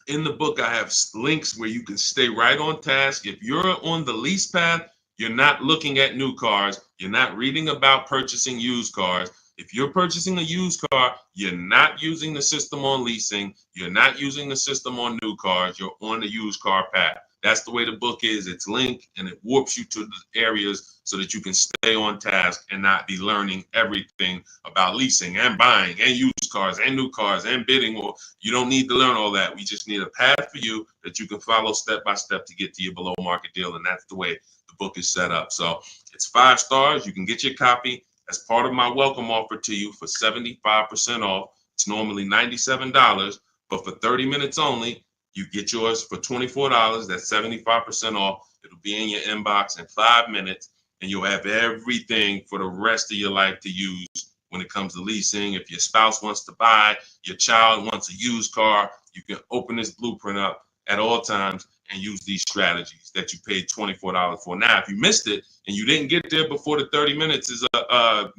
In the book, I have links where you can stay right on task. If you're on the lease path, you're not looking at new cars. You're not reading about purchasing used cars. If you're purchasing a used car, you're not using the system on leasing. You're not using the system on new cars. You're on the used car path. That's the way the book is. It's linked and it warps you to the areas so that you can stay on task and not be learning everything about leasing and buying and used cars and new cars and bidding. Or you don't need to learn all that. We just need a path for you that you can follow step by step to get to your below market deal. And that's the way the book is set up. So it's 5 stars. You can get your copy as part of my welcome offer to you for 75% off. It's normally $97, but for 30 minutes only, you get yours for $24. That's 75% off. It'll be in your inbox in 5 minutes, and you'll have everything for the rest of your life to use when it comes to leasing. If your spouse wants to buy, your child wants a used car, you can open this blueprint up at all times and use these strategies that you paid $24 for. Now, if you missed it and you didn't get there before the 30 minutes is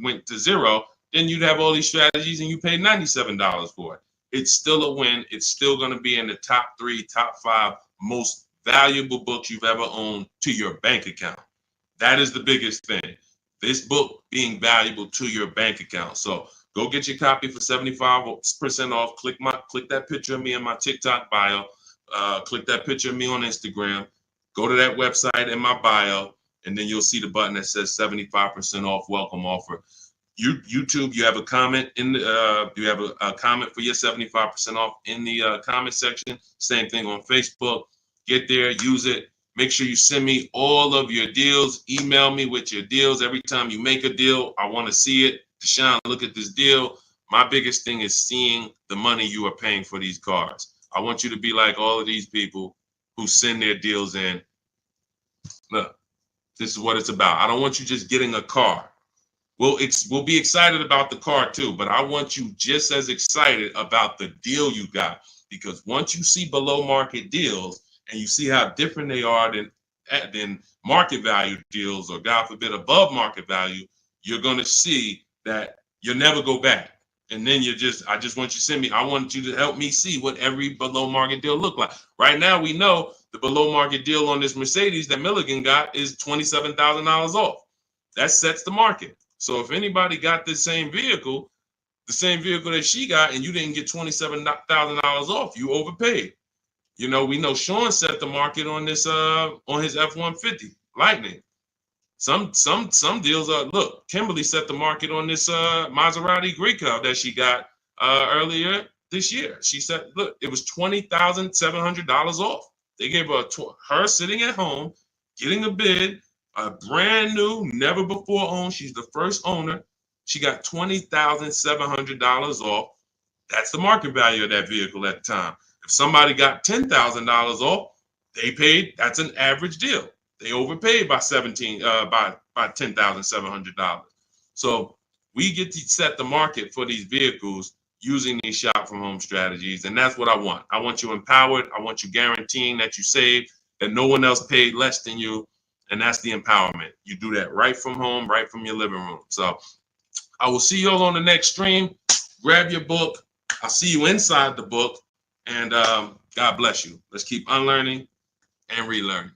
went to zero, then you'd have all these strategies and you paid $97 for it. It's still a win. It's still going to be in the top 3, top 5 most valuable books you've ever owned to your bank account. That is the biggest thing. This book being valuable to your bank account. So go get your copy for 75% off. Click that picture of me in my TikTok bio. Click that picture of me on Instagram. Go to that website in my bio, and then you'll see the button that says 75% off welcome offer. YouTube, you have a comment in the, you have a comment for your 75% off in the comment section. Same thing on Facebook. Get there, use it. Make sure you send me all of your deals. Email me with your deals. Every time you make a deal, I want to see it. Deshone, look at this deal. My biggest thing is seeing the money you are paying for these cars. I want you to be like all of these people who send their deals in. Look, this is what it's about. I don't want you just getting a car. We'll be excited about the car too, but I want you just as excited about the deal you got, because once you see below market deals and you see how different they are than market value deals, or God forbid above market value, you're going to see that you'll never go back. And then I just want you to send me, I want you to help me see what every below market deal look like. Right now, we know the below market deal on this Mercedes that Milligan got is $27,000 off. That sets the market. So if anybody got this same vehicle, the same vehicle that she got, and you didn't get $27,000 off, you overpaid. You know, we know Sean set the market on this on his F-150 Lightning. Some deals are, look, Kimberly set the market on this Maserati Greco that she got earlier this year. She said, look, it was $20,700 off. They gave her sitting at home, getting a bid, a brand new, never before owned. She's the first owner. She got $20,700 off. That's the market value of that vehicle at the time. If somebody got $10,000 off, they paid. That's an average deal. They overpaid by $10,700. So we get to set the market for these vehicles using these shop from home strategies, and that's what I want. I want you empowered. I want you guaranteeing that you save, that no one else paid less than you. And that's the empowerment. You do that right from home, right from your living room. So I will see you all on the next stream. Grab your book. I'll see you inside the book. And God bless you. Let's keep unlearning and relearning.